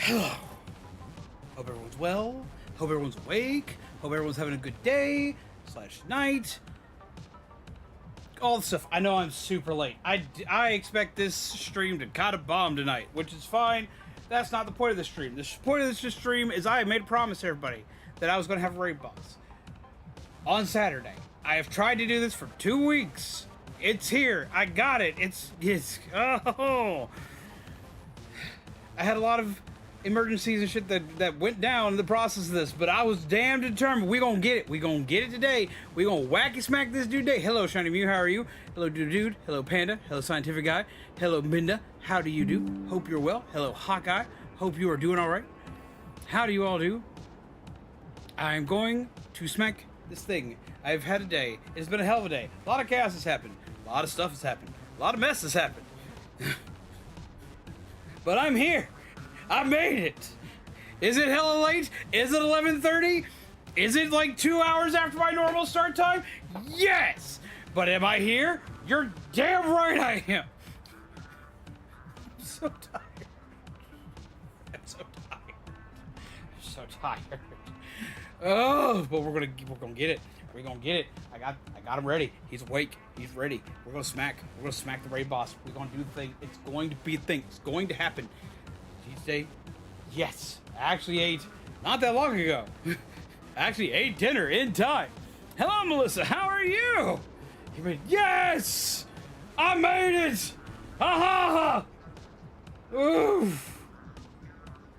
Hello. Hope everyone's well. Hope everyone's awake. Hope everyone's having a good day / night. All the stuff. I know I'm super late. I expect this stream to kind of bomb tonight, which is fine. That's not the point of the stream. The point of this stream is I made a promise to everybody that I was going to have a raid boss on Saturday. I have tried to do this for 2 weeks. It's here. I got it. It's oh. I had a lot of emergencies and shit that went down in the process of this, but I was damn determined. We gonna get it. We gonna get it today. We gonna wacky smack this dude day. Hello, Shiny Mew. How are you? Hello, dude. Hello, Panda. Hello, Scientific Guy. Hello, Minda. How do you do? Hope you're well. Hello, Hawkeye. Hope you are doing all right. How do you all do? I'm going to smack this thing. I've had a day. It's been a hell of a day. A lot of chaos has happened. A lot of stuff has happened. A lot of mess has happened. But I'm here. I made it. Is it hella late? Is it 11:30? Is it like 2 hours after my normal start time? Yes. But am I here? You're damn right I am. I'm so tired. I'm so tired. I'm so tired. Oh, but we're gonna get it. We're gonna get it. I got him ready. He's awake. He's ready. We're gonna smack the raid boss. We're gonna do the thing. It's going to be a thing. It's going to happen. Tuesday. Yes. I actually ate not that long ago. I actually ate dinner in time. Hello, Melissa. How are you? He made, yes! I made it! Ha ha ha! Oof.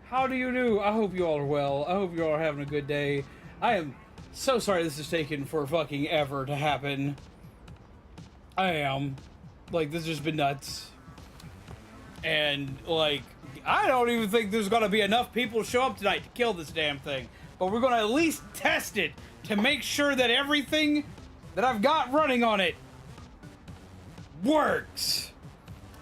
How do you do? I hope you all are well. I hope you all are having a good day. I am so sorry this has taken for fucking ever to happen. I am. Like, this has just been nuts. And, like, I don't even think there's gonna be enough people to show up tonight to kill this damn thing. But we're gonna at least test it to make sure that everything that I've got running on it works.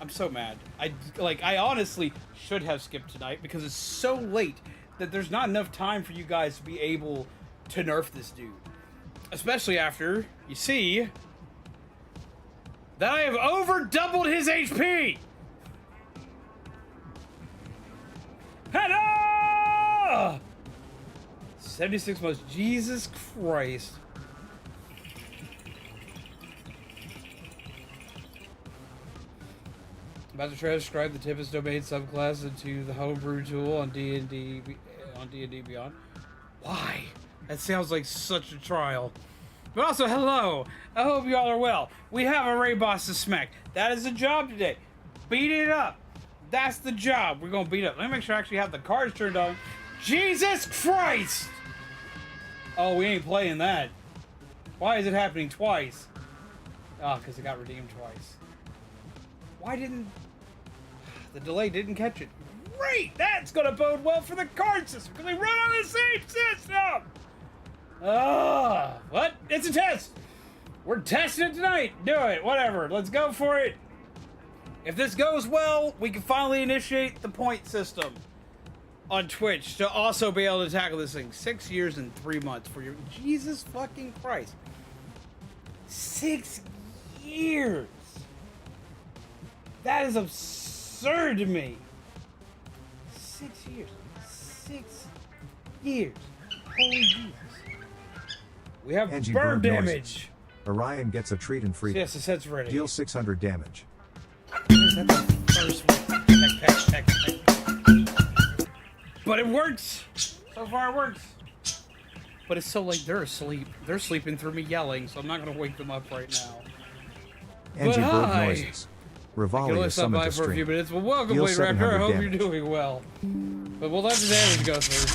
I'm so mad. I honestly should have skipped tonight because it's so late that there's not enough time for you guys to be able to nerf this dude. Especially after you see that I have over doubled his HP. Hello! 76 months. Jesus Christ. About to try to describe the Tempest Domain subclass into the homebrew tool on D&D Beyond. Why? That sounds like such a trial. But also, hello. I hope you all are well. We have a raid boss to smack. That is the job today. Beat it up. That's the job. We're gonna beat up. Let me make sure I actually have the cards turned on. Jesus Christ! Oh, we ain't playing that. Why is it happening twice? Oh, because it got redeemed twice. Why didn't... The delay didn't catch it. Great! That's gonna bode well for the card system, because they run on the same system! What? It's a test! We're testing it tonight! Do it! Whatever. Let's go for it! If this goes well, we can finally initiate the point system on Twitch to also be able to tackle this thing. 6 years and 3 months for your... Jesus fucking Christ. 6 years! That is absurd to me. 6 years. 6 years. Holy Jesus. We have Angie burn burn damage. Orion gets a treat and free. Yes, the set's ready. Deal 600 damage. But it works! So far it works. But it's so late, they're asleep. They're sleeping through me yelling, so I'm not gonna wake them up right now. Angie But bird hi! noises. I can Rivali only is stop summoned by to for a few stream. minutes. Well, welcome, Deal Blade Raptor. I 700 hope damage. you're doing well. But we'll let the damage go through.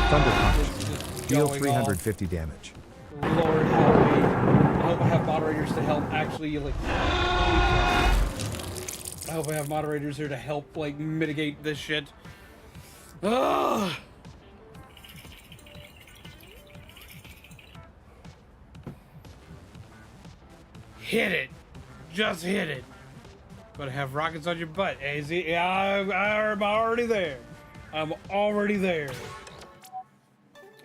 Thunder Punch. Just Deal going 350 damage. off. Lord help me. I hope I have moderators to help actually, like... I hope I have moderators here to help, like, mitigate this shit. Ugh! Hit it. Just hit it. Gotta have rockets on your butt, AZ. I'm already there. I'm already there.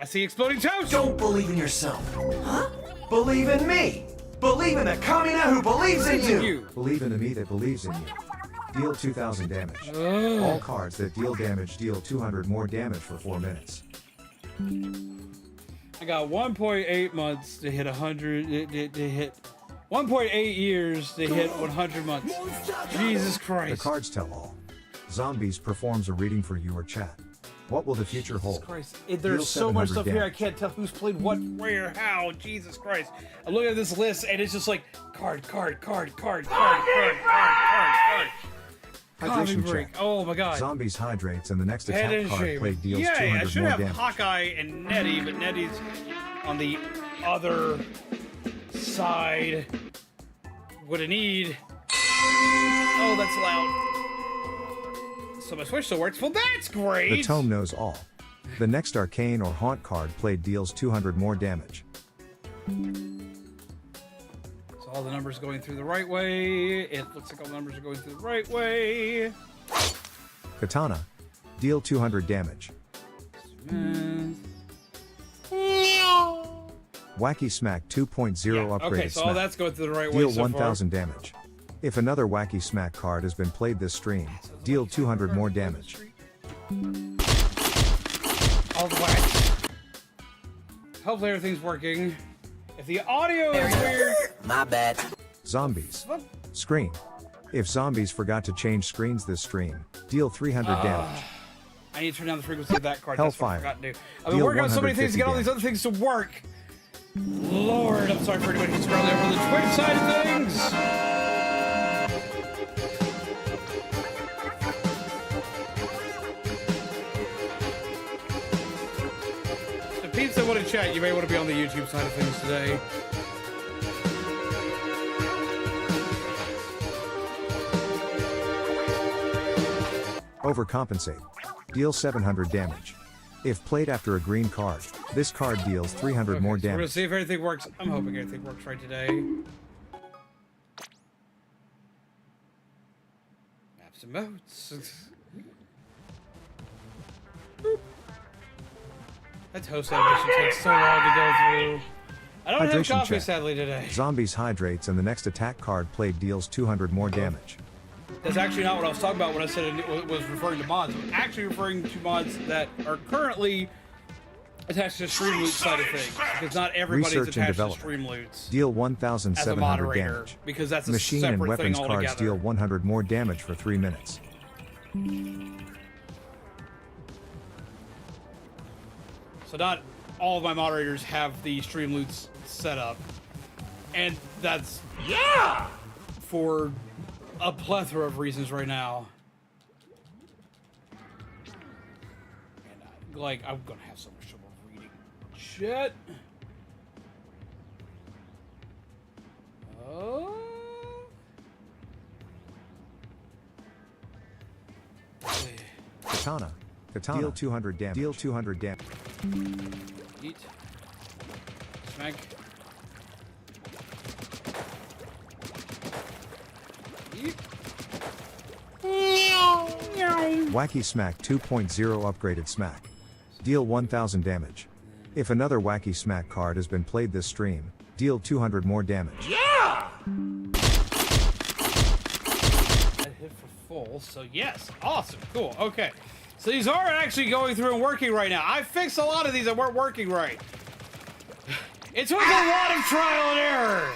I see exploding toast! Don't believe in yourself. Huh? Believe in me. Believe in the Kamina who believes in you. Believe in the me that believes in you. Deal 2000 damage. All cards that deal damage deal 200 more damage for 4 minutes. I got 1.8 months to hit 100. To hit 1.8 years to hit 100 months. Jesus The Christ. cards tell all. Zombies performs a reading for you or chat. What will the future hold? Christ. Deal There's so much 700 stuff here, I damage. can't tell who's played what, where, how. Jesus Christ. I'm looking at this list and it's just like card. Coffee Hydration break. check. Oh my god. Zombies hydrates and the next Head attack and card shave. played deals Yeah, I 200 should more have damage. Hawkeye and Nettie, but Nettie's on the other side. What I need. Oh, that's loud. So my Switch still works. Well, that's great. The tome knows all. The next arcane or haunt card played deals 200 more damage. So all the numbers are going through the right way. It looks like all the numbers are going through the right way. Katana. Deal 200 damage. Wacky Smack 2.0 Yeah, upgraded okay, so all smack. that's going through the right way Deal so 1000 damage. If another Wacky Smack card has been played this stream, deal 200 more damage. All the wax. Hopefully everything's working. If the audio is weird... My bad. Zombies. Screen. If zombies forgot to change screens this stream, deal 300 damage. I need to turn down the frequency of that card. Hellfire. That's what I forgot to do. I've been Deal working on so many things to get all these 150 other things to work. Lord, I'm sorry for anybody who's currently over the Twitch side of things. If Pete said want to chat, you may want to be on the YouTube side of things today. Overcompensate. Deal 700 damage. If played after a green card, this card deals 300 more So we're gonna damage. see if everything works. I'm hoping everything works right today. Maps and modes. That toast animation takes so long to go through. I don't have Hydration coffee check. sadly today. Zombies hydrates and the next attack card played deals 200 more damage. That's actually not what I was talking about when I said it was referring to mods. I'm actually referring to mods that are currently attached to StreamLoot side of things. Because not everybody's Research and attached to development. StreamLoots Deal as a 1,700 moderator. damage. Because that's a Machine and separate weapons thing cards altogether. deal 100 more damage for 3 minutes. So not all of my moderators have the StreamLoots set up. And that's for a plethora of reasons right now. And I'm gonna have so much trouble reading shit. Oh. Katana. Deal 200 damage. Deal 200 damage. Eat. Smack. Eat. Wacky Smack 2.0 upgraded smack. Deal 1000 damage. If another Wacky Smack card has been played this stream, deal 200 more damage. I hit for full, so yes. Awesome. Cool. Okay. So these are actually going through and working right now. I fixed a lot of these that weren't working right. It took a lot of trial and error.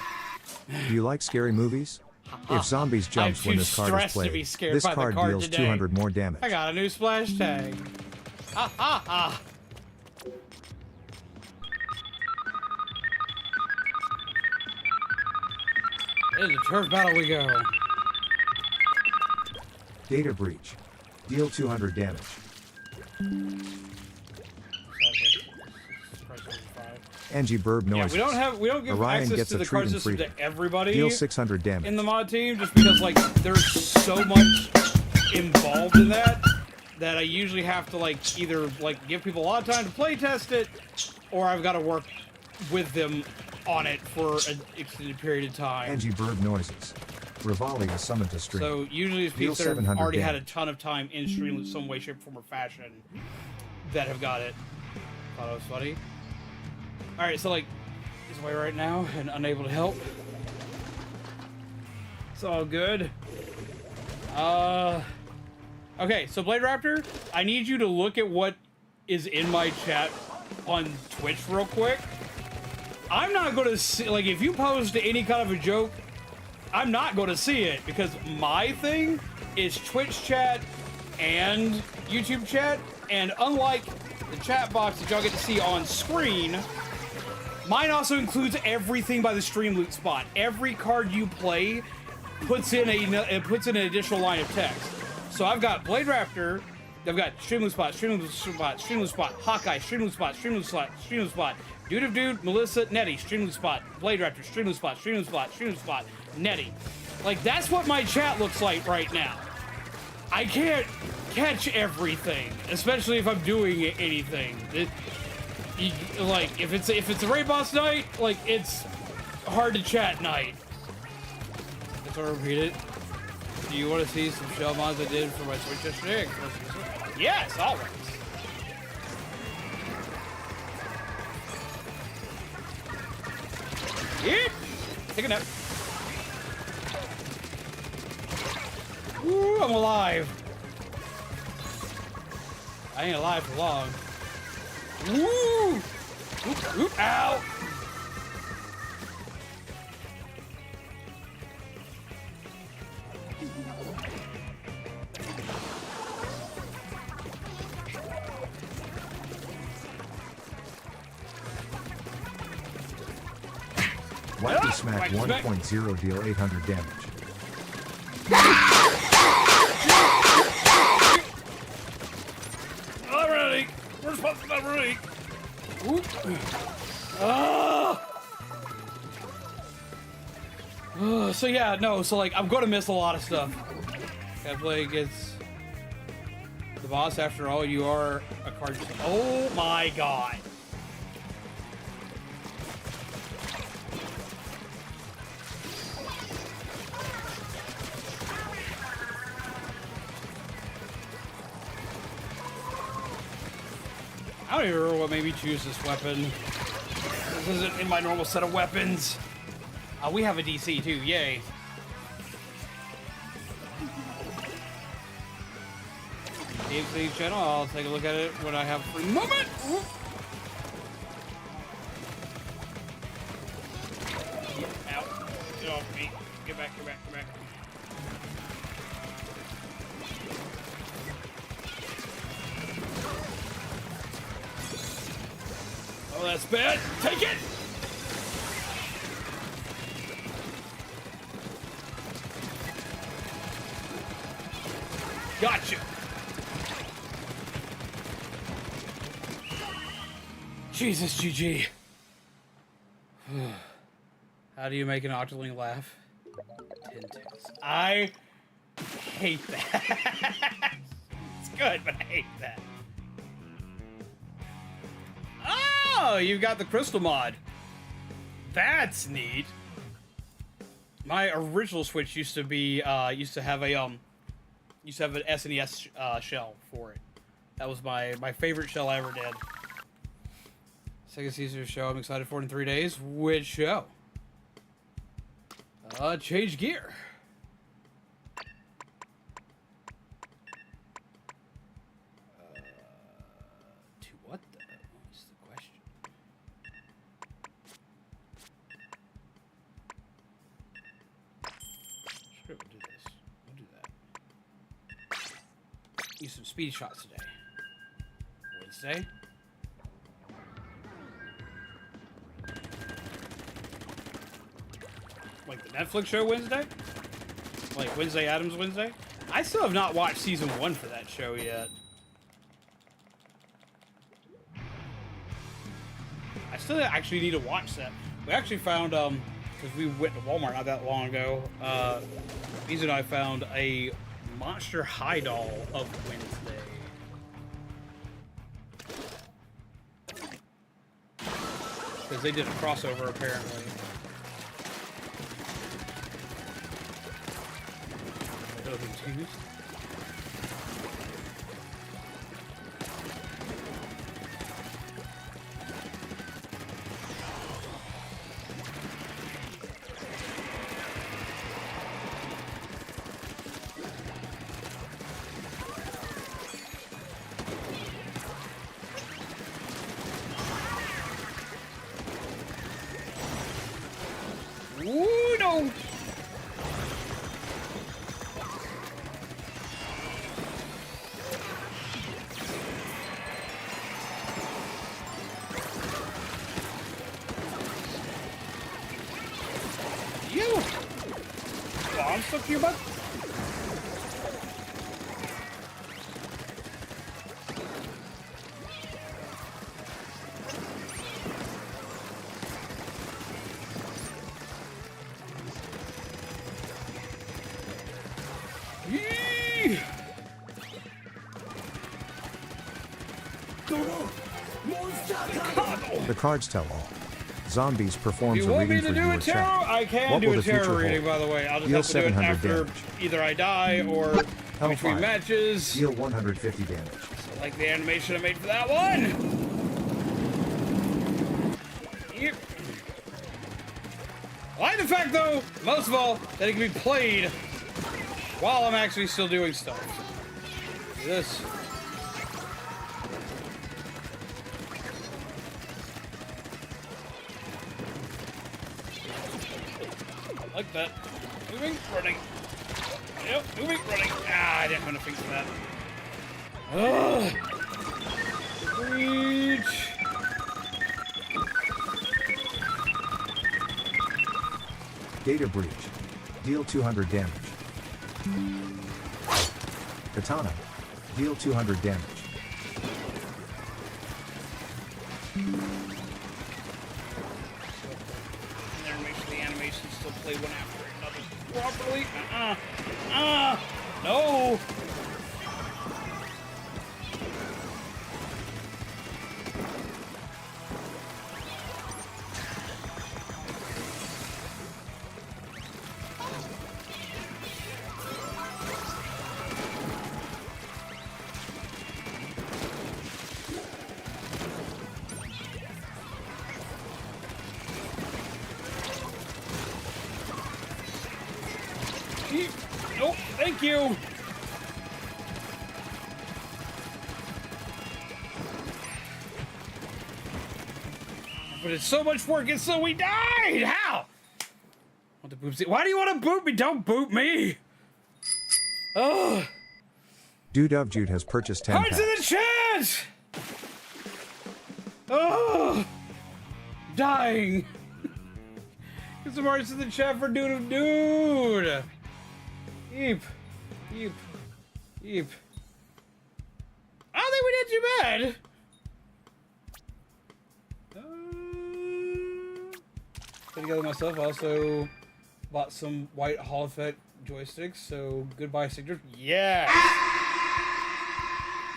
Do you like scary movies? If zombies jumps I'm when too this card is stressed to be played, scared this by the card card deals today. 200 more damage. I got a new splash tag. Ha ha ha. Into turf battle we go. Data breach. Deal 200 damage. Angie Burb Yeah, noises. we don't give Orion access gets to a the treat card and system freedom. to everybody Deal 600 damage. in the mod team, just because like there's so much involved in that I usually have to like either like give people a lot of time to play test it, or I've got to work with them on it for an extended period of time. Angie Burb noises. Rivali is summoned to stream. So usually it's people Deal that have 700 already had a damage. ton of time in stream in some way, shape, form, or fashion that have got it. Thought it was funny. Alright, so like, he's away right now and unable to help. It's all good. Okay, so Blade Raptor, I need you to look at what is in my chat on Twitch real quick. I'm not going to see, like, if you post any kind of a joke, I'm not going to see it, because my thing is Twitch chat and YouTube chat, and unlike the chat box that y'all get to see on screen, mine also includes everything by the StreamBeats spot. Every card you play puts in an additional line of text. So I've got Blade Raptor, I've got StreamBeats spot, StreamBeats spot, StreamBeats spot, Hawkeye, StreamBeats spot, StreamBeats spot, StreamBeats spot, Dude of Dude, Melissa, Nettie, StreamBeats spot, Blade Raptor, StreamBeats spot, StreamBeats spot, StreamBeats spot, Nettie. Like, that's what my chat looks like right now. I can't catch everything, especially if I'm doing anything. Like, if it's a raid boss night, like, it's hard to chat night. Let's repeat it. Do you want to see some shell mods I did for my Switch yesterday? Yes, always. Yep. Take a nap. Ooh, I'm alive. I ain't alive for long. Woo! Oop, oop, ow! Wacky Smack 1.0 deal 800 damage. I'm ready. We're supposed to be ready. So yeah, no, so like I'm gonna miss a lot of stuff. That play against the boss. After all, you are a card. Oh my god. I don't even remember what made me choose this weapon. This isn't in my normal set of weapons. We have a DC too, yay. DXD channel, I'll take a look at it when I have a free moment. Get out. Get off me. Get back, get back, get back. Oh, that's bad. Take it! Gotcha. Jesus, GG. How do you make an Octoling laugh? 10 ticks. I hate that. It's good, but I hate that. Oh, you got the crystal mod. That's neat. My original Switch used to have an SNES shell for it. That was my favorite shell I ever did. Second season of show I'm excited for it in 3 days. Which show? Change Gear. To what though? Is the question. Sure, we'll do this. We'll do that. Use some speed shots today. Wednesday. Like the Netflix show Wednesday? Like Wednesday Addams Wednesday? I still have not watched season 1 for that show yet. I still actually need to watch that. We actually found, because we went to Walmart not that long ago, Beans and I found a Monster High doll of Wednesday. Because they did a crossover apparently. Confused. stuck to your butt? Yee! The cards tell all. Zombies performs You a want me reading to for do viewer a tarot? chat. I can What do will a the future tarot hold? reading, by the way. I'll just Deal have to do it 700 after damage. either I die or between Hellfire. matches. Deal 150 damage. I like the animation I made for that one. Yep. I like the fact, though, most of all, that it can be played while I'm actually still doing stuff. This. I like that. Moving, running. Yep, moving, running. Ah, I didn't have enough things for that. Ugh. Reach. Data breach. Deal 200 damage. Katana. Deal 200 damage. The animation still play one after another properly. No. Nope, thank you. But it's so much work, and so we died. How? Want to boop? Why do you want to boot me? Don't boot me. Oh. Dude of Jude has purchased 10 Hearts in packs. the chat. Oh, dying. Get some hearts in the chat for Dude of Dude. Eep. Eep. Eep. I don't think we did too bad. Put together myself. I also bought some white Hall Effect joysticks, so goodbye signatures. Yeah.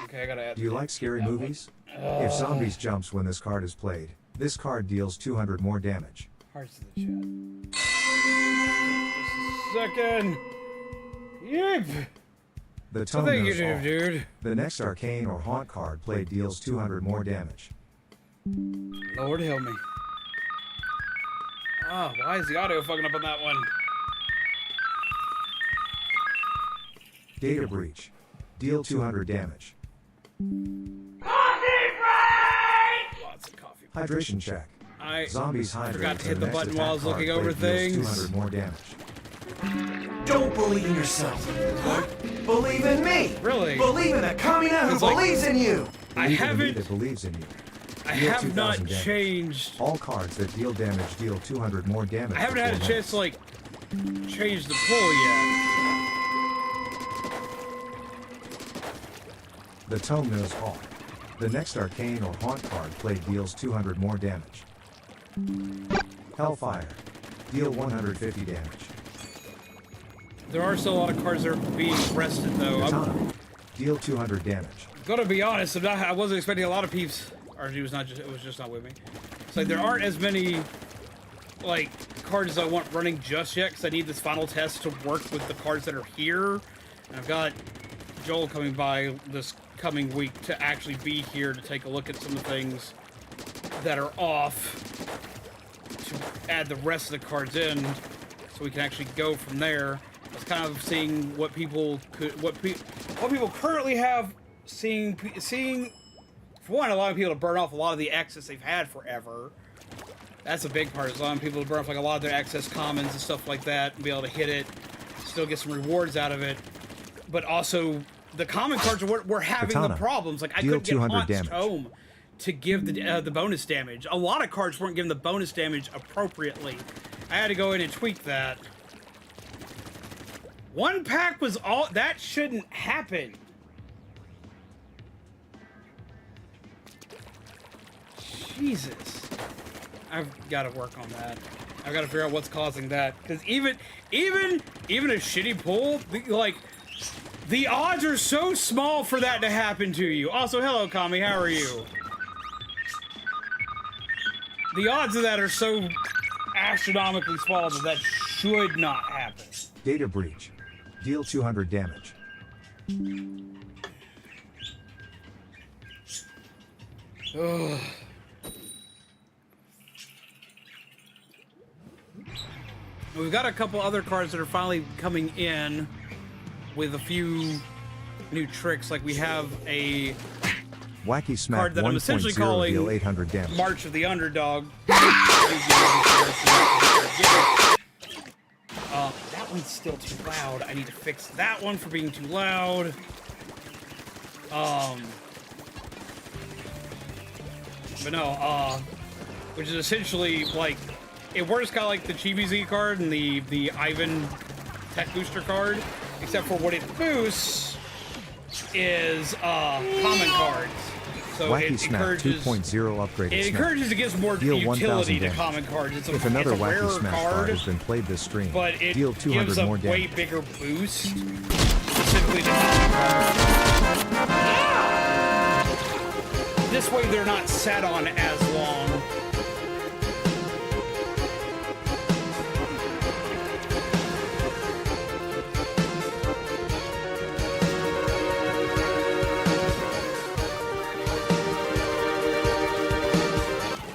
Okay, I gotta add. Do you like scary movies? If zombies jumps when this card is played, this card deals 200 more damage. Hearts in the chat. Just a second. Yep. The So tone thank you, knows all. dude. The next arcane or haunt card played deals 200 more damage. Lord help me. Ah, why is the audio fucking up on that one? Data breach. Deal 200 damage. Lots of coffee. Hydration check. I Zombies hydrate. forgot to hit and the next button attack while I was card looking over played deals things. 200 more damage. Don't believe in yourself. Believe in me. Really? Believe in the Kamina who It's like- believes in you. I Believe in me haven't. that believes in you. I Deal have 2,000 not damage. changed. All cards that deal damage deal 200 more damage. I haven't had a before chance to like change the pull yet. The tome knows all. The next arcane or haunt card played deals 200 more damage. Hellfire. Deal 150 damage. There are still a lot of cards that are being rested though. I'm Katana. Deal 200 damage. gonna be honest. I wasn't expecting a lot of peeps. Or it was just not with me. It's like there aren't as many like cards as I want running just yet because I need this final test to work with the cards that are here. And I've got Joel coming by this coming week to actually be here to take a look at some of the things that are off to add the rest of the cards in so we can actually go from there. I was kind of seeing what people people currently have, seeing for one, allowing people to burn off a lot of the access they've had forever. That's a big part, is allowing people to burn off like a lot of their access commons and stuff like that and be able to hit it, still get some rewards out of it. But also, the common cards are what we're having Katana. the problems. Like, I Deal couldn't get 200 Haunt's damage. Tome to give the bonus damage. A lot of cards weren't giving the bonus damage appropriately. I had to go in and tweak that. One pack was all... That shouldn't happen. Jesus. I've got to work on that. I've got to figure out what's causing that. Because even a shitty pull, like, the odds are so small for that to happen to you. Also, hello, Kami. How are you? The odds of that are so astronomically small that that should not happen. Data breach. Deal 200 damage. Ugh. We've got a couple other cards that are finally coming in with a few new tricks. Like we have a Wacky Smack card that I'm essentially 1.0 calling deal 800 damage. March of the Underdog. That one's still too loud. I need to fix that one for being too loud. But no, which is essentially like, it works kind of like the Chibi Z card and the Ivan Tech Booster card, except for what it boosts is common cards. So Wacky it Smack encourages 2.0 upgraded it smack. encourages, it gives more Deal utility 1,000 to damage. common cards. If another it's a Wacky rarer Smack card has been played this stream, but it deal 200 gives a more damage. way bigger boost specifically to common cards. This way they're not sat on as long.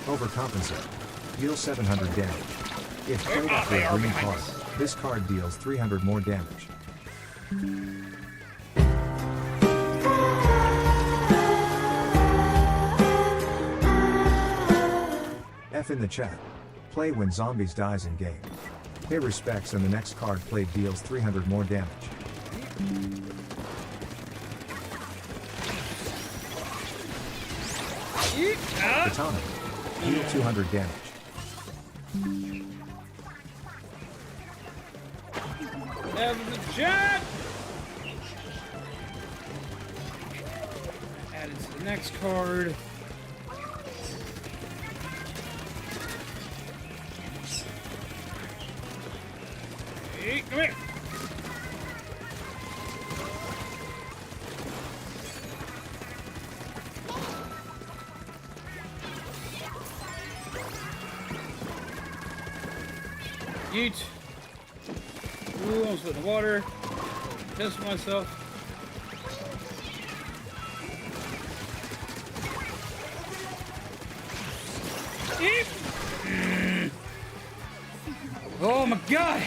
Overcompensate. Deal 700 damage. If played after a green card, this card deals 300 more damage. F in the chat. Play when zombies dies in game. Pay respects and the next card played deals 300 more damage. Katana. Deal 200 damage. F in the chat! Add it to the next card. Hey, come here. Yeet. Ooh, almost put in the water. Test myself. Yeet. Oh my god!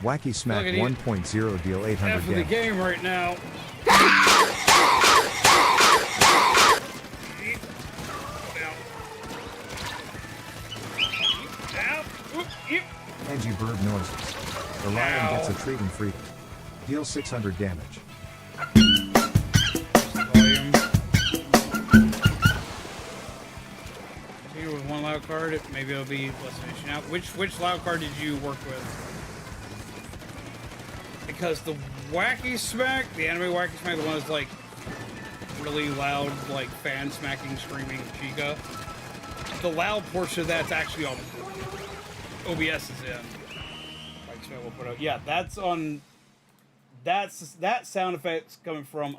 Wacky Smack Look at 1.0 deal 800 F of the damage. game right now. Angie bird noises. The lion gets a treat and freedom. Deal 600 damage. Volume. Here with one loud card, maybe it'll be less finishing out. Which loud card did you work with? Because the Wacky Smack, the anime Wacky Smack, the one that's like really loud, like fan smacking, screaming Chica. The loud portion of that's actually on OBS is in. Wacky Smack will put out. Yeah, that's on. That sound effect's coming from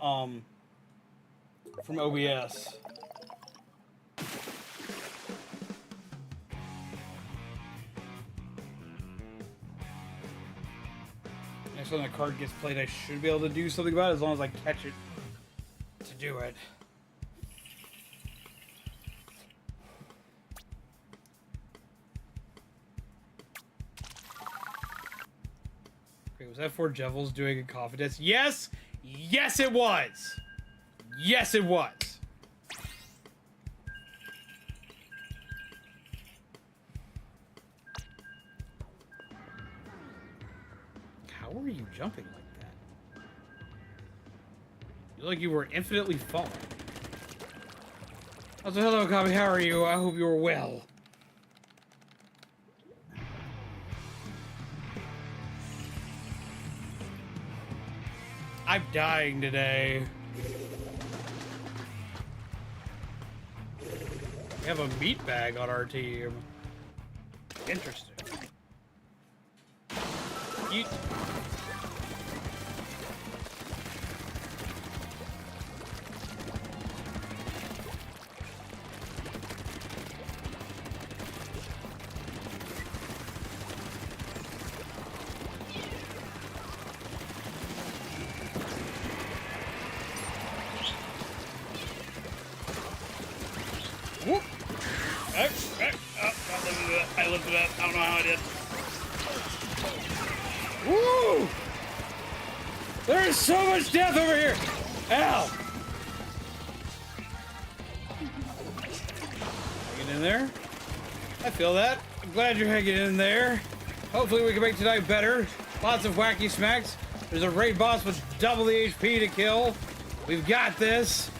OBS. Next time the card gets played, I should be able to do something about it as long as I catch it to do it. Okay, was that for Jevils doing a confidence? Yes! Yes, it was! Yes, it was! How were you jumping like that? You look like you were infinitely falling. Also, hello, Kami. How are you? I hope you are well. I'm dying today. We have a meat bag on our team. Interesting. Eat. Whoop. I lifted it up. I don't know how I did. Woo! There is so much death over here. Ow! Hanging in there. I feel that. I'm glad you're hanging in there. Hopefully we can make tonight better. Lots of wacky smacks. There's a raid boss with double the HP to kill. We've got this.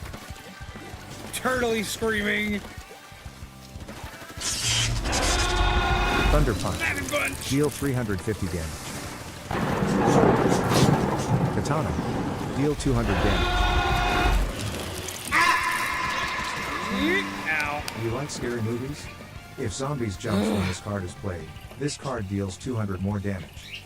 Turtly screaming. Thunder Punch. Deal 350 damage. Katana. Deal 200 damage. Ow. You like scary movies? If zombies jumps when this card is played, this card deals 200 more damage.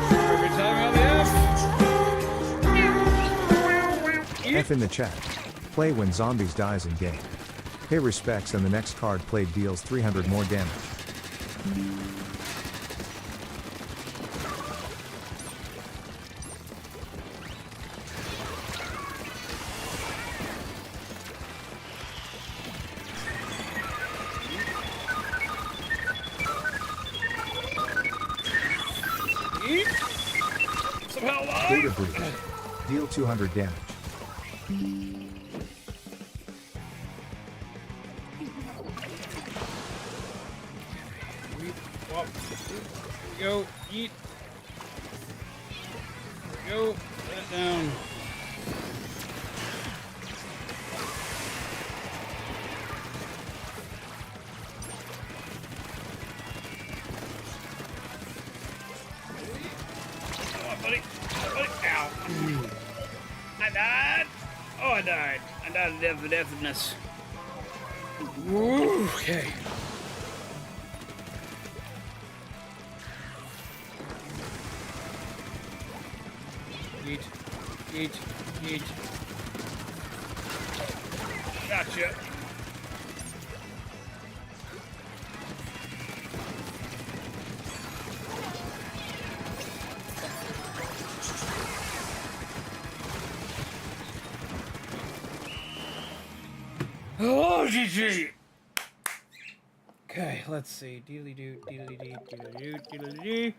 Perfect timing on the F. F in the chat. Play when zombies dies in game. Pay respects and the next card played deals 300 more damage. Eat. Somehow alive. Data breach. Deal 200 damage. Go, eat. Go, put it down. Come on, buddy. Come on, buddy. Ow. I died. Oh, I died. I died of death of deafness. Woo, okay. Eat, eat, eat. Gotcha. Oh, GG. Okay, let's see. Dealy doo, dealy dee, dealy doo, dealy dee.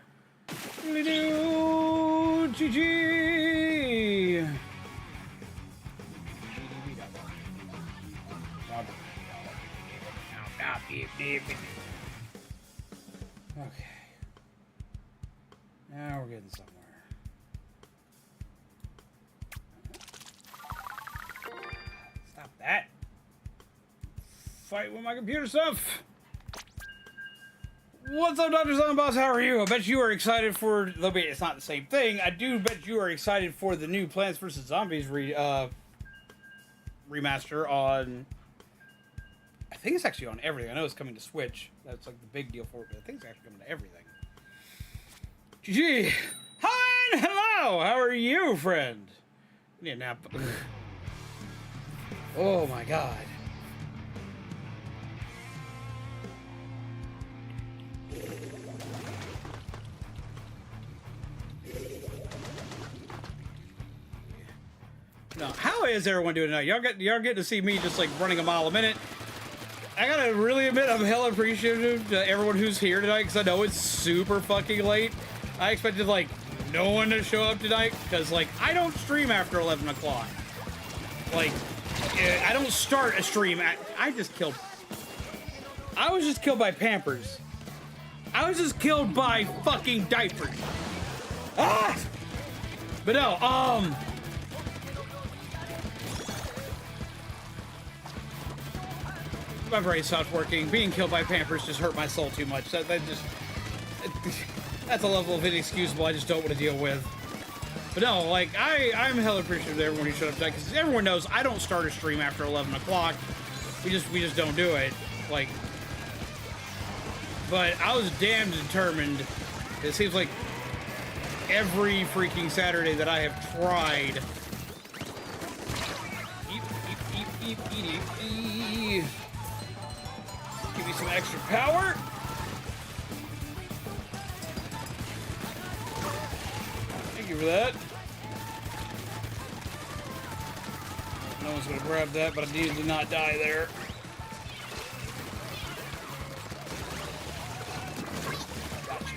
GG! Okay. Now we're getting somewhere. Stop that. Fight with my computer stuff. What's up, Dr. Zombie Boss? How are you? I bet you are excited for... It's not the same thing. I do bet you are excited for the new Plants vs. Zombies remaster on... I think it's actually on everything. I know it's coming to Switch. That's like the big deal for it, but I think it's actually coming to everything. GG! Hi and hello! How are you, friend? I need a nap. Oh my god. No, how is everyone doing tonight? Y'all get to see me just like running a mile a minute. I gotta really admit, I'm hella appreciative to everyone who's here tonight because I know it's super fucking late. I expected like no one to show up tonight because like I don't stream after 11 o'clock. Like I don't start a stream at. I was just killed by Pampers. I was just killed by fucking diapers. Ah! But no, my brain stopped working. Being killed by Pampers just hurt my soul too much. That just that's a level of inexcusable I just don't want to deal with. But no, like I'm hella appreciative of everyone who showed up tonight, because everyone knows I don't start a stream after 11 o'clock. We just don't do it. Like, but I was damn determined. It seems like every freaking Saturday that I have tried. Eep. Give me some extra power. Thank you for that. No one's gonna grab that, but I needed to not die there. Gotcha.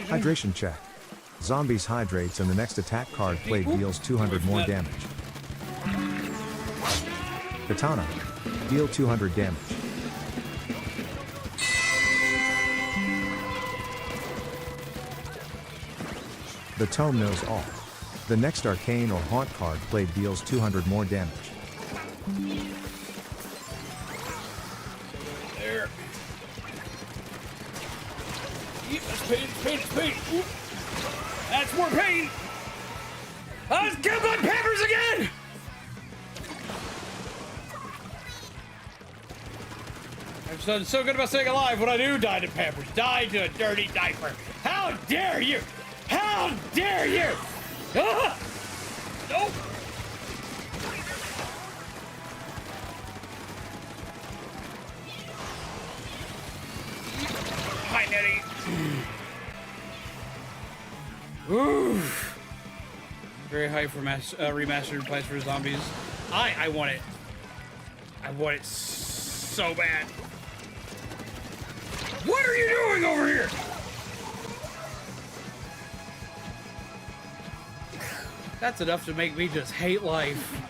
Hydration check. Zombies hydrates and the next attack card played deals 200 more damage. Katana. Deal 200 damage. The Tome knows all. The next arcane or haunt card played deals 200 more damage. There. Yep, that's pain. Ooh. That's more pain. I was killed by Pampers again! I've done so good about staying alive. When I do die to Pampers, die to a dirty diaper. How dare you! How dare you! Ah! Nope. Hi, Nettie. Ooh. Very hype for remastered Plants vs. Zombies. I want it. I want it so bad. What are you doing over here? That's enough to make me just hate life.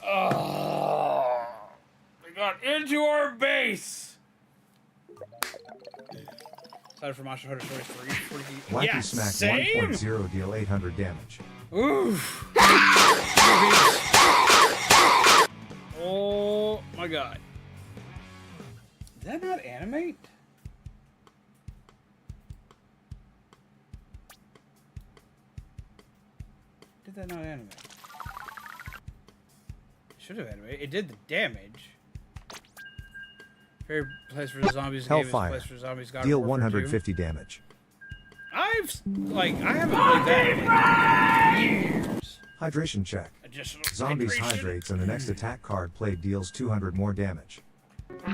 Oh, we got into our base. Excited for Monster Hunter Stories 3. Wacky Yeah, Smack same. 1.0 deal 800 damage. Oof. Oh my god. Did that not animate? Did that not animate? Should have animated. It did the damage. Favorite place for the zombies game is place for zombies. God Deal 150 damage. I haven't played that in years. Hydration check. Additional Zombies hydration. hydrates and the next attack card played deals 200 more damage. I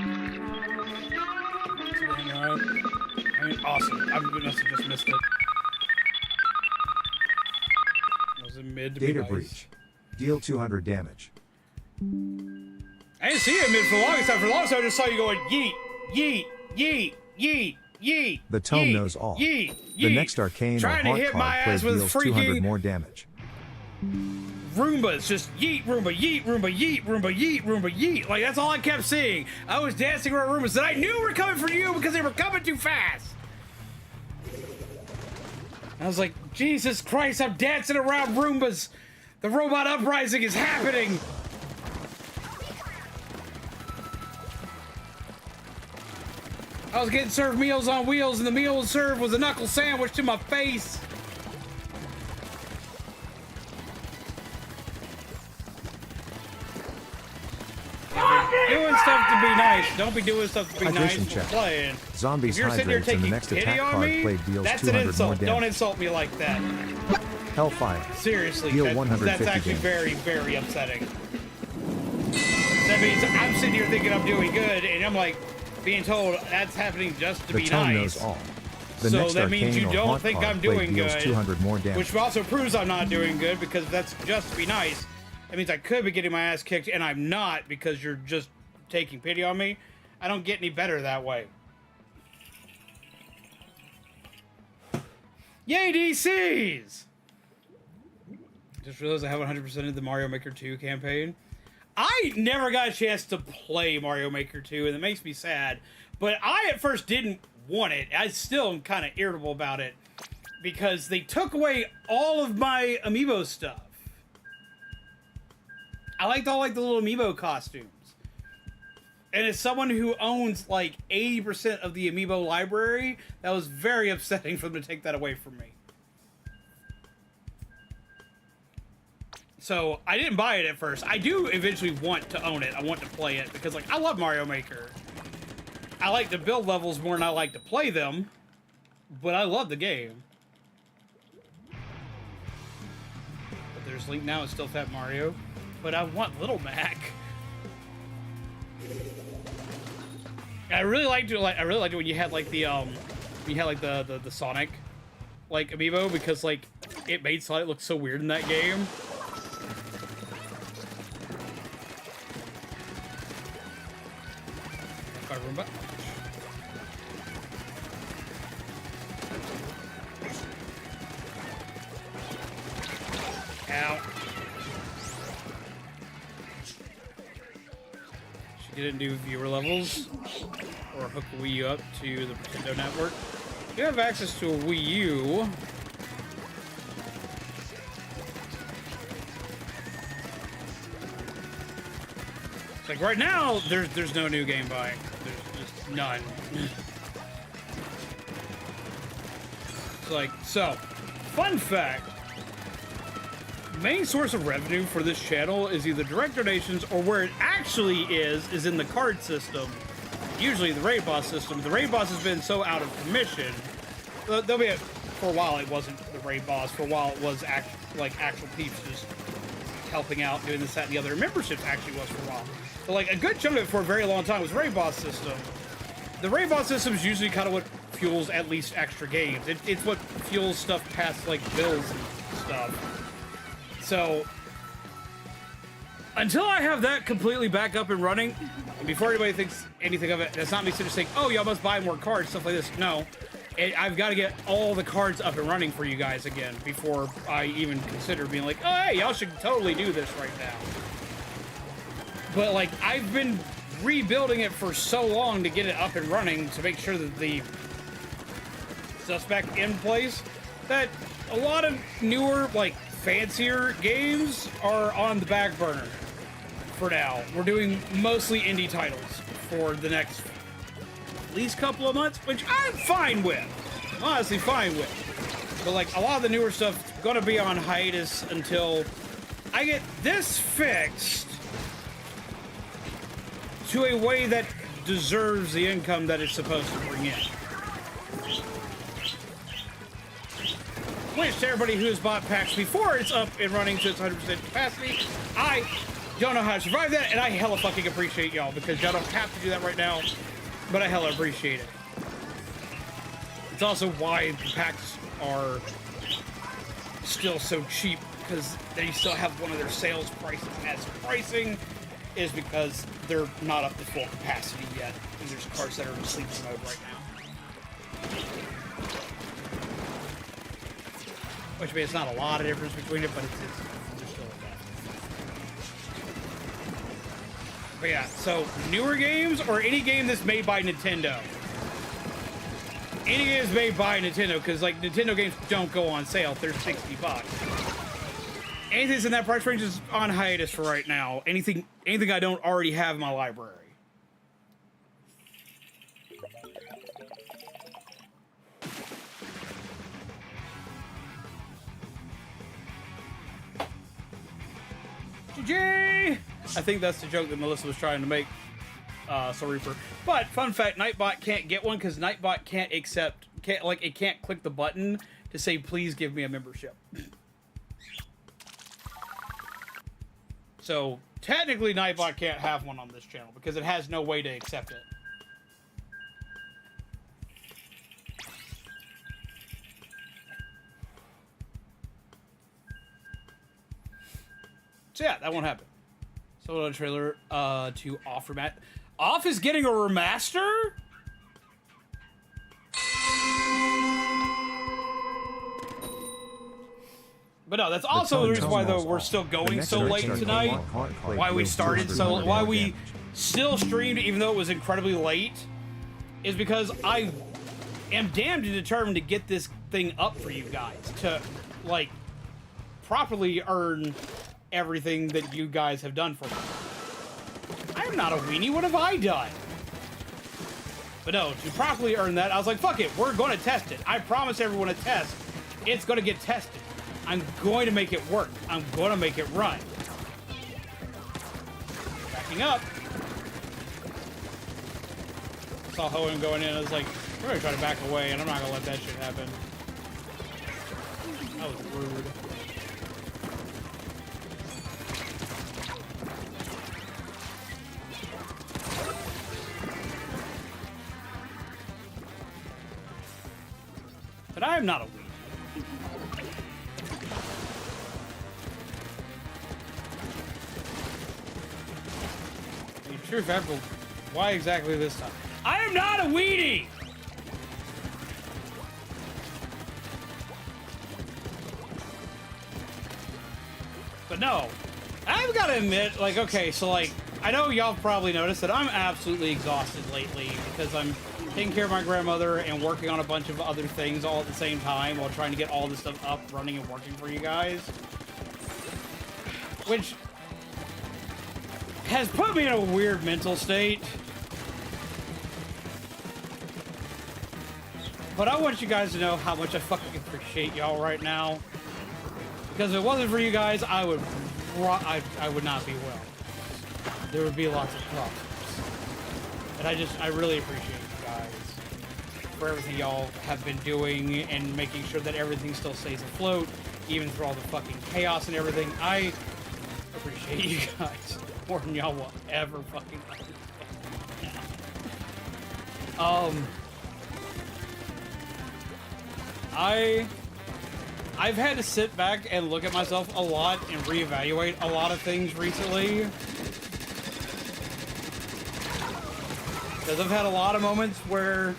mean, awesome. I must have just missed it. Was it mid to be Data nice? breach. Deal 200 damage. I didn't see it mid for the longest time. For the longest time, I just saw you going yeet, yeet, yeet, yeet, yeet. The Tome yeet, knows all. Yeet, The yeet. next arcane or Trying to haunt hit my card played ass with deals 200 freaking more damage. Roombas, just yeet, Roomba, yeet, Roomba, yeet, Roomba, yeet, Roomba, yeet. Like, that's all I kept seeing. I was dancing around Roombas that I knew were coming for you because they were coming too fast. I was like, Jesus Christ, I'm dancing around Roombas. The robot uprising is happening. I was getting served Meals on Wheels, and the meal served was a knuckle sandwich to my face. Doing stuff to be nice. Don't be doing stuff to be nice. Hydration check. Playing. Zombies If you're sitting here hydrates and the taking next pity attack on card me, played deals that's 200 an more insult. Don't damage. insult me like that. Hellfire. Seriously, Deal that's 150 actually damage. very, very upsetting. That means I'm sitting here thinking I'm doing good, and I'm like being told that's happening just to The be Tome nice. knows all. The So next that means arcane you or don't haunt think card I'm played doing deals good, 200 more damage. which also proves I'm not doing good, because if that's just to be nice, that means I could be getting my ass kicked, and I'm not, because you're just taking pity on me. I don't get any better that way. Yay, DCs! Just realized I haven't 100%ed the Mario Maker 2 campaign. I never got a chance to play Mario Maker 2, and it makes me sad. But I at first didn't want it. I still am kind of irritable about it because they took away all of my amiibo stuff. I liked all like the little amiibo costumes. And as someone who owns like 80% of the amiibo library, that was very upsetting for them to take that away from me. So I didn't buy it at first. I do eventually want to own it. I want to play it because like I love Mario Maker. I like to build levels more than I like to play them, but I love the game. But there's Link now. It's still Fat Mario, but I want Little Mac. I really liked it. I really liked it when you had like the the Sonic like amiibo because like it made Sonic look so weird in that game. Ow. She didn't do viewer levels or hook the Wii U up to the Nintendo network. You have access to a Wii U. It's like right now, there's no new game buying. There's just none. It's like, so, fun fact. Main source of revenue for this channel is either direct donations or where it actually is in the card system. Usually the raid boss system. The raid boss has been so out of commission. There'll be for a while it wasn't the raid boss. For a while it was actual peeps just helping out, doing this, that, and the other. Memberships actually was for a while. But like a good chunk of it for a very long time was raid boss system. The raid boss system is usually kind of what fuels at least extra games. It's what fuels stuff past like bills and stuff. So, until I have that completely back up and running, and before anybody thinks anything of it, that's not me just saying, oh, y'all must buy more cards, stuff like this. No, I've got to get all the cards up and running for you guys again before I even consider being like, oh, hey, y'all should totally do this right now. But, like, I've been rebuilding it for so long to get it up and running to make sure that the stuff's back in place that a lot of newer, like, fancier games are on the back burner for now. We're doing mostly indie titles for the next at least couple of months, which I'm fine with. I'm honestly fine with. But like a lot of the newer stuff is gonna be on hiatus until I get this fixed to a way that deserves the income that it's supposed to bring in. Which, to everybody who has bought packs before it's up and running to its 100% capacity, I don't know how to survive that, and I hella fucking appreciate y'all, because y'all don't have to do that right now, but I hella appreciate it. It's also why the packs are still so cheap, because they still have one of their sales prices as pricing, is because they're not up to full capacity yet, and there's cards that are in sleeper mode right now. Which means it's not a lot of difference between it, but it's there's still a lot. But yeah, so newer games or any game that's made by Nintendo. Any game that's made by Nintendo, because like Nintendo games don't go on sale if they're $60. Anything that's in that price range is on hiatus for right now. Anything I don't already have in my library. GG! I think that's the joke that Melissa was trying to make, Soul Reaper. But, fun fact, Nightbot can't get one because Nightbot it can't click the button to say, please give me a membership. So, technically, Nightbot can't have one on this channel because it has no way to accept it. So yeah, that won't happen. So a trailer to Off Off is getting a remaster? But no, that's also the reason why though we're still going so late tonight. Why we started so, why we still streamed even though it was incredibly late, is because I am damned and determined to get this thing up for you guys to like properly earn everything that you guys have done for me. I am not a weenie. What have I done? But no, to properly earn that, I was like, fuck it, we're going to test it. I promise everyone a test. It's going to get tested. I'm going to make it work. I'm going to make it run. Backing up. Saw Hoenn going in. I was like, we're going to try to back away, and I'm not going to let that shit happen. That was rude. But I am not a weenie. True fact, why exactly this time? I am not a weenie! But no, I've got to admit, like, okay, so like, I know y'all probably noticed that I'm absolutely exhausted lately because I'm taking care of my grandmother and working on a bunch of other things all at the same time while trying to get all this stuff up, running, and working for you guys. Which has put me in a weird mental state. But I want you guys to know how much I fucking appreciate y'all right now. Because if it wasn't for you guys, I would not be well. There would be lots of problems. And I really appreciate you guys for everything y'all have been doing and making sure that everything still stays afloat, even through all the fucking chaos and everything. I appreciate you guys more than y'all will ever fucking understand. I've had to sit back and look at myself a lot and reevaluate a lot of things recently. Because I've had a lot of moments where...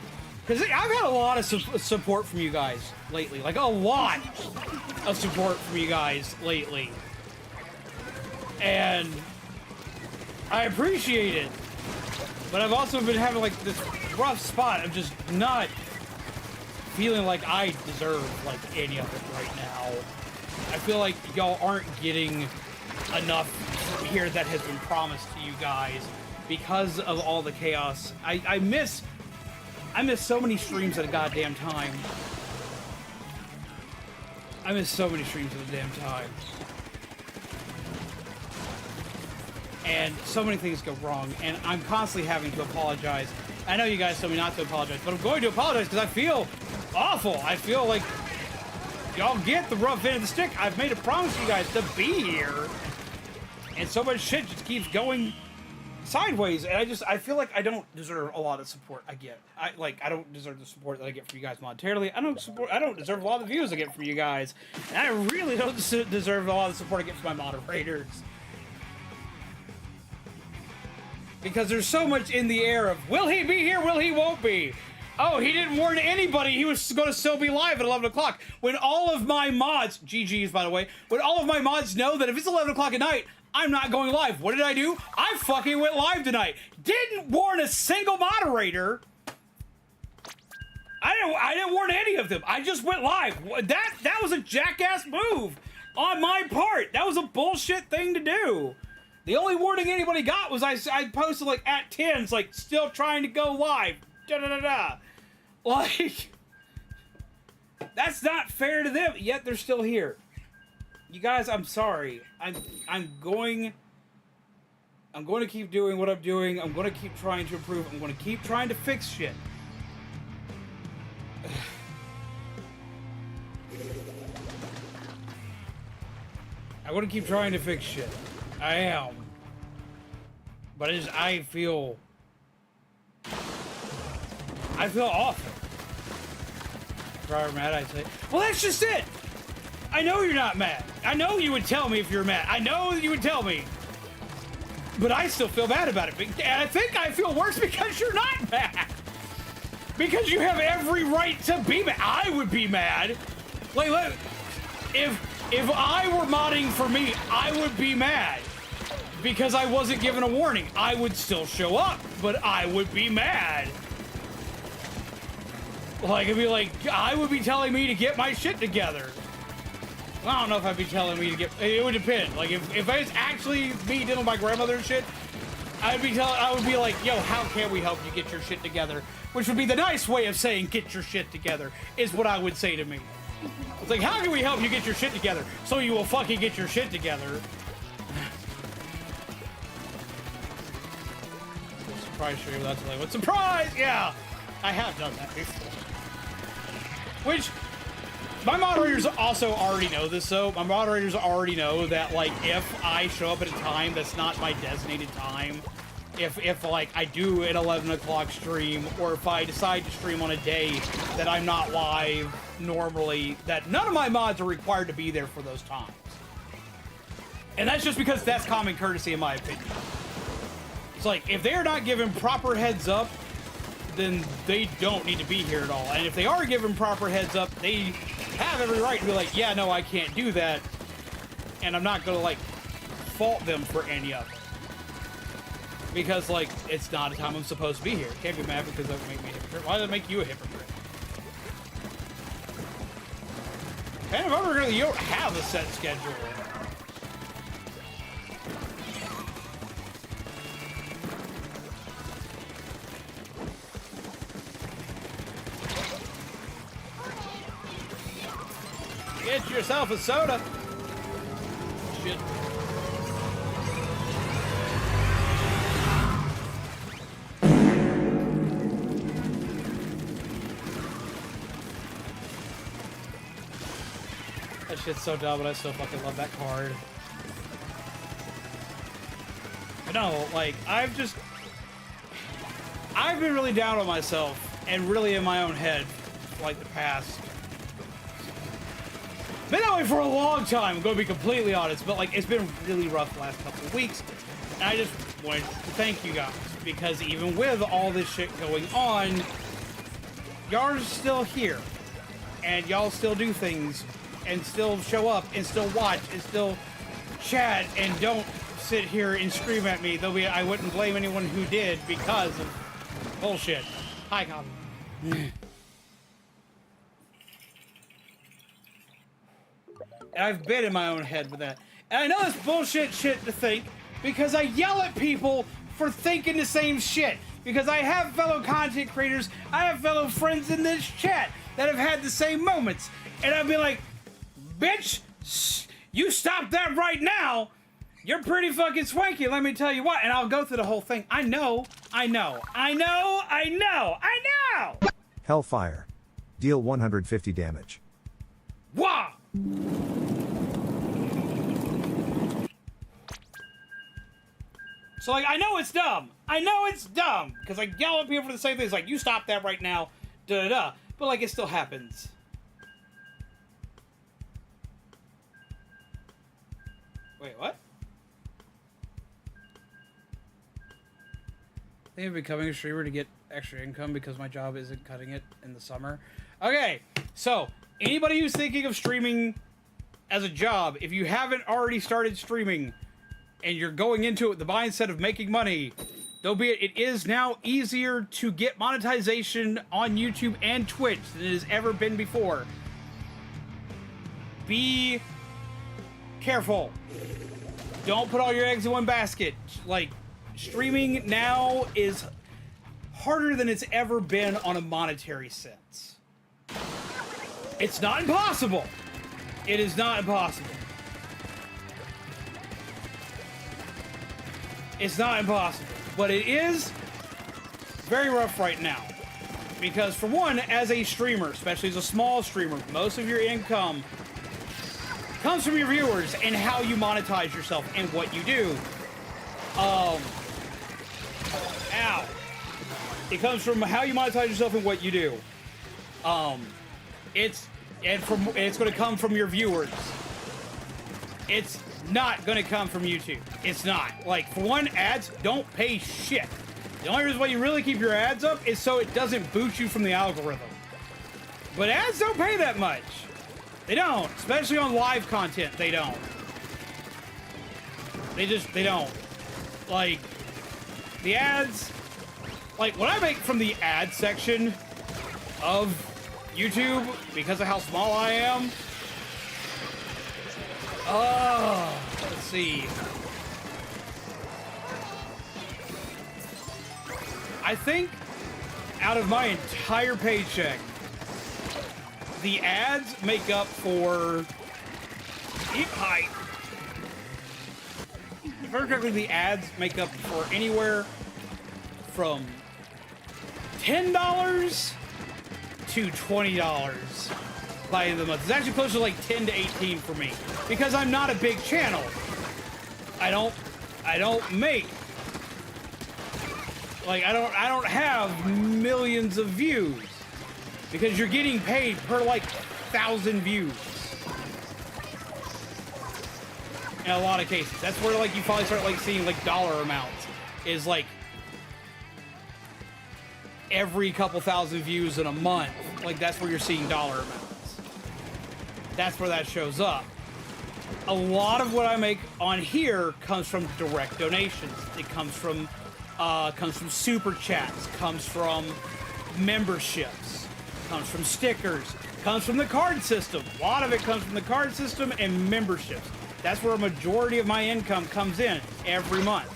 Because I've had a lot of support from you guys lately. Like, a lot of support from you guys lately. And I appreciate it. But I've also been having, like, this rough spot of just not feeling like I deserve, like, any of it right now. I feel like y'all aren't getting enough here that has been promised to you guys because of all the chaos. I miss so many streams at a goddamn time. I miss so many streams at a damn time. And so many things go wrong, and I'm constantly having to apologize. I know you guys told me not to apologize, but I'm going to apologize because I feel awful. I feel like y'all get the rough end of the stick. I've made a promise to you guys to be here, and so much shit just keeps going sideways, and I feel like I don't deserve a lot of support I get. I don't deserve the support that I get from you guys monetarily. I don't deserve a lot of the views I get from you guys, and I really don't deserve a lot of the support I get from my moderators. Because there's so much in the air of, will he be here, will he won't be? Oh, he didn't warn anybody he was going to still be live at 11 o'clock. When all of my mods, GG's by the way, when all of my mods know that if it's 11 o'clock at night, I'm not going live. What did I do? I fucking went live tonight. Didn't warn a single moderator. I didn't warn any of them. I just went live. That was a jackass move on my part. That was a bullshit thing to do. The only warning anybody got was I posted like at 10, it's like still trying to go live. Da-da-da-da. Like, that's not fair to them, yet they're still here. You guys, I'm sorry. I'm going to keep doing what I'm doing. I'm going to keep trying to improve. I'm going to keep trying to fix shit. I want to keep trying to fix shit. I am. But I feel awful. If mad, I'd say, well, that's just it. I know you're not mad. I know you would tell me if you're mad. I know you would tell me. But I still feel bad about it. And I think I feel worse because you're not mad. Because you have every right to be mad. I would be mad. Like, if If I were modding for me, I would be mad because I wasn't given a warning. I would still show up, but I would be mad. Like, it'd be like, I would be telling me to get my shit together. I don't know if I'd be telling me to get, it would depend. Like, if it's actually me dealing with my grandmother and shit, I would be like, yo, how can we help you get your shit together? Which would be the nice way of saying get your shit together, is what I would say to me. It's like, how can we help you get your shit together? So you will fucking get your shit together. Surprise stream, that's like, what surprise? Yeah, I have done that before. Which, my moderators also already know this, though. My moderators already know that, like, if I show up at a time that's not my designated time, if like, I do an 11 o'clock stream, or if I decide to stream on a day that I'm not live normally, that none of my mods are required to be there for those times. And that's just because that's common courtesy, in my opinion. It's like, if they're not given proper heads up, then they don't need to be here at all. And if they are given proper heads up, they have every right to be like, yeah, no, I can't do that. And I'm not gonna, like, fault them for any of it. Because, like, it's not a time I'm supposed to be here. Can't be mad because that would make me a hypocrite. Why does it make you a hypocrite? And if I'm really, you don't have a set schedule. Get yourself a soda. Shit. That shit's so dumb, but I still fucking love that card. But no, like, I've been really down on myself and really in my own head for, like, the past. Been that way for a long time, I'm gonna be completely honest, but, like, it's been really rough the last couple of weeks. And I just wanted to thank you guys, because even with all this shit going on, y'all are still here. And y'all still do things, and still show up, and still watch, and still chat, and don't sit here and scream at me. Though I wouldn't blame anyone who did because of bullshit. Hi, Colin. And I've been in my own head with that. And I know it's bullshit shit to think, because I yell at people for thinking the same shit. Because I have fellow content creators, I have fellow friends in this chat that have had the same moments. And I'd be like, bitch, you stop that right now. You're pretty fucking swanky, let me tell you what. And I'll go through the whole thing. I know. Hellfire. Deal 150 damage. Wah! So, like, I know it's dumb. Because I yell at people for the same things. Like, you stop that right now. Da-da-da. But, like, it still happens. Wait, what? I think I'm becoming a streamer to get extra income because my job isn't cutting it in the summer. Okay, so, anybody who's thinking of streaming as a job, if you haven't already started streaming and you're going into it with the mindset of making money, though be it is now easier to get monetization on YouTube and Twitch than it has ever been before. Be careful. Don't put all your eggs in one basket. Like, streaming now is harder than it's ever been on a monetary sense. It's not impossible. It is not impossible. It's not impossible. But it is very rough right now. Because for one, as a streamer, especially as a small streamer, most of your income comes from your viewers and how you monetize yourself and what you do. Ow. It comes from how you monetize yourself and what you do. It's going to come from your viewers. It's not going to come from YouTube. It's not. Like, for one, ads don't pay shit. The only reason why you really keep your ads up is so it doesn't boot you from the algorithm. But ads don't pay that much. They don't, especially on live content. They don't. They don't. Like, the ads, like, what I make from the ad section of YouTube, because of how small I am, let's see. I think out of my entire paycheck, the ads make up for, if I remember correctly, the ads make up for anywhere from $10 to $20 by the month. It's actually closer to like 10 to 18 for me, because I'm not a big channel. I don't make, like, I don't have millions of views, because you're getting paid per like 1,000 views. In a lot of cases, that's where like you probably start like seeing like dollar amounts, is like every couple thousand views in a month. Like, that's where you're seeing dollar amounts. That's where that shows up. A lot of what I make on here comes from direct donations. It comes from super chats, comes from memberships, comes from stickers, comes from the card system. A lot of it comes from the card system and memberships. That's where a majority of my income comes in every month.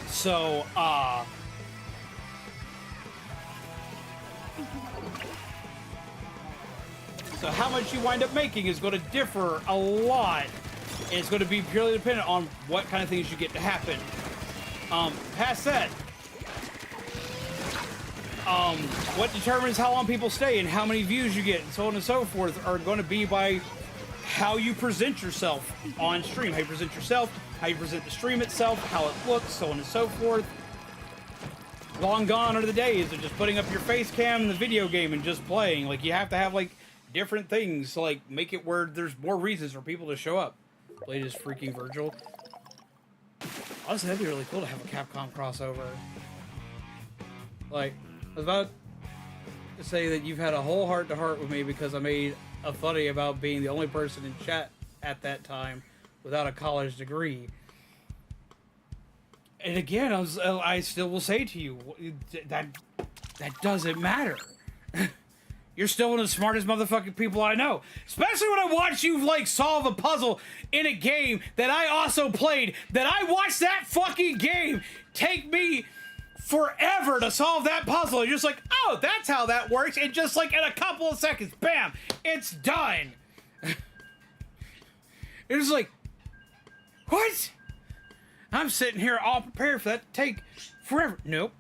So, so how much you wind up making is going to differ a lot. And it's going to be purely dependent on what kind of things you get to happen. Past that, what determines how long people stay and how many views you get and so on and so forth are going to be by how you present yourself on stream, how you present yourself, how you present the stream itself, how it looks, so on and so forth. Long gone are the days of just putting up your face cam in the video game and just playing. Like, you have to have like different things to like make it where there's more reasons for people to show up. Played as freaking Virgil. Honestly, that'd be really cool to have a Capcom crossover. Like, I was about to say that you've had a whole heart-to-heart with me because I made a funny about being the only person in chat at that time without a college degree. And again, I still will say to you, that doesn't matter. You're still one of the smartest motherfucking people I know. Especially when I watch you, like, solve a puzzle in a game that I also played, that I watched that fucking game take me forever to solve that puzzle. You're just like, oh, that's how that works. And just like in a couple of seconds, bam, it's done. It was like, what? I'm sitting here all prepared for that to take forever. Nope.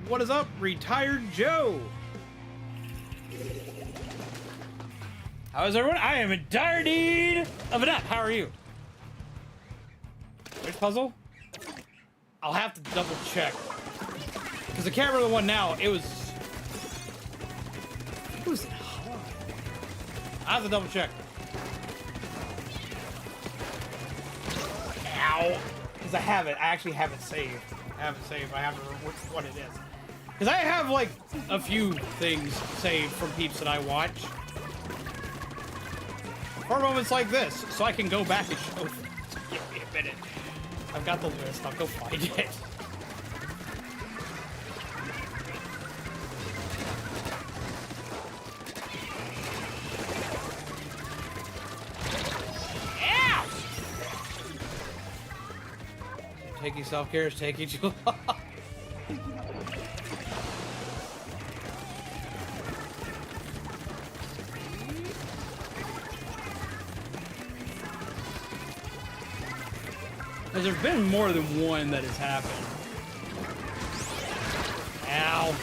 What is up, Retired Joe? How is everyone? I am in dire need of a nap. How are you? Which puzzle? I'll have to double check. Because I can't remember the one now. It was hard. I have to double check. Ow. Because I have it. I actually have it saved. I have to remember which one it is. Because I have, like, a few things saved from peeps that I watch. For moments like this, so I can go back and show them. Give me a minute. I've got the list. I'll go find it. Ow! Taking self-care is taking too long. Because there's been more than one that has happened. Ow.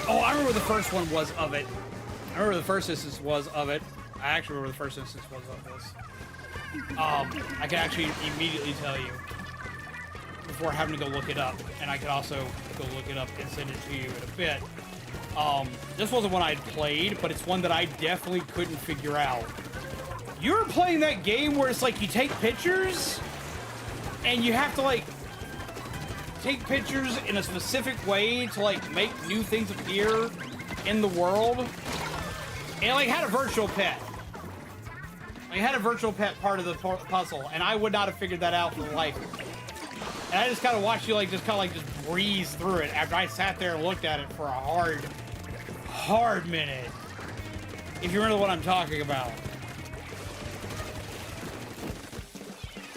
Oh, I remember the first one was of it. I remember the first instance was of it. I actually remember the first instance was of this. I can actually immediately tell you before having to go look it up. And I could also go look it up and send it to you in a bit. This wasn't one I'd played, but it's one that I definitely couldn't figure out. You're playing that game where it's like you take pictures and you have to like take pictures in a specific way to like make new things appear in the world. And it like had a virtual pet. Like, it had a virtual pet part of the puzzle, and I would not have figured that out for the life of me. And I just kind of watched you like just breeze through it after I sat there and looked at it for a hard minute. If you remember what I'm talking about.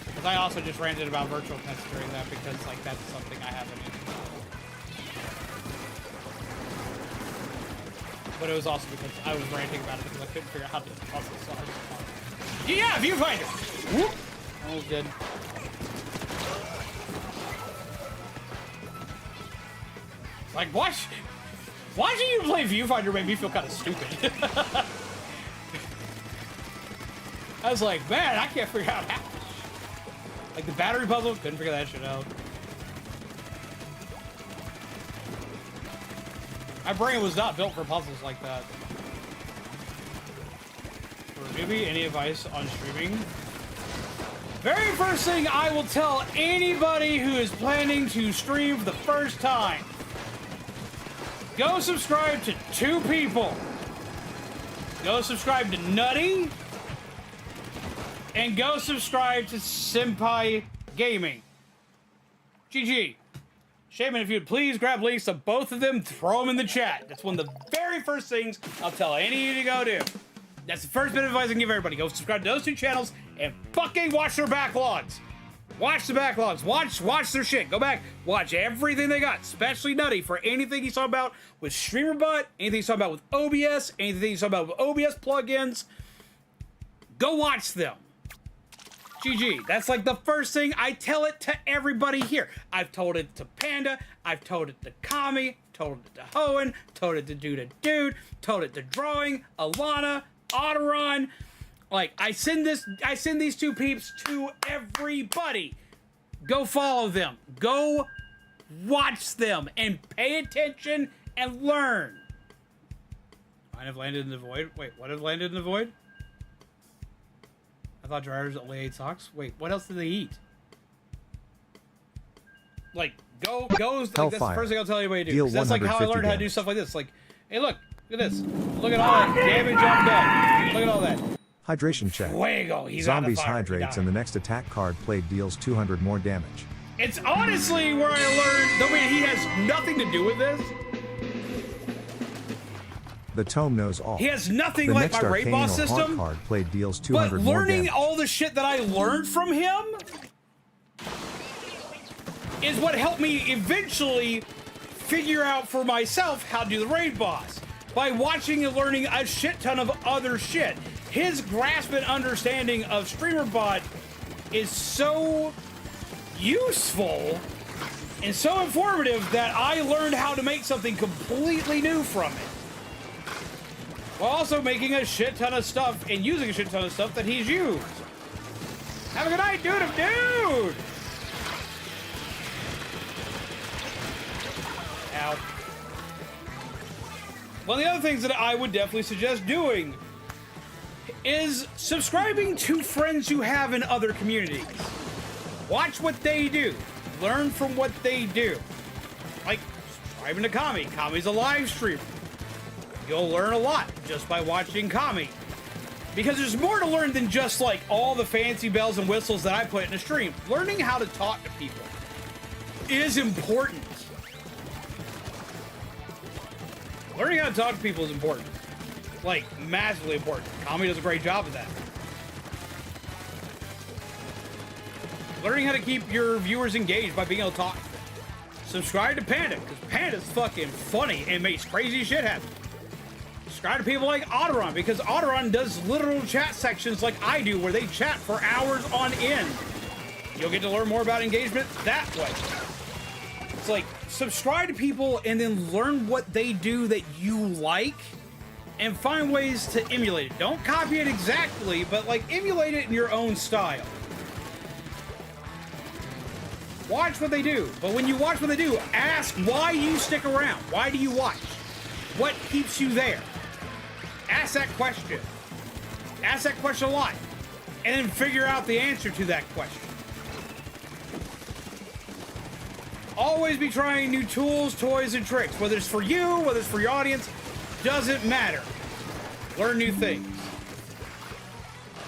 Because I also just ranted about virtual pets during that because like that's something I haven't even. But it was also because I was ranting about it because I couldn't figure out how to do the puzzle, so I just wanted. Yeah, viewfinder! Whoop! That was good. Like, watching you play viewfinder made me feel kind of stupid. I was like, man, I can't figure out how. Like the battery puzzle, couldn't figure that shit out. My brain was not built for puzzles like that. For a newbie, any advice on streaming? Very first thing I will tell anybody who is planning to stream for the first time. Go subscribe to 2 people. Go subscribe to Nutty. And go subscribe to Senpai Gaming. GG. Shaman, if you'd please grab links to both of them, throw them in the chat. That's one of the very first things I'll tell any of you to go do. That's the first bit of advice I can give everybody. Go subscribe to those 2 channels and fucking watch their backlogs. Watch the backlogs. Watch their shit. Go back, watch everything they got, especially Nutty for anything he's talking about with StreamerBot, anything he's talking about with OBS, anything he's talking about with OBS plugins. Go watch them. GG. That's like the first thing I tell it to everybody here. I've told it to Panda. I've told it to Kami. Told it to Hoenn. Told it to Dude. Told it to Drawing. Alanna. Aderan. Like, I send these 2 peeps to everybody. Go follow them. Go watch them and pay attention and learn. Might have landed in the void. Wait, what have landed in the void? I thought drivers only ate socks. Wait, what else did they eat? Like, go. Like, that's the first thing I'll tell anybody to do. That's like how I learned how to do stuff like this. Like, hey, look at this. Look at all that damage I've done. Look at all that. Hydration check. Fuego. He's Zombies on the fire. hydrates and the next attack card played deals 200 more damage. It's honestly where I learned, though he has nothing to do with this. The tome knows all. He has nothing the like next my raid arcane boss or haunt system. card played deals 200 But more learning damage. all the shit that I learned from him is what helped me eventually figure out for myself how to do the raid boss. By watching and learning a shit ton of other shit. His grasp and understanding of StreamerBot is so useful and so informative that I learned how to make something completely new from it. While also making a shit ton of stuff and using a shit ton of stuff that he's used. Have a good night, dude of dude! Ow. One of the other things that I would definitely suggest doing is subscribing to friends you have in other communities. Watch what they do. Learn from what they do. Like, subscribing to Kami. Kami's a live streamer. You'll learn a lot just by watching Kami. Because there's more to learn than just like all the fancy bells and whistles that I put in a stream. Learning how to talk to people is important. Learning how to talk to people is important. Like, massively important. Kami does a great job of that. Learning how to keep your viewers engaged by being able to talk to them. Subscribe to Panda, because Panda's fucking funny and makes crazy shit happen. Subscribe to people like Aderan, because Aderan does literal chat sections like I do, where they chat for hours on end. You'll get to learn more about engagement that way. It's like, subscribe to people and then learn what they do that you like and find ways to emulate it. Don't copy it exactly, but like emulate it in your own style. Watch what they do, but when you watch what they do, ask why you stick around. Why do you watch? What keeps you there? Ask that question. Ask that question a lot. and then figure out the answer to that question. Always be trying new tools, toys, and tricks. Whether it's for you, whether it's for your audience, doesn't matter. Learn new things.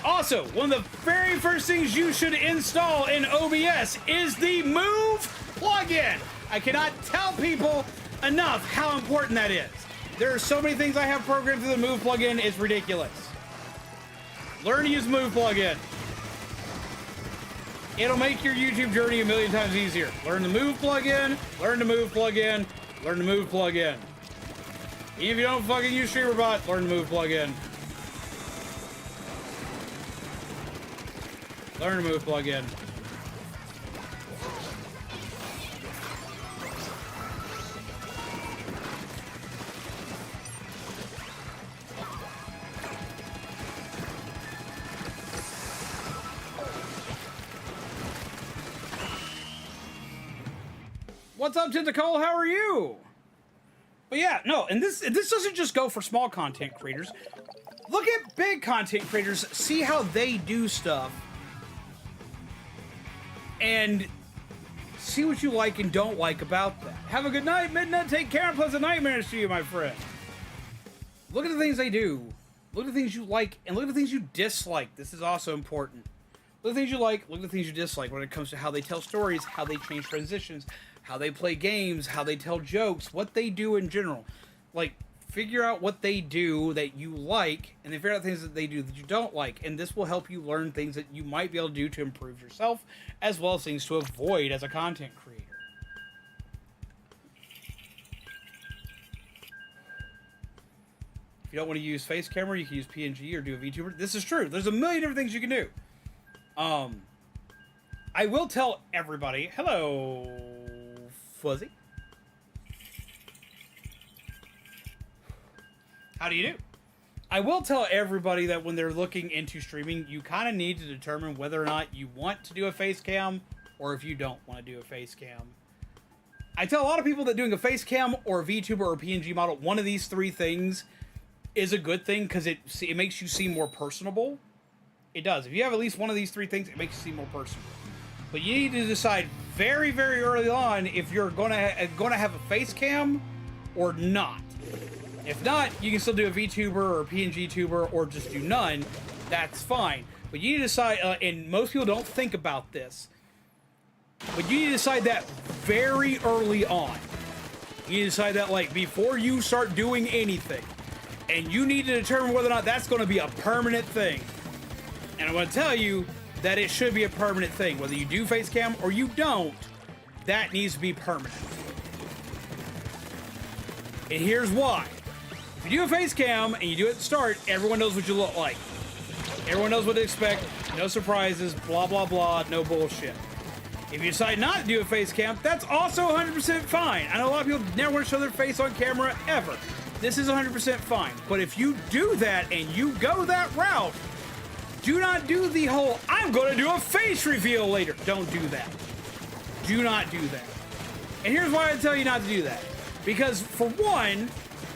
Also, one of the very first things you should install in OBS is the Move plugin. I cannot tell people enough how important that is. There are so many things I have programmed through the Move plugin, it's ridiculous. Learn to use Move plugin. It'll make your YouTube journey a million times easier. Learn the Move plugin, learn the Move plugin, learn the Move plugin. Even if you don't fucking use StreamerBot, learn the Move plugin. Learn the Move plugin. What's up, Tentacle? How are you? But yeah, no, and this doesn't just go for small content creators. Look at big content creators, see how they do stuff, and see what you like and don't like about that. Have a good night, Midnight. Take care and pleasant nightmares to you, my friend. Look at the things they do. Look at the things you like, and look at the things you dislike. This is also important. Look at the things you like, look at the things you dislike when it comes to how they tell stories, how they change transitions, how they play games, how they tell jokes, what they do in general. Like, figure out what they do that you like, and then figure out things that they do that you don't like. And this will help you learn things that you might be able to do to improve yourself, as well as things to avoid as a content creator. If you don't want to use face camera, you can use PNG or do a VTuber. This is true. There's a million different things you can do. I will tell everybody, hello, Fuzzy. How do you do? I will tell everybody that when they're looking into streaming, you kind of need to determine whether or not you want to do a face cam or if you don't want to do a face cam. I tell a lot of people that doing a face cam or a VTuber or a PNG model, one of these three things is a good thing because it makes you seem more personable. It does. If you have at least one of these three things, it makes you seem more personable. But you need to decide very, very early on if you're gonna have a face cam or not. If not, you can still do a VTuber or a PNG tuber or just do none. That's fine. But you need to decide, and most people don't think about this, but you need to decide that very early on. You need to decide that, like, before you start doing anything. And you need to determine whether or not that's going to be a permanent thing. And I'm going to tell you that it should be a permanent thing. Whether you do face cam or you don't, that needs to be permanent. And here's why. If you do a face cam and you do it at the start, everyone knows what you look like. Everyone knows what to expect. No surprises, blah, blah, blah, no bullshit. If you decide not to do a face cam, that's also 100% fine. I know a lot of people never want to show their face on camera, ever. This is 100% fine. But if you do that and you go that route, do not do the whole, I'm going to do a face reveal later. Don't do that. Do not do that. And here's why I tell you not to do that. Because, for one,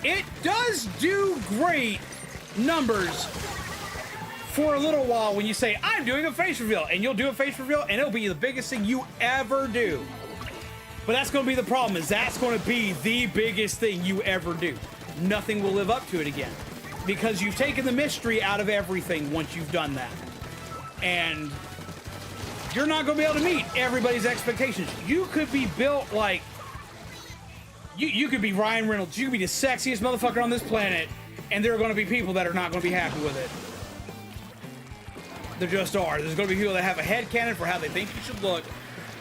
it does do great numbers for a little while when you say, I'm doing a face reveal. And you'll do a face reveal, and it'll be the biggest thing you ever do. But that's going to be the problem, is that's going to be the biggest thing you ever do. Nothing will live up to it again. Because you've taken the mystery out of everything once you've done that. And you're not going to be able to meet everybody's expectations. You could be built like... You could be Ryan Reynolds. You could be the sexiest motherfucker on this planet. And there are going to be people that are not going to be happy with it. There just are. There's going to be people that have a headcanon for how they think you should look.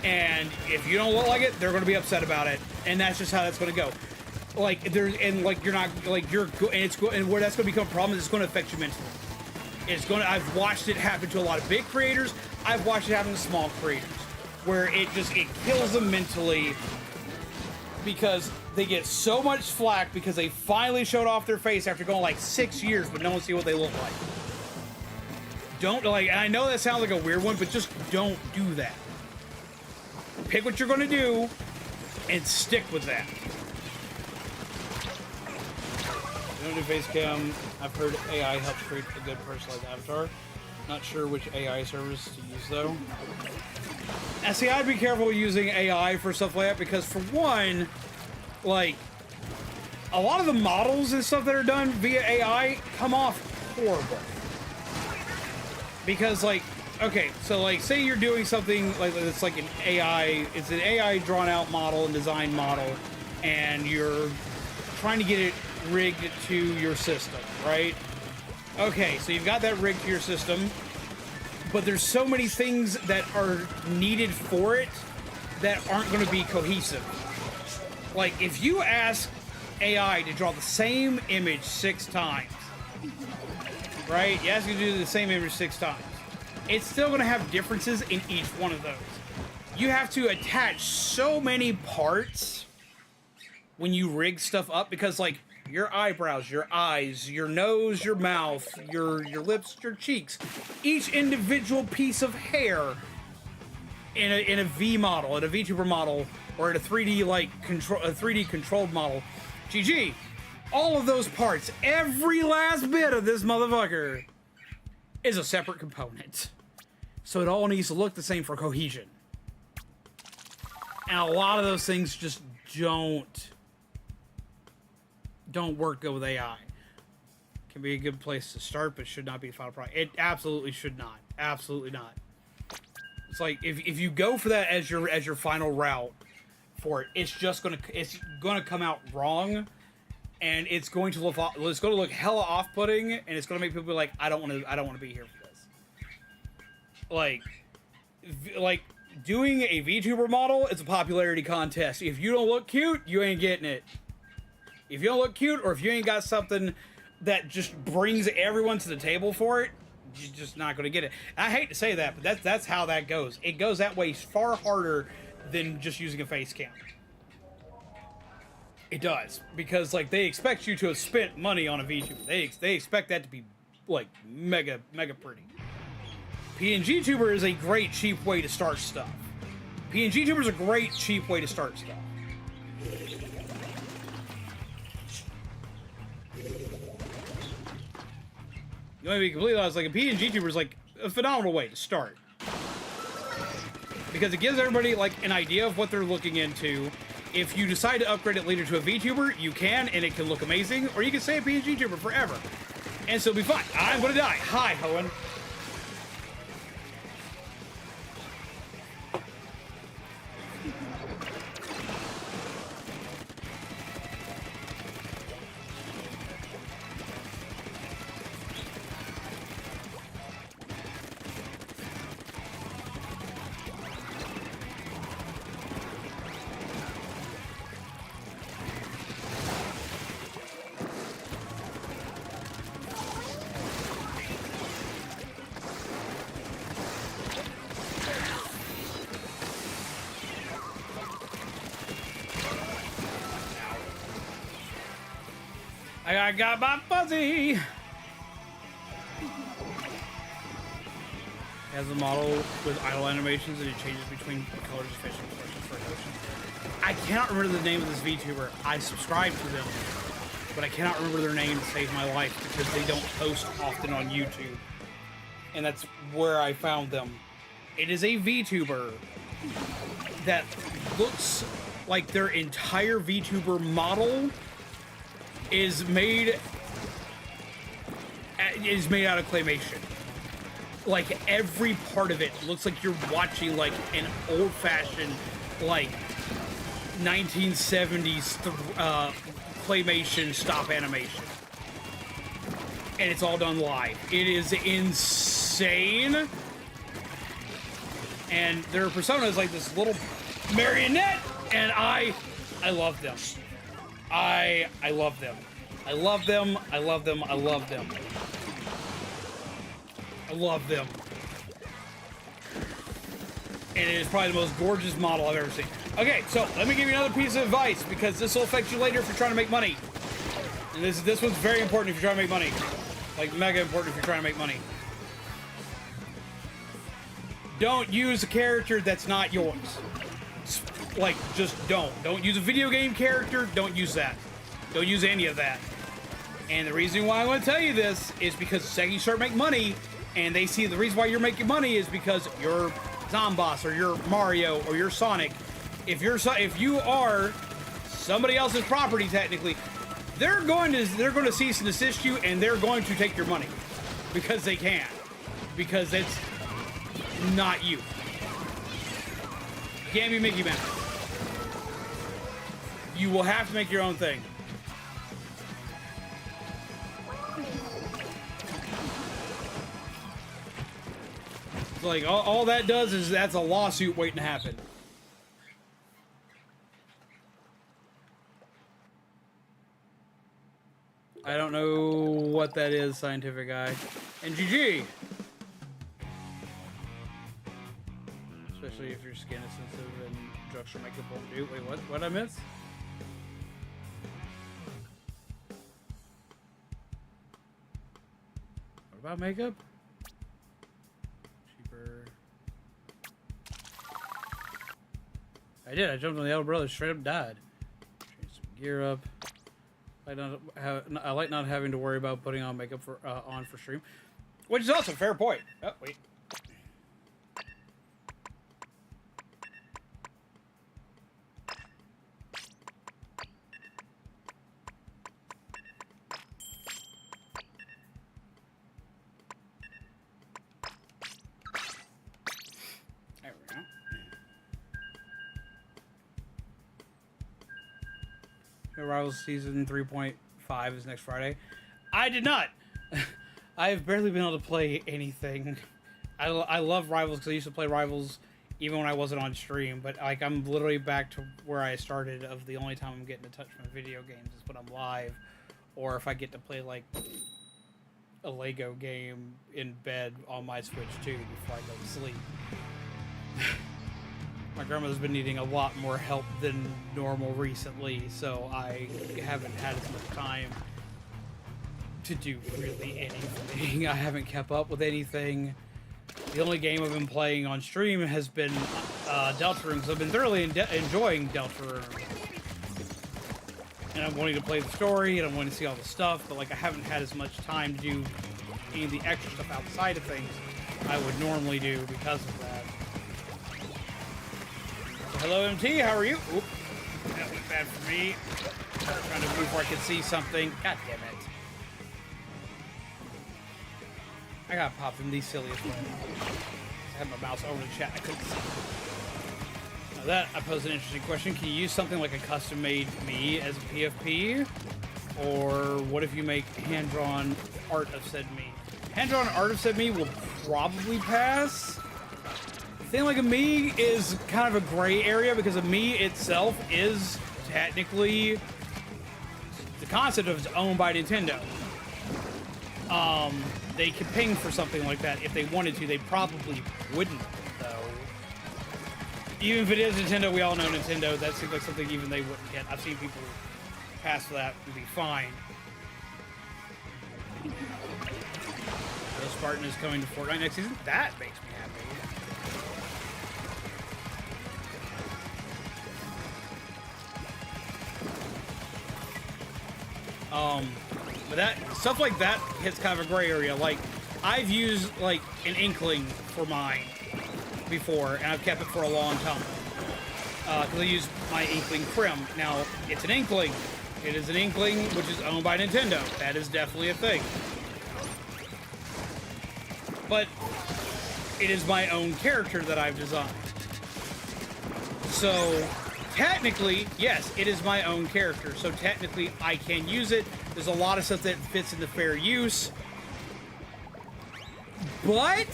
And if you don't look like it, they're going to be upset about it. And that's just how that's going to go. Like, there's, and like, you're not, like, you're, and it's, and where that's going to become a problem is it's going to affect you mentally. It's going to, I've watched it happen to a lot of big creators. I've watched it happen to small creators. Where it kills them mentally. Because they get so much flack because they finally showed off their face after going like 6 years, but no one see what they look like. Don't, like, and I know that sounds like a weird one, but just don't do that. Pick what you're going to do and stick with that. You don't do face cam. I've heard AI helps create a good personalized avatar. Not sure which AI service to use though. And see, I'd be careful using AI for stuff like that because, for one, like, a lot of the models and stuff that are done via AI come off horrible. Because, like, okay, so, like, say you're doing something like it's like an AI, it's an AI drawn out model and design model, and you're trying to get it rigged to your system, right? Okay, so you've got that rigged to your system, but there's so many things that are needed for it that aren't going to be cohesive. Like, if you ask AI to draw the same image 6 times, right? You ask it to do the same image 6 times. It's still going to have differences in each one of those. You have to attach so many parts when you rig stuff up because, like, your eyebrows, your eyes, your nose, your mouth, your lips, your cheeks, each individual piece of hair in a V model, in a VTuber model, or in a 3D a 3D controlled model, GG. All of those parts, every last bit of this motherfucker is a separate component. So it all needs to look the same for cohesion. And a lot of those things just don't work good with AI. Can be a good place to start, but should not be the final product. It absolutely should not. Absolutely not. It's like if you go for that as your final route for it, it's gonna come out wrong, and it's going to look hella off-putting, and it's gonna make people be like, I don't want to be here for this. Like doing a VTuber model is a popularity contest. If you don't look cute, you ain't getting it. If you don't look cute, or if you ain't got something that just brings everyone to the table for it, you're just not going to get it. I hate to say that, but that's how that goes. It goes that way far harder than just using a face cam. It does, because like they expect you to have spent money on a VTuber. They expect that to be like mega pretty. PNG Tuber is a great cheap way to start stuff. PNG Tuber is a great cheap way to start stuff. You want to be completely honest, like a PNG Tuber is like a phenomenal way to start. Because it gives everybody like an idea of what they're looking into. If you decide to upgrade it later to a VTuber, you can, and it can look amazing. Or you can stay a PNG Tuber forever. And still be fine. I'm gonna die. Hi, Hoenn. I got my fuzzy. Has a model with idle animations and it changes between colors, fish, and expressions for emotion. I cannot remember the name of this VTuber. I subscribe to them, but I cannot remember their name to save my life because they don't post often on YouTube. And that's where I found them. It is a VTuber that looks like their entire VTuber model is made out of claymation. Like every part of it looks like you're watching like an old-fashioned like 1970s claymation stop animation, and it's all done live. It is insane, and their persona is like this little marionette, and I love them. I love them. I love them. I love them. I love them. I love them. And it is probably the most gorgeous model I've ever seen. Okay, so let me give you another piece of advice because this will affect you later if you're trying to make money. And this one's very important if you're trying to make money. Like mega important if you're trying to make money. Don't use a character that's not yours. Like, just don't. Don't use a video game character. Don't use that. Don't use any of that. And the reason why I want to tell you this is because the second you start making money, and they see the reason why you're making money is because you're Zomboss or you're Mario or you're Sonic. If you are somebody else's property, technically, they're going to cease and desist you, and they're going to take your money because they can, because it's not you. You can't be Mickey Mouse. You will have to make your own thing. It's like all that does is that's a lawsuit waiting to happen. I don't know what that is, scientific guy. And GG. Especially if your skin is sensitive and drugstore makeup won't do. Wait, what? What'd I miss? What about makeup? Cheaper. I did. I jumped on the Elder Brothers, straight up died. Change some gear up. I like not having to worry about putting on makeup on for stream, which is also a fair point. Oh wait. There we go. Rivals Season 3.5 is next Friday. I did not. I've barely been able to play anything. I love Rivals because I used to play Rivals even when I wasn't on stream, but like I'm literally back to where I started. Of the only time I'm getting to touch my video games is when I'm live, or if I get to play like a Lego game in bed on my Switch 2 before I go to sleep. My grandmother's been needing a lot more help than normal recently, so I haven't had as much time to do really anything. I haven't kept up with anything. The only game I've been playing on stream has been Deltarune, because I've been thoroughly enjoying Deltarune. And I'm wanting to play the story, and I'm wanting to see all the stuff, but like I haven't had as much time to do any of the extra stuff outside of things I would normally do because of that. Hello, MT. How are you? Oop. That was bad for me. Trying to move where I could see something. God damn it. I got popped in the silliest way. I had my mouse over the chat. I couldn't see. Now that, I pose an interesting question. Can you use something like a custom-made me as a PFP? Or what if you make hand-drawn art of said me? Hand-drawn art of said me will probably pass. Thing like a me is kind of a gray area because a me itself is technically the concept of it's owned by Nintendo. They could ping for something like that if they wanted to. They probably wouldn't, though. Even if it is Nintendo, we all know Nintendo. That seems like something even they wouldn't get. I've seen people pass for that and be fine. The Spartan is coming to Fortnite next season. That makes me happy. But that stuff like that hits kind of a gray area. Like, I've used like an Inkling for mine before, and I've kept it for a long time. Because I use my Inkling Prim. Now, it's an Inkling. It is an Inkling which is owned by Nintendo. That is definitely a thing. But it is my own character that I've designed. So technically, yes, it is my own character. So technically, I can use it. There's a lot of stuff that fits into fair use. But,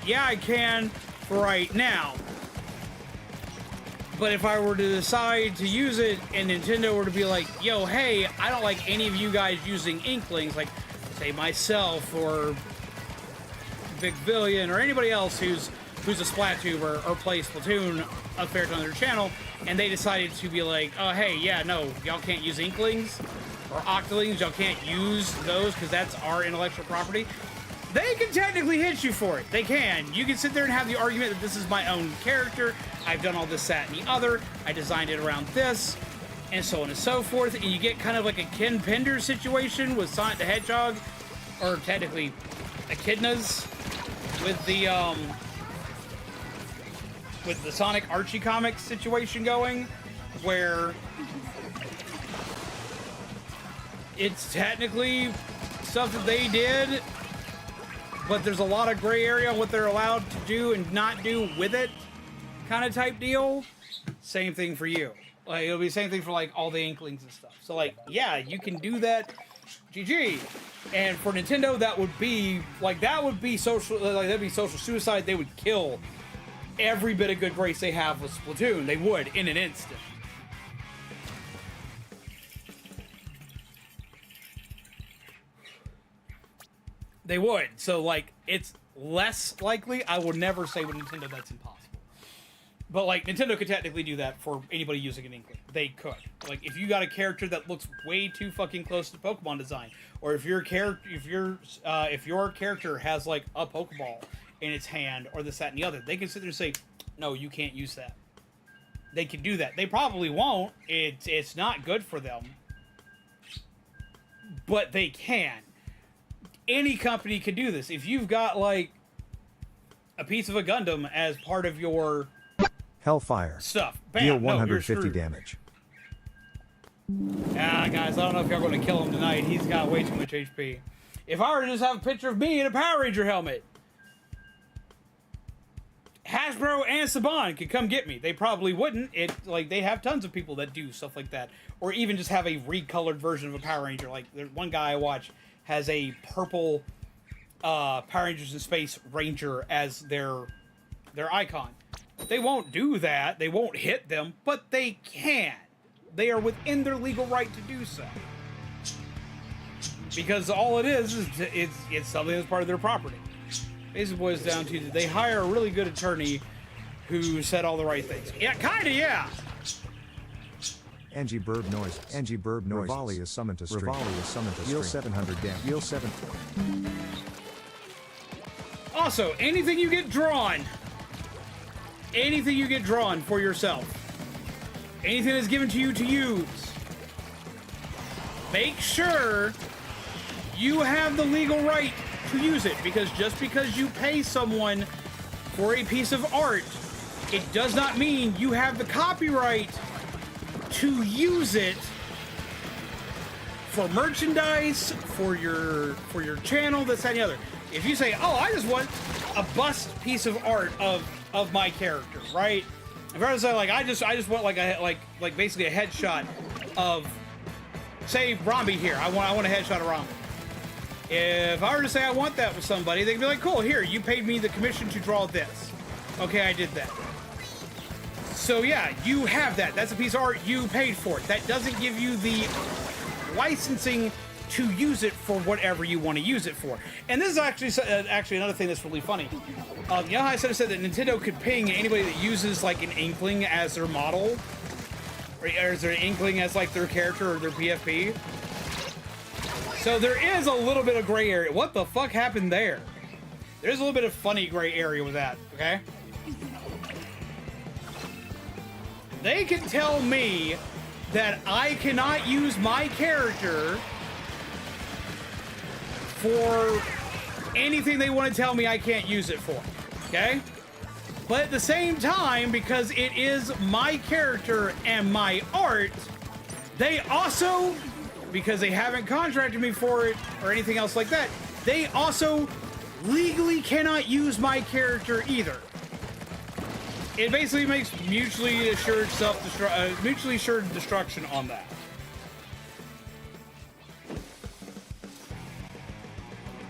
yeah, I can for right now. But if I were to decide to use it and Nintendo were to be like, yo, hey, I don't like any of you guys using Inklings, like, say, myself or Vic Villian or anybody else who's a Splatuber or plays Splatoon a fair ton on their channel, and they decided to be like, oh, hey, yeah, no, y'all can't use Inklings or Octolings, y'all can't use those because that's our intellectual property, they can technically hit you for it. They can. You can sit there and have the argument that this is my own character, I've done all this, that, and the other, I designed it around this, and so on and so forth, and you get kind of like a Ken Pender situation with Sonic the Hedgehog, or technically echidnas with the Sonic Archie comics situation going, where it's technically stuff that they did, but there's a lot of gray area on what they're allowed to do and not do with it, kind of type deal. Same thing for you. Like, it'll be the same thing for like all the Inklings and stuff. So like, yeah, you can do that. GG. And for Nintendo, that would be social, like that'd be social suicide. They would kill every bit of good grace they have with Splatoon. They would in an instant. They would. So like, it's less likely. I would never say with Nintendo that's impossible. But like, Nintendo could technically do that for anybody using an Inkling. They could. Like, if you got a character that looks way too fucking close to Pokemon design, or if your character has like a Pokeball in its hand, or this, that, and the other, they can sit there and say, no, you can't use that. They can do that. They probably won't. It's not good for them. But they can. Any company can do this. If you've got like a piece of a Gundam as part of your Hellfire. Stuff. Bam. Deal No, 150 damage. Yeah, guys, I don't know if y'all going to kill him tonight. He's got way too much HP. If I were to just have a picture of me in a Power Ranger helmet, Hasbro and Saban could come get me. They probably wouldn't. They have tons of people that do stuff like that. Or even just have a recolored version of a Power Ranger. Like, there's one guy I watch has a purple Power Rangers in Space Ranger as their icon. They won't do that. They won't hit them, but they can. They are within their legal right to do so. Because all it is it's something that's part of their property. Basically boils down to, did they hire a really good attorney who said all the right things? Yeah, kinda, yeah. Angie Burb Noise. Angie Burb Noise. Rivali is summoned to stream. Rivali is summoned to stream. Deal 700 damage. Deal 7. Also, anything you get drawn for yourself, anything that's given to you to use, make sure you have the legal right to use it, because just because you pay someone for a piece of art, it does not mean you have the copyright to use it for merchandise, for your channel, this, that, and the other. If you say, oh, I just want a bust piece of art of my character, right? If I was to say, like, I just want like basically a headshot of, say, Romby here. I want a headshot of Romby. If I were to say I want that with somebody, they'd be like, cool, here, you paid me the commission to draw this. Okay, I did that. So yeah, you have that. That's a piece of art, you paid for it. That doesn't give you the licensing to use it for whatever you want to use it for. And this is actually another thing that's really funny. You know how I said that Nintendo could ping anybody that uses like an Inkling as their model? Or is there an Inkling as like their character or their PFP? So there is a little bit of gray area. What the fuck happened there? There's a little bit of funny gray area with that, okay? They can tell me that I cannot use my character for anything they want to tell me I can't use it for, okay? But at the same time, because it is my character and my art, they also, because they haven't contracted me for it or anything else like that, they also legally cannot use my character either. It basically makes mutually assured destruction on that.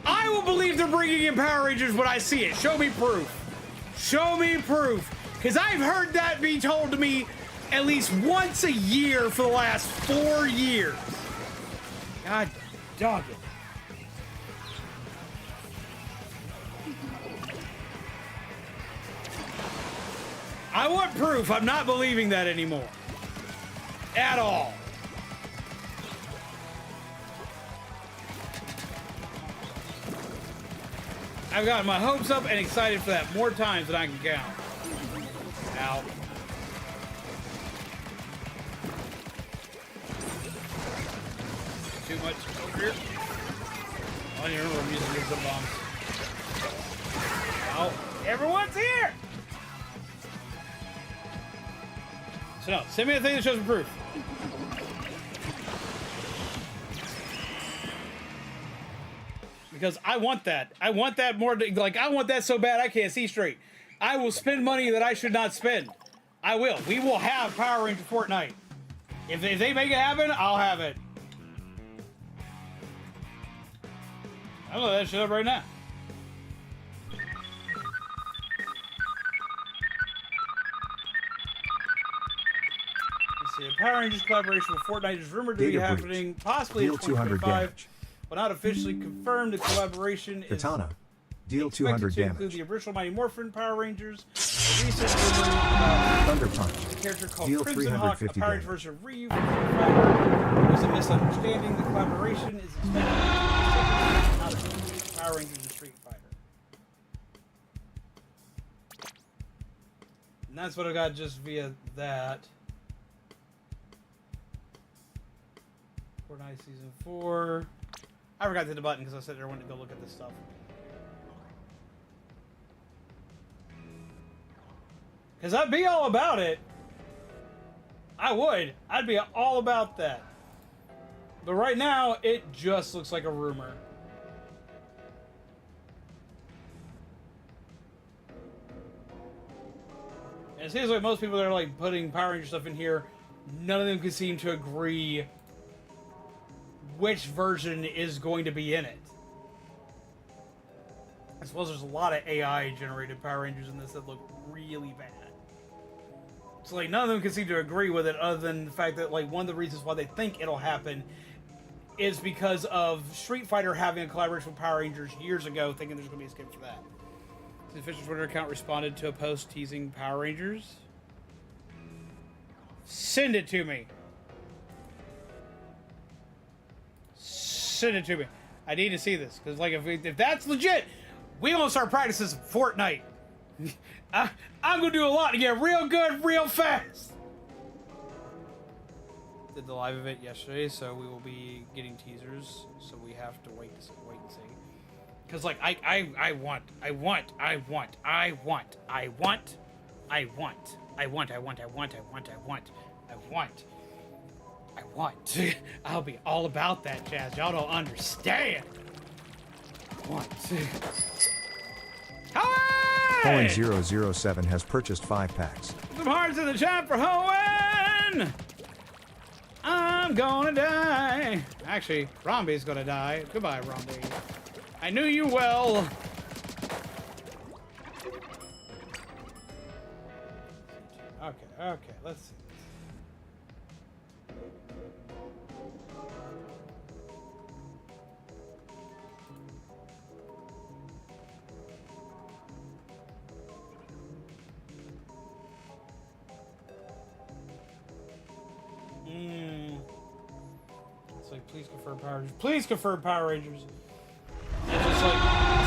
I will believe they're bringing in Power Rangers when I see it. Show me proof. Show me proof. Because I've heard that be told to me at least once a year for the last 4 years. God dog it. I want proof. I'm not believing that anymore. At all. I've gotten my hopes up and excited for that more times than I can count. Ow. Too much over here. I don't even remember I'm using these bombs. Oh, everyone's here! So no, send me a thing that shows me proof. Because I want that. I want that more, like, I want that so bad I can't see straight. I will spend money that I should not spend. I will. We will have Power Ranger Fortnite. If they make it happen, I'll have it. I'll load that shit up right now. Let's see. A Power Rangers collaboration with Fortnite is rumored to be happening possibly in 2025. But not officially confirmed, the collaboration is Katana. Deal 200 to include damage. the original Mighty Morphin Power Rangers, a recent rumor Thunder Punch. a character called Deal Crimson Hawk, a 350 Power Rangers damage. version of Ryu from Street Fighter. There's a misunderstanding. The collaboration is expected to be not Power Rangers and Street Fighter. And that's what I got just via that. Fortnite Season 4. I forgot to hit the button because I said I wanted to go look at this stuff. Because I'd be all about it. I would. I'd be all about that. But right now, it just looks like a rumor. And it seems like most people that are like putting Power Ranger stuff in here, none of them can seem to agree which version is going to be in it. I suppose there's a lot of AI generated Power Rangers in this that look really bad. So like none of them can seem to agree with it, other than the fact that like one of the reasons why they think it'll happen is because of Street Fighter having a collaboration with Power Rangers years ago, thinking there's going to be a skin for that. The official Twitter account responded to a post teasing Power Rangers. Send it to me. Send it to me. I need to see this because, like, if that's legit, we gonna start practicing some Fortnite. I'm gonna do a lot to get real good, real fast. Did the live event yesterday, so we will be getting teasers. So we have to wait and see. Because, like, I want. I'll be all about that, Chaz. Y'all don't understand. Coin 007 has purchased 5 packs. Some hearts in the chat for Hoenn! I'm gonna die. Actually, Romby's gonna die. Goodbye, Romby. I knew you well. Okay, let's see. It's like, please confirm Power Rangers. Please confirm Power Rangers. It's just like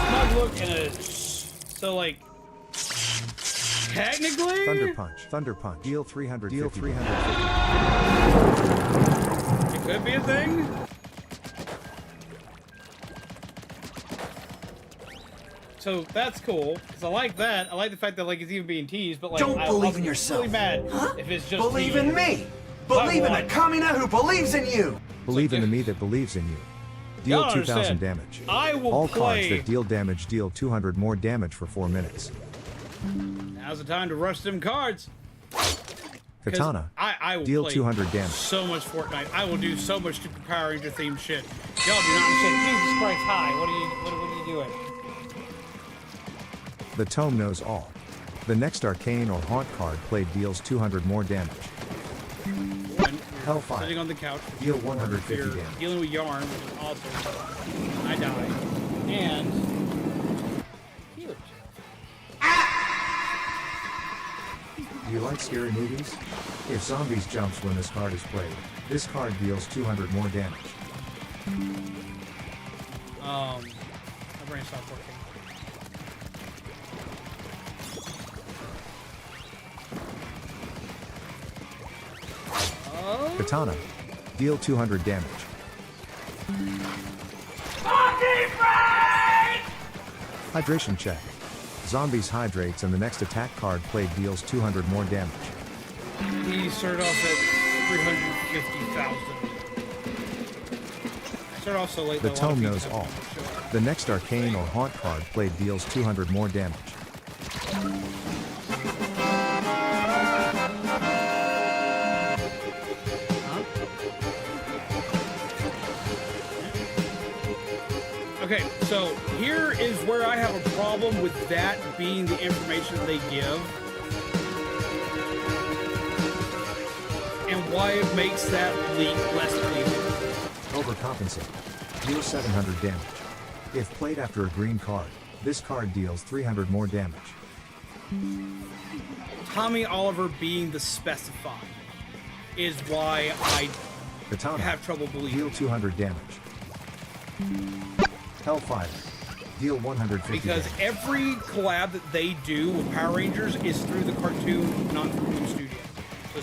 smug look and a so like technically Thunder Punch. Deal 300. Deal 350. it could be a thing. So that's cool because I like that. I like the fact that like it's even being teased, but like Don't believe in I'm yourself. really mad if it's just Believe teased. in me. Believe in a Kamina who believes in you. Believe in the me that believes in you. Deal Y'all 2,000 understand. damage. I will All cards play. that deal damage deal 200 more damage for 4 minutes. Now's the time to rush them cards. 'Cause Katana. I will Deal play 200 damage. so much Fortnite. I will do so much stupid Power Ranger themed shit. Y'all do not understand. Jesus Christ, hi. What are you doing? The tome knows all. The next arcane or haunt card played deals 200 more damage. One, Hellfire. sitting on the couch. Deal 150 You're damage. dealing with yarn, which is awesome. I die. And heal it. Do you like scary movies? If zombies jumps when this card is played, this card deals 200 more damage. My brain stopped working. Katana. Deal 200 damage. Hydration check. Zombies hydrates and the next attack card played deals 200 more damage. He started off at 350,000. Started off so late. The that a lot of tome people knows have all. to show up. The next arcane or haunt card played deals 200 more damage. Okay, so here is where I have a problem with that being the information that they give. And why it makes that leak less believable. Overcompensate. Deals 700 damage. If played after a green card, this card deals 300 more damage. Tommy Oliver being the specified is why I Katana. have trouble believing. Deal 200 damage. Hellfire. Deal 150 Because damage. every collab that they do with Power Rangers is through the cartoon, not through the studio. So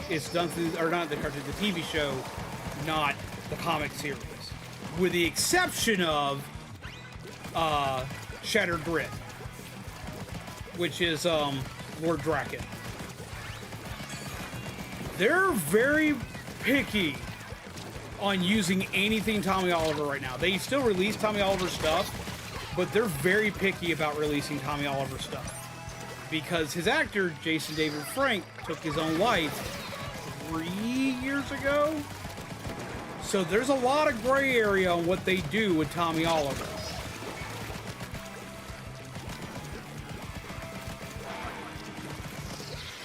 it's done through or not the cartoon, the TV show, not the comic series. With the exception of Shattered Grid, which is Lord Draken. They're very picky on using anything Tommy Oliver right now. They still release Tommy Oliver stuff, but they're very picky about releasing Tommy Oliver stuff. Because his actor, Jason David Frank, took his own life 3 years ago. So there's a lot of gray area on what they do with Tommy Oliver.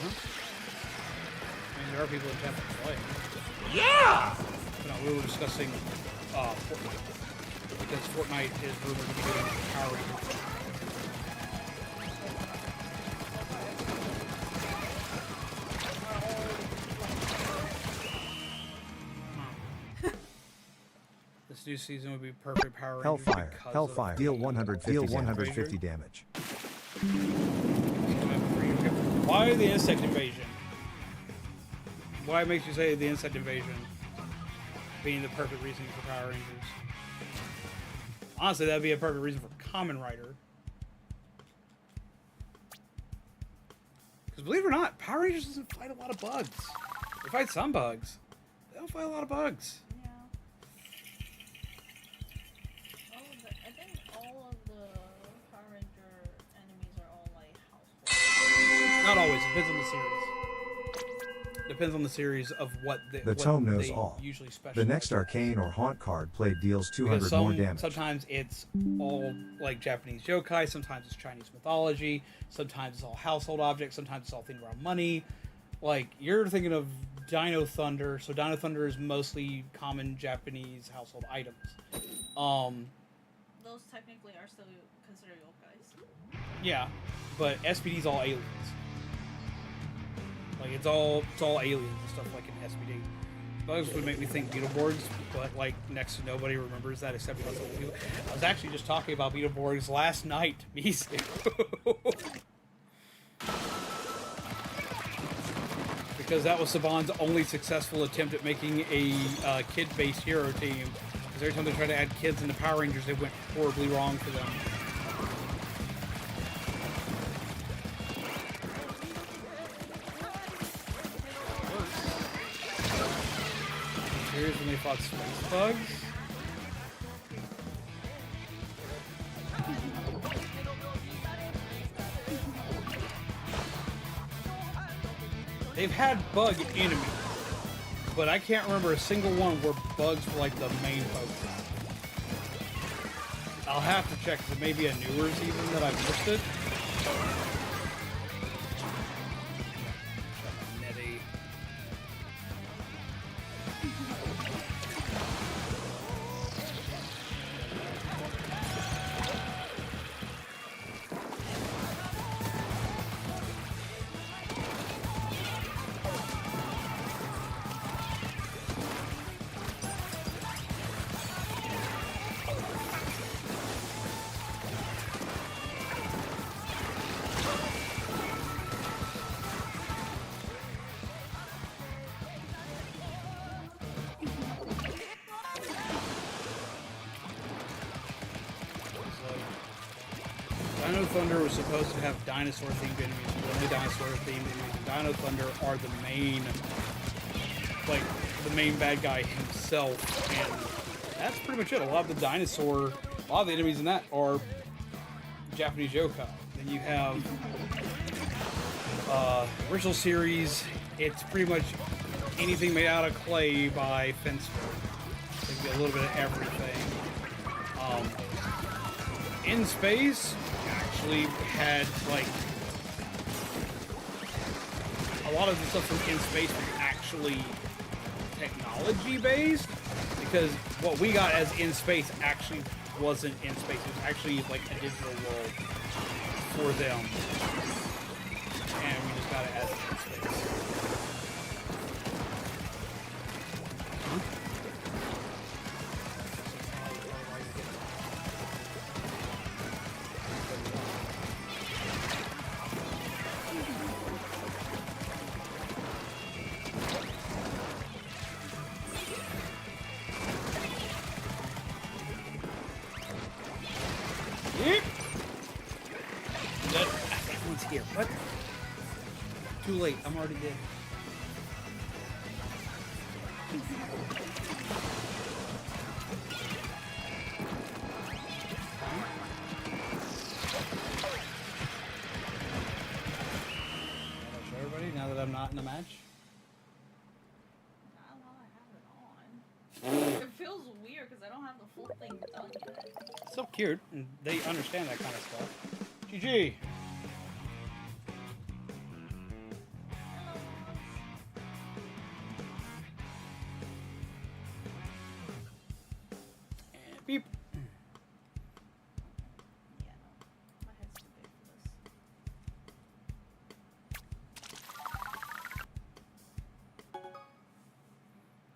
Huh? I mean, there are people in chat that play. Yeah! No, we were discussing Fortnite. Because Fortnite is rumored to be doing Power Rangers. This new season would be perfect Power Rangers. Hellfire. because Hellfire. of Deal 150 Deal 150 damage. Why the insect invasion? Why makes you say the insect invasion being the perfect reason for Power Rangers? Honestly, that'd be a perfect reason for Kamen Rider. Because believe it or not, Power Rangers doesn't fight a lot of bugs. They fight some bugs. They don't fight a lot of bugs. Yeah. I think all of the Power Ranger enemies are all like household. Not always. Depends on the series. Depends on the series of what The tome knows all. usually specialize. The next arcane or haunt card played deals 200 Because more damage. sometimes it's all like Japanese yokai, sometimes it's Chinese mythology, sometimes it's all household objects, sometimes it's all things around money. Like, you're thinking of Dino Thunder, so Dino Thunder is mostly common Japanese household items. Those technically are still considered yokais. Yeah, but SPD's all aliens. Like, it's all aliens and stuff like in SPD. Bugs would make me think Beetleborgs, but like next to nobody remembers that except for us other people. I was actually just talking about Beetleborgs last night, Misu. Because that was Saban's only successful attempt at making a kid-based hero team. Because every time they tried to add kids into Power Rangers, it went horribly wrong for them. Here's when they fought space bugs. They've had bug enemies, but I can't remember a single one where bugs were like the main focus. I'll have to check, because it may be a newer season that I've missed it. Nettie. Dino Thunder was supposed to have dinosaur-themed enemies, only dinosaur-themed enemies. And Dino Thunder are the main, like, the main bad guy himself, and that's pretty much it. A lot of the enemies in that are Japanese yokai. Then you have original series. It's pretty much anything made out of clay by Fencework. They get a little bit of everything. In space, actually had like a lot of the stuff from In Space was actually technology based, because what we got as In Space actually wasn't in space. It was actually like a digital world for them, and we just got it as In Space. Everyone's here. What? Too late. I'm already dead. Show everybody now that I'm not in the match. Not while I have it on. It feels weird because I don't have the full thing done yet. So cute, and they understand that kind of stuff. GG. And beep. Yeah, no. My head's too big for this.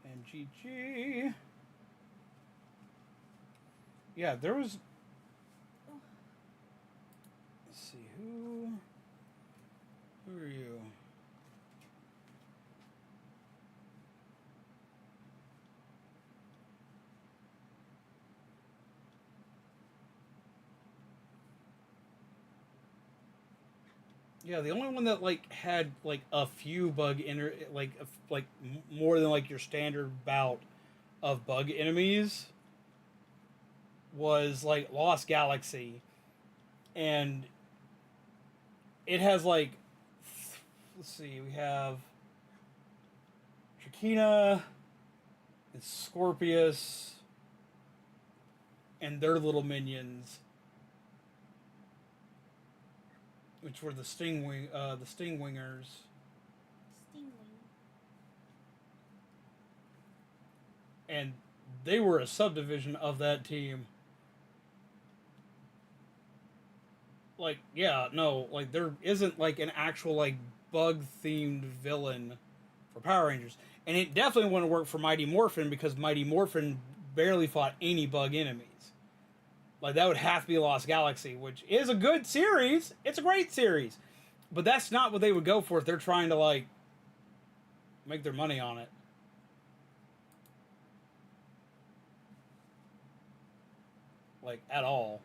And GG. Yeah, there was. Let's see, who are you? Yeah, the only one that like had like a few more than like your standard bout of bug enemies was like Lost Galaxy, and it has like let's see, we have Shakina and Scorpius and their little minions, which were the Stingwingers. Stingwing. And they were a subdivision of that team. Like, yeah, no, like there isn't like an actual like bug themed villain for Power Rangers. And it definitely wouldn't work for Mighty Morphin, because Mighty Morphin barely fought any bug enemies. Like, that would have to be Lost Galaxy, which is a good series. It's a great series. But that's not what they would go for if they're trying to, like, make their money on it. Like, at all.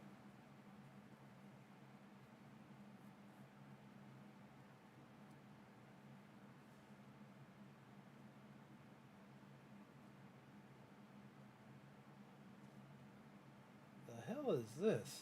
The hell is this?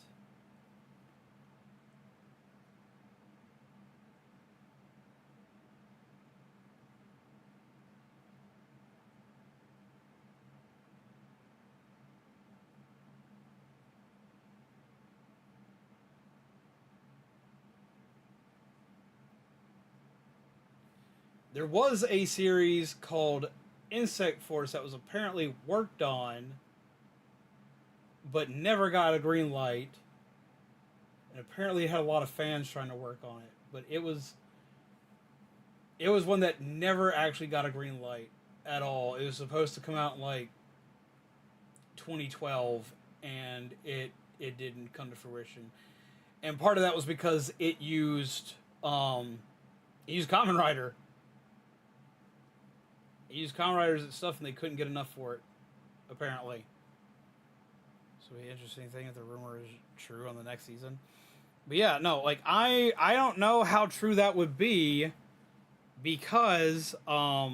There was a series called Insect Force that was apparently worked on, but never got a green light. And apparently it had a lot of fans trying to work on it. But it was one that never actually got a green light at all. It was supposed to come out in like 2012, and it didn't come to fruition. And part of that was because it used Kamen Rider. It used Kamen Riders and stuff, and they couldn't get enough for it, apparently. So the interesting thing if the rumor is true on the next season. But yeah, no, like I don't know how true that would be because I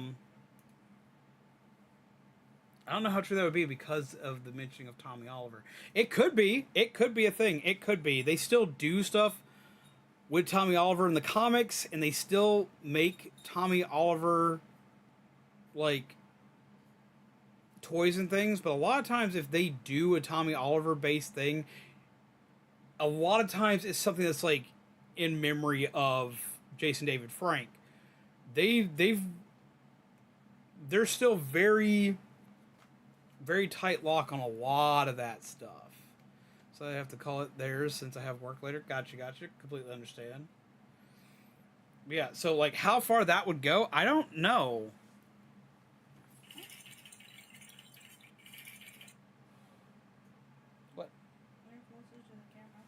don't know how true that would be because of the mentioning of Tommy Oliver. It could be. It could be a thing. It could be. They still do stuff with Tommy Oliver in the comics, and they still make Tommy Oliver, like, toys and things. But a lot of times, if they do a Tommy Oliver-based thing, a lot of times it's something that's, like, in memory of Jason David Frank. They're still very tight lock on a lot of that stuff. So I have to call it theirs since I have work later. Gotcha. Completely understand. But yeah, so like how far that would go, I don't know. What? You're closer to the camera.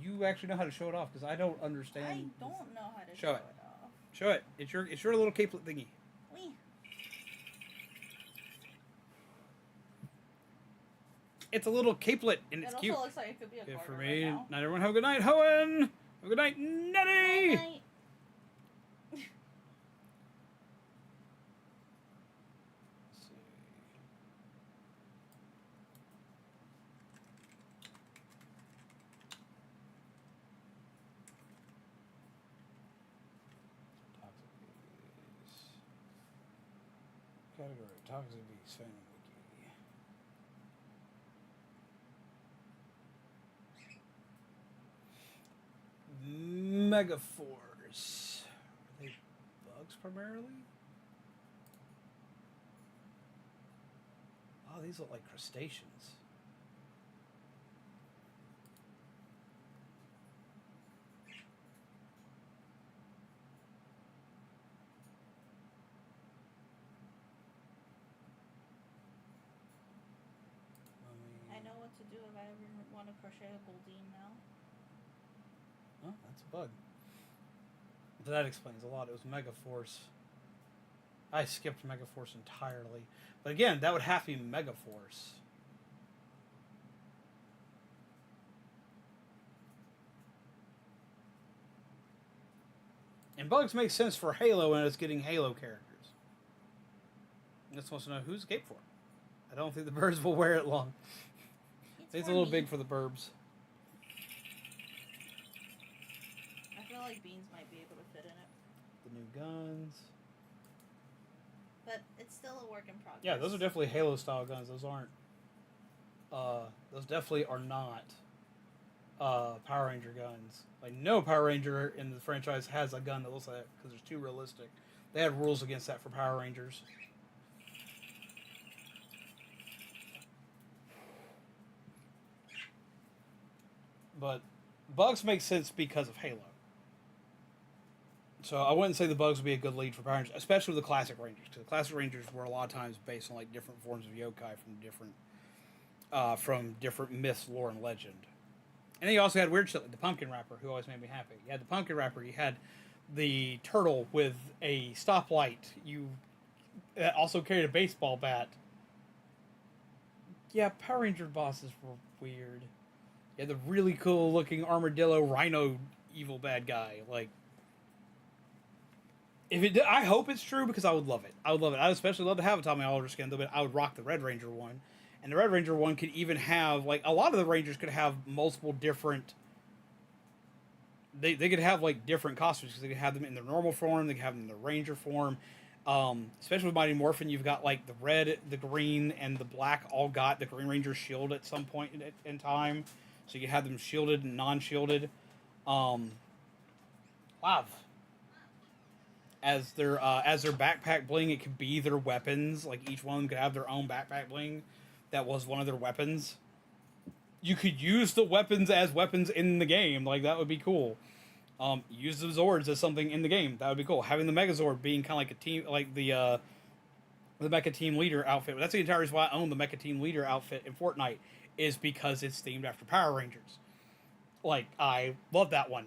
You actually know how to show it off because I don't understand. I don't know how to Show it. off. Show it. It's your little capelet thingy. Wee. It's a little capelet and it's It cute. also looks like it could be a Good for garter me. right now. Night everyone. Have a good night, Hoenn. Have a good night, Nettie. Night. Let's see. Toxic Bees. Category Toxic Bees Fan Wiki. Megaforce. Are they bugs primarily? Oh, these look like crustaceans. I know what to do if I ever want to crochet a Goldine now. Oh, that's a bug. So that explains a lot. It was Megaforce. I skipped Megaforce entirely. But again, that would have to be Megaforce. And bugs make sense for Halo when it's getting Halo characters. I just wants to know who's Cape for. I don't think the birds will wear it long. It's a little big for the burbs. I feel like Beans might be able to fit in it. The new guns. But it's still a work in progress. Yeah, those are definitely Halo style guns. Those aren't. Those definitely are not Power Ranger guns. Like no Power Ranger in the franchise has a gun that looks like that because it's too realistic. They have rules against that for Power Rangers. But bugs make sense because of Halo. So I wouldn't say the bugs would be a good lead for Power Rangers, especially with the classic Rangers. Because the classic Rangers were a lot of times based on like different forms of yokai from different myths, lore, and legend. And then you also had weird shit like the pumpkin rapper, who always made me happy. You had the pumpkin rapper. You had the turtle with a stoplight. You also carried a baseball bat. Yeah, Power Ranger bosses were weird. You had the really cool looking armadillo rhino evil bad guy. Like, if it, I hope it's true because I would love it. I would love it. I'd especially love to have a Tommy Oliver skin, though. But I would rock the Red Ranger one, and the Red Ranger one could even have like a lot of the Rangers could have multiple different. They could have like different costumes because they could have them in their normal form. They could have them in the Ranger form. Especially with Mighty Morphin, you've got like the red, the green, and the black all got the Green Ranger shield at some point in time. So you have them shielded and non-shielded. Wow. As their backpack bling, it could be their weapons. Like each one of them could have their own backpack bling that was one of their weapons. You could use the weapons as weapons in the game. Like that would be cool. Use the Zords as something in the game. That would be cool. Having the Megazord being kind of like a team, like the Mecha Team Leader outfit. That's the entire reason why I own the Mecha Team Leader outfit in Fortnite, is because it's themed after Power Rangers. Like, I love that one.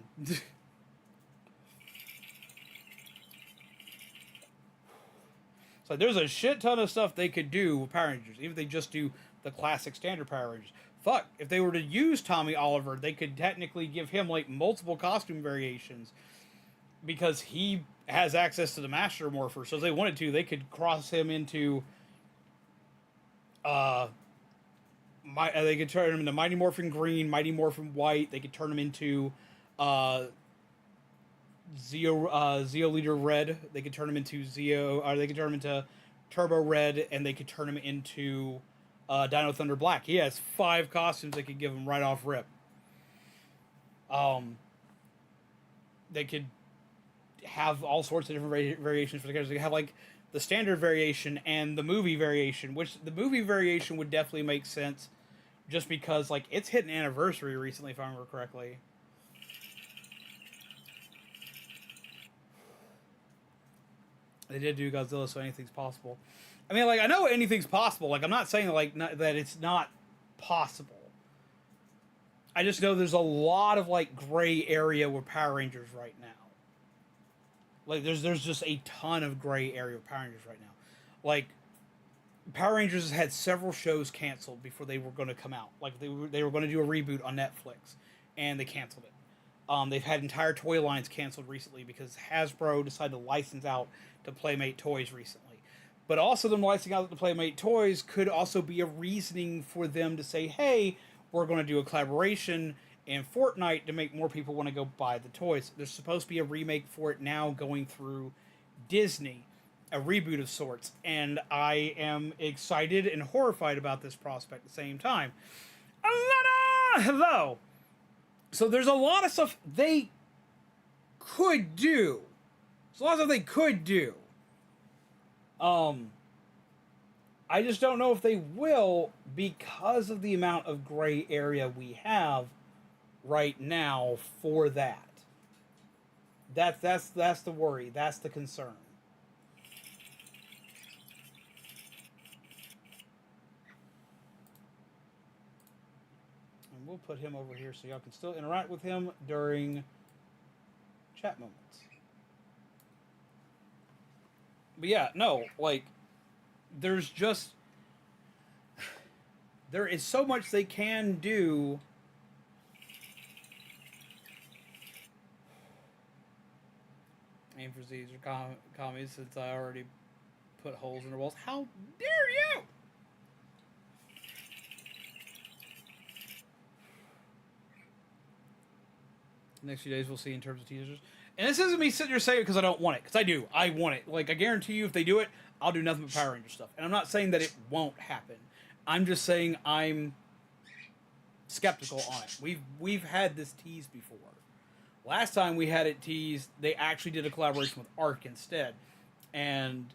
So there's a shit ton of stuff they could do with Power Rangers. Even if they just do the classic standard Power Rangers. Fuck, if they were to use Tommy Oliver, they could technically give him like multiple costume variations because he has access to the Master Morpher. So if they wanted to, they could cross him into they could turn him into Mighty Morphin Green, Mighty Morphin White. They could turn him into Zeo Leader Red. They could turn him into they could turn him into Turbo Red, and they could turn him into Dino Thunder Black. He has 5 costumes they could give him right off rip. They could have all sorts of different variations for the characters. They could have like the standard variation and the movie variation, which the movie variation would definitely make sense just because like it's hit an anniversary recently, if I remember correctly. They did do Godzilla, so anything's possible. I mean, like, I know anything's possible. Like, I'm not saying, like, that it's not possible. I just know there's a lot of, like, gray area with Power Rangers right now. Like, there's just a ton of gray area with Power Rangers right now. Like, Power Rangers has had several shows canceled before they were going to come out. Like, they were going to do a reboot on Netflix, and they canceled it. They've had entire toy lines canceled recently because Hasbro decided to license out to Playmate Toys recently. But also them licensing out to Playmate Toys could also be a reasoning for them to say, hey, we're going to do a collaboration in Fortnite to make more people want to go buy the toys. There's supposed to be a remake for it now going through Disney, a reboot of sorts. And I am excited and horrified about this prospect at the same time. Alanna! Hello! So there's a lot of stuff they could do. There's a lot of stuff they could do. I just don't know if they will because of the amount of gray area we have right now for that. That's the worry. That's the concern. And we'll put him over here so y'all can still interact with him during chat moments. But yeah, no, like, there is so much they can do. Aim for Z's or commies since I already put holes in their walls. How dare you! Next few days we'll see in terms of teasers. And this isn't me sitting here saying it because I don't want it. Because I do. I want it. Like, I guarantee you if they do it, I'll do nothing but Power Ranger stuff. And I'm not saying that it won't happen. I'm just saying I'm skeptical on it. We've had this teased before. Last time we had it teased, they actually did a collaboration with Arc instead. And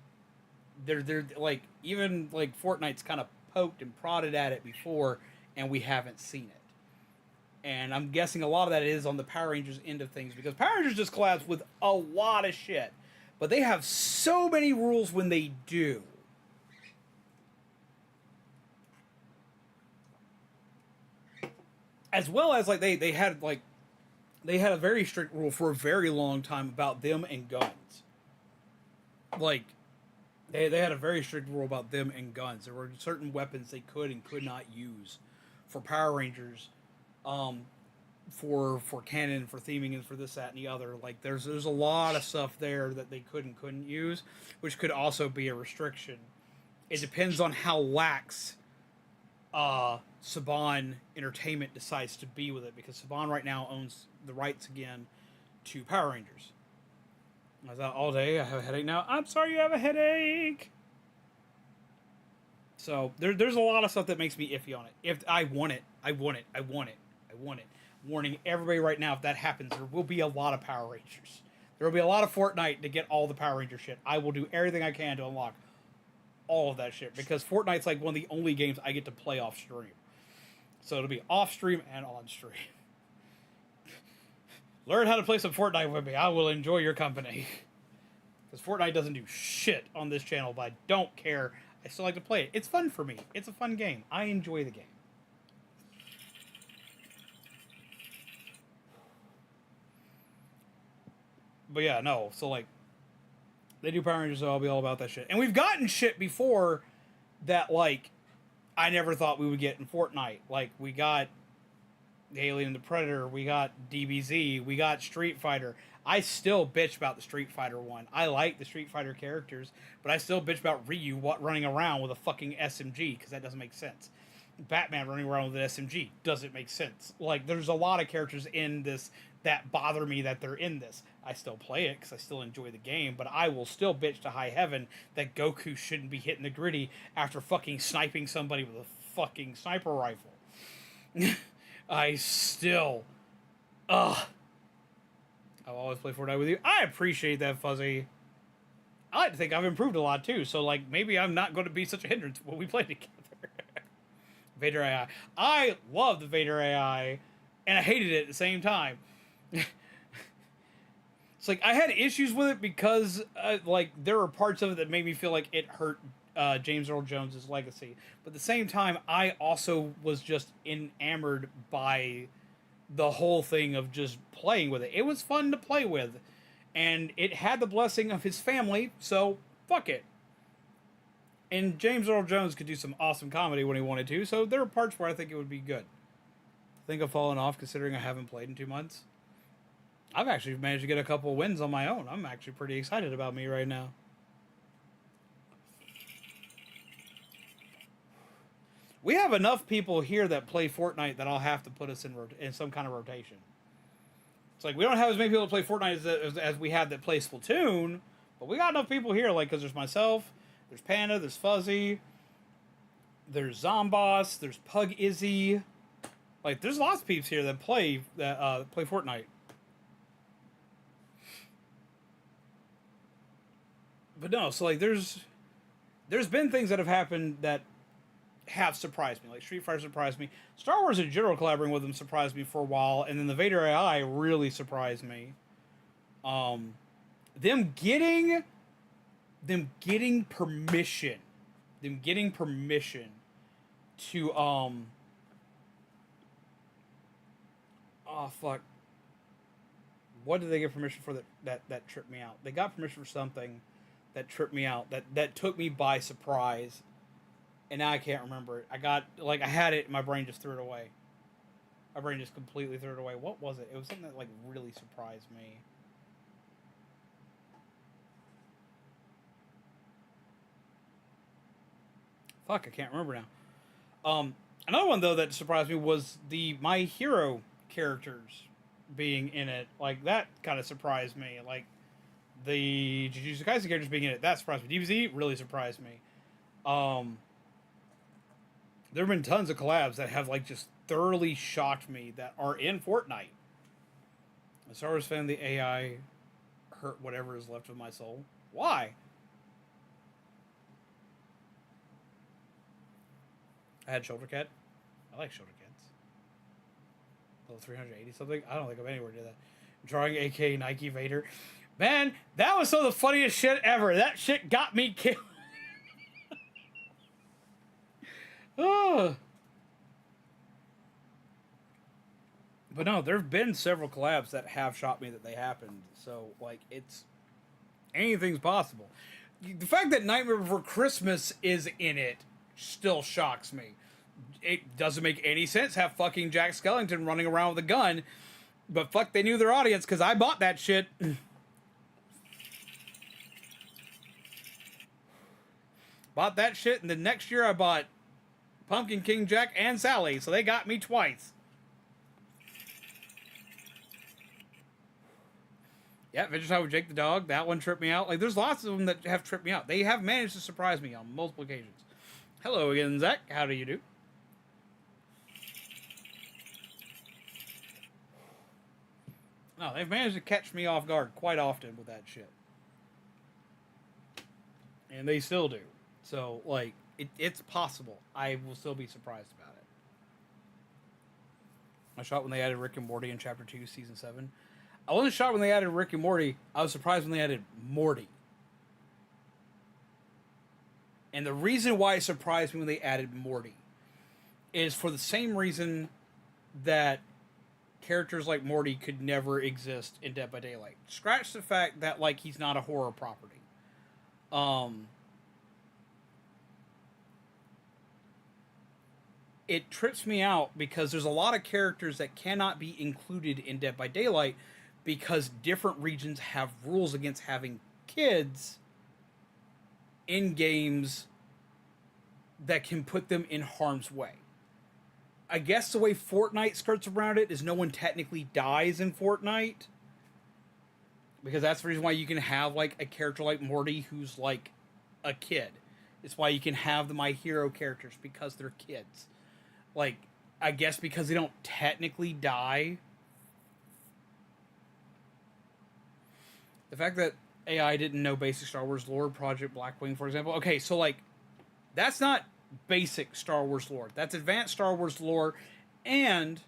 they're like, even like Fortnite's kind of poked and prodded at it before, and we haven't seen it. And I'm guessing a lot of that is on the Power Rangers end of things, because Power Rangers just collabs with a lot of shit. But they have so many rules when they do. As well as, like, they had a very strict rule for a very long time about them and guns. Like, they had a very strict rule about them and guns. There were certain weapons they could and could not use for Power Rangers. For canon, for theming, and for this, that, and the other. Like, there's a lot of stuff there that they could and couldn't use, which could also be a restriction. It depends on how lax Saban Entertainment decides to be with it, because Saban right now owns the rights again to Power Rangers. I was out all day. I have a headache now. I'm sorry you have a headache. So there's a lot of stuff that makes me iffy on it. If I want it, I want it. I want it. I want it. Warning everybody right now, if that happens, there will be a lot of Power Rangers. There will be a lot of Fortnite to get all the Power Ranger shit. I will do everything I can to unlock all of that shit, because Fortnite's like one of the only games I get to play off stream. So it'll be off stream and on stream. Learn how to play some Fortnite with me. I will enjoy your company. Because Fortnite doesn't do shit on this channel, but I don't care. I still like to play it. It's fun for me. It's a fun game. I enjoy the game. But yeah, no. So, like, they do Power Rangers, so I'll be all about that shit. And we've gotten shit before that, like, I never thought we would get in Fortnite. Like, we got the Alien and the Predator, we got DBZ, we got Street Fighter. I still bitch about the Street Fighter one. I like the Street Fighter characters, but I still bitch about Ryu running around with a fucking SMG, because that doesn't make sense. Batman running around with an SMG doesn't make sense. Like, there's a lot of characters in this that bother me that they're in this. I still play it because I still enjoy the game, but I will still bitch to high heaven that Goku shouldn't be hitting the gritty after fucking sniping somebody with a fucking sniper rifle. I still... Ugh. I'll always play Fortnite with you. I appreciate that, Fuzzy. I like to think I've improved a lot, too, so, like, maybe I'm not going to be such a hindrance when we play together. Vader AI. I love the Vader AI, and I hated it at the same time. It's like, I had issues with it because, like, there were parts of it that made me feel like it hurt James Earl Jones' legacy. But at the same time, I also was just enamored by the whole thing of just playing with it. It was fun to play with, and it had the blessing of his family, so fuck it. And James Earl Jones could do some awesome comedy when he wanted to, so there are parts where I think it would be good. I think I've fallen off considering I haven't played in 2 months. I've actually managed to get a couple of wins on my own. I'm actually pretty excited about me right now. We have enough people here that play Fortnite that I'll have to put us in some kind of rotation. It's like, we don't have as many people that play Fortnite as we have that play Splatoon, but we got enough people here, like, because there's myself, there's Panda, there's Fuzzy, there's Zomboss, there's Pug Izzy. Like, there's lots of peeps here that play Fortnite. But no, so, like, there's been things that have happened that have surprised me. Like, Street Fighter surprised me. Star Wars in general, collaborating with them, surprised me for a while. And then the Vader AI really surprised me. Them getting permission to oh fuck, what did they get permission for that tripped me out? They got permission for something that tripped me out, that took me by surprise, and now I can't remember it. I had it, and my brain just threw it away. My brain just completely threw it away. What was it? It was something that, like, really surprised me. Fuck, I can't remember now. Another one, though, that surprised me was the My Hero characters being in it. Like, that kind of surprised me. Like, the Jujutsu Kaisen characters being in it, that surprised me. DBZ really surprised me. There have been tons of collabs that have, like, just thoroughly shocked me that are in Fortnite. As far as fan, the AI hurt whatever is left of my soul. Why? I had Shoulder Cat. I like Shoulder Cats. Level 380 something? I don't think I've anywhere near that. Drawing AK Nike Vader. Man, that was some of the funniest shit ever. That shit got me killed. Oh. But no, there have been several collabs that have shocked me that they happened. So, like, anything's possible. The fact that Nightmare Before Christmas is in it still shocks me. It doesn't make any sense have fucking Jack Skellington running around with a gun, but fuck, they knew their audience because I bought that shit. Bought that shit, and the next year I bought Pumpkin King Jack and Sally, so they got me twice. Yeah, Adventure Time with Jake the Dog, that one tripped me out. Like, there's lots of them that have tripped me out. They have managed to surprise me on multiple occasions. Hello again, Zach. How do you do? No, they've managed to catch me off guard quite often with that shit. And they still do. So, like, it's possible. I will still be surprised about it. I shot when they added Rick and Morty in Chapter 2, Season 7. I wasn't shocked when they added Rick and Morty. I was surprised when they added Morty. And the reason why it surprised me when they added Morty is for the same reason that characters like Morty could never exist in Dead by Daylight. Scratch the fact that, like, he's not a horror property. it trips me out because there's a lot of characters that cannot be included in Dead by Daylight because different regions have rules against having kids in games that can put them in harm's way. I guess the way Fortnite skirts around it is no one technically dies in Fortnite. Because that's the reason why you can have, like, a character like Morty who's, like, a kid. It's why you can have the My Hero characters, because they're kids. Like, I guess because they don't technically die. The fact that AI didn't know basic Star Wars lore, Project Blackwing, for example. Okay, so, like, that's not basic Star Wars lore. That's advanced Star Wars lore, and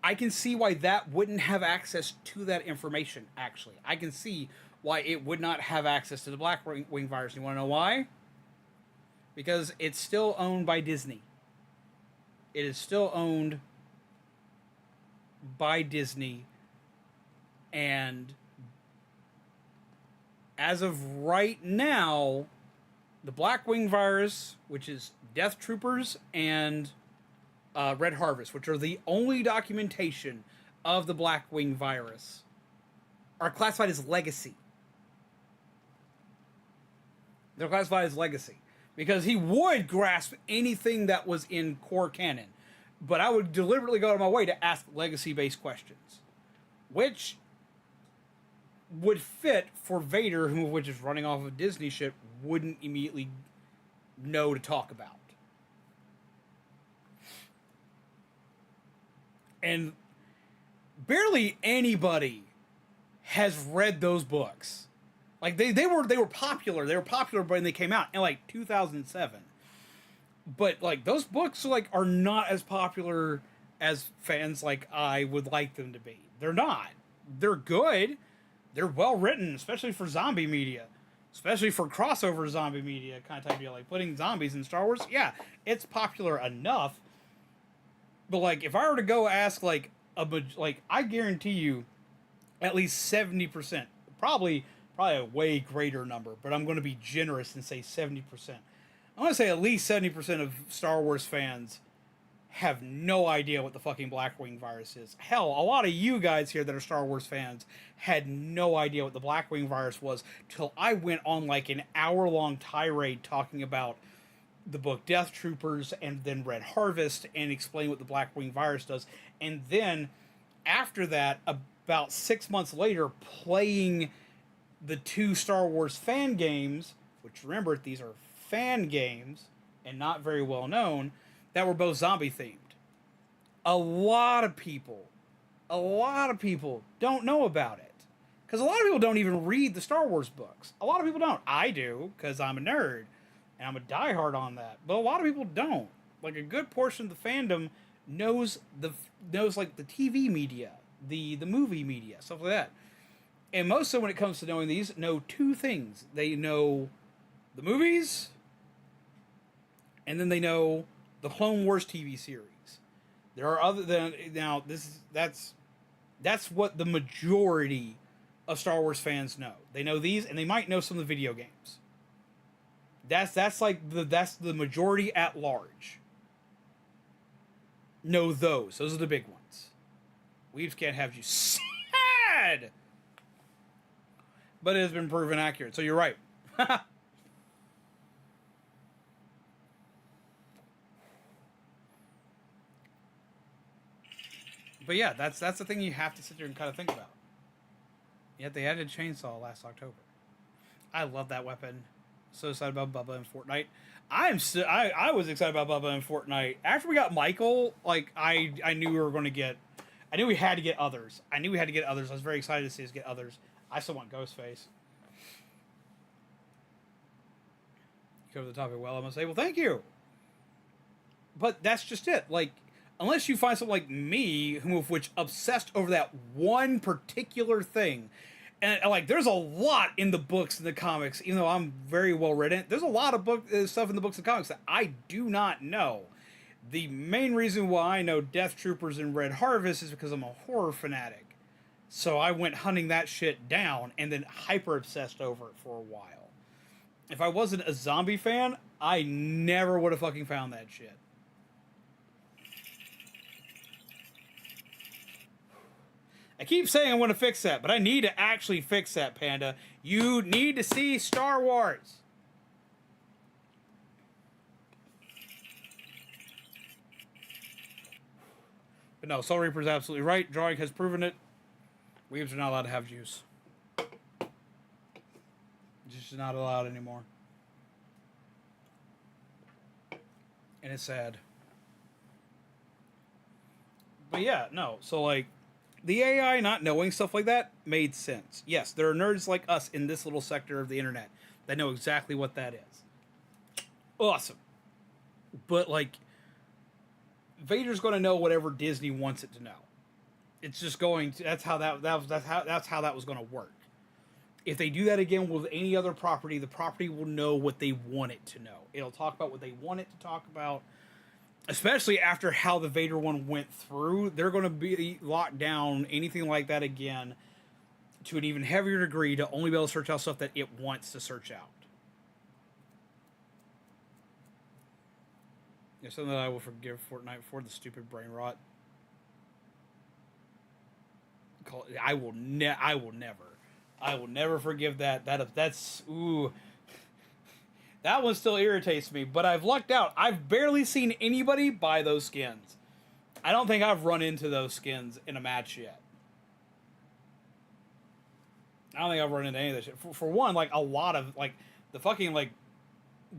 I can see why that wouldn't have access to that information, actually. I can see why it would not have access to the Blackwing virus. You want to know why? Because it's still owned by Disney. It is still owned by Disney, and as of right now, the Blackwing virus, which is Death Troopers and Red Harvest, which are the only documentation of the Blackwing virus, are classified as legacy. They're classified as legacy. Because he would grasp anything that was in core canon. But I would deliberately go out of my way to ask legacy-based questions. Which would fit for Vader, which is running off of Disney shit, wouldn't immediately know to talk about. And barely anybody has read those books. Like, they were popular. They were popular when they came out in, like, 2007. But, like, those books, like, are not as popular as fans like I would like them to be. They're not. They're good. They're well written, especially for zombie media. Especially for crossover zombie media kind of type deal. Like, putting zombies in Star Wars, yeah, it's popular enough. But, like, if I were to go ask, like, I guarantee you at least 70%, probably a way greater number, but I'm going to be generous and say 70%. I want to say at least 70% of Star Wars fans have no idea what the fucking Blackwing virus is. Hell, a lot of you guys here that are Star Wars fans had no idea what the Blackwing virus was till I went on like an hour-long tirade talking about the book Death Troopers and then Red Harvest and explain what the Blackwing virus does. And then after that, about 6 months later, playing the 2 Star Wars fan games, which remember, these are fan games and not very well known, that were both zombie themed. A lot of people don't know about it. Because a lot of people don't even read the Star Wars books. A lot of people don't. I do, because I'm a nerd. And I'm a diehard on that. But a lot of people don't. Like, a good portion of the fandom knows like the TV media, the movie media, stuff like that. And most of them, when it comes to knowing these, know 2 things. They know the movies, and then they know the Clone Wars TV series. There are other than now. That's what the majority of Star Wars fans know. They know these, and they might know some of the video games. That's the majority at large. Know those. Those are the big ones. Weebs can't have you sad. But it has been proven accurate, so you're right. But yeah, that's the thing you have to sit there and kind of think about. Yet they added chainsaw last October. I love that weapon. So excited about Bubba in Fortnite. I was excited about Bubba in Fortnite. After we got Michael, like I knew we were going to get. I knew we had to get others. I was very excited to see us get others. I still want Ghostface. You cover the topic well, I must say. Well, thank you. But that's just it. Like, unless you find someone like me, which obsessed over that one particular thing, and like, there's a lot in the books and the comics, even though I'm very well read in it. There's a lot of stuff in the books and comics that I do not know. The main reason why I know Death Troopers and Red Harvest is because I'm a horror fanatic. So I went hunting that shit down and then hyper obsessed over it for a while. If I wasn't a zombie fan, I never would have fucking found that shit. I keep saying I want to fix that, but I need to actually fix that, Panda. You need to see Star Wars. But no, Soul Reaper's absolutely right. Drawing has proven it. Weebs are not allowed to have juice. Just not allowed anymore. And it's sad. But yeah, no. So, like, the AI not knowing stuff like that made sense. Yes, there are nerds like us in this little sector of the internet that know exactly what that is. Awesome. But, like, Vader's going to know whatever Disney wants it to know. It's just going to, that's how that was going to work. If they do that again with any other property, the property will know what they want it to know. It'll talk about what they want it to talk about. Especially after how the Vader one went through, they're going to be locked down anything like that again to an even heavier degree to only be able to search out stuff that it wants to search out. It's something that I will forgive Fortnite for, the stupid brain rot. I will never forgive that. That's ooh. That one still irritates me, but I've lucked out. I've barely seen anybody buy those skins. I don't think I've run into those skins in a match yet. I don't think I've run into any of that shit. For one, like, a lot of, like, the fucking, like,